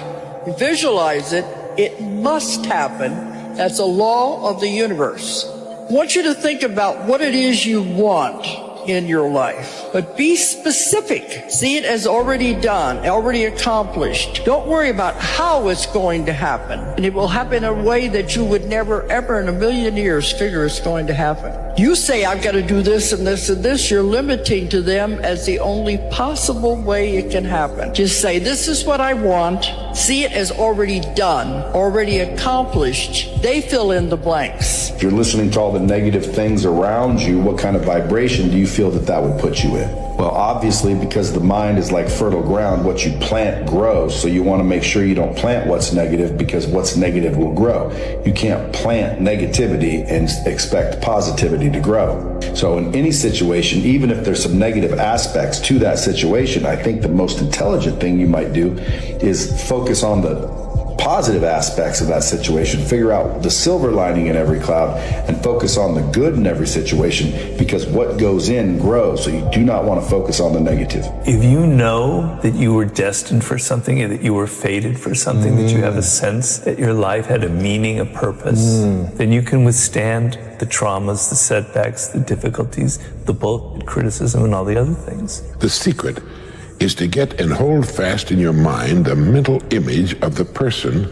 visualize it, it must happen. That's a law of the universe. I want you to think about what it is you want in your life, but be specific. See it as already done, already accomplished. Don't worry about how it's going to happen. And it will happen in a way that you would never, ever in a million years figure it's going to happen. You say, I've got to do this and this and this. You're limiting to them as the only possible way it can happen. Just say, this is what I want. See it as already done, already accomplished. They fill in the blanks. If you're listening to all the negative things around you, what kind of vibration do you feel that would put you in? Well, obviously, because the mind is like fertile ground, what you plant grows. So you want to make sure you don't plant what's negative, because what's negative will grow. You can't plant negativity and expect positivity to grow. So in any situation, even if there's some negative aspects to that situation, I think the most intelligent thing you might do is focus on the positive aspects of that situation, figure out the silver lining in every cloud, and focus on the good in every situation, because what goes in grows. So you do not want to focus on the negative. If you know that you were destined for something, and that you were fated for something, that you have a sense that your life had a meaning, a purpose, then you can withstand the traumas, the setbacks, the difficulties, the bullshit, criticism, and all the other things. The secret is to get and hold fast in your mind the mental image of the person